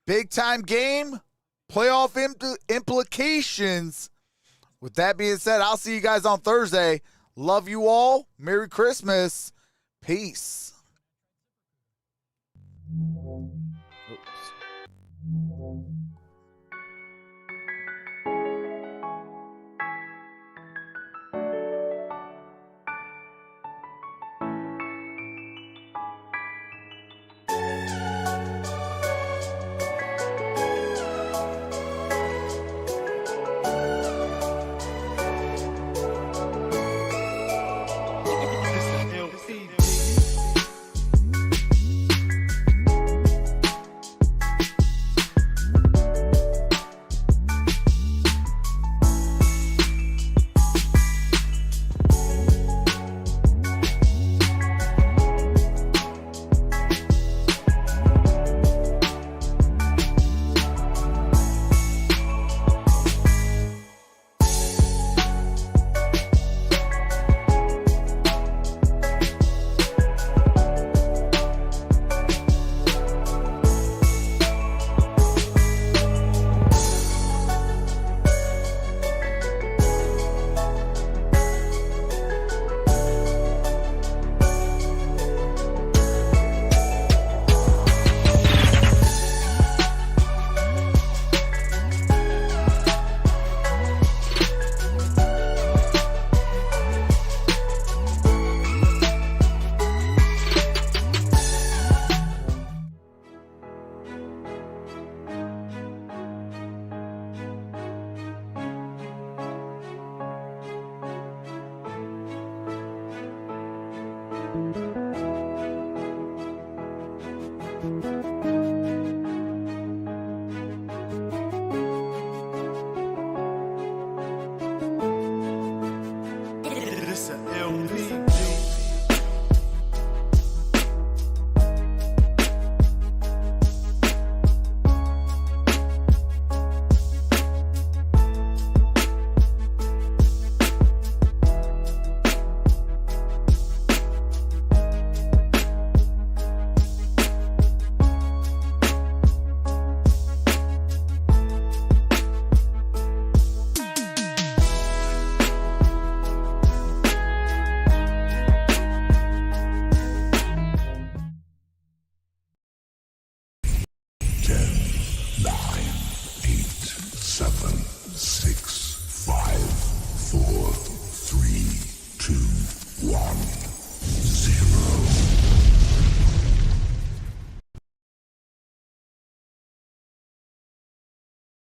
Speaker 1: Big time game. Playoff implications. With that being said, I'll see you guys on Thursday. Love you all. Merry Christmas. Peace.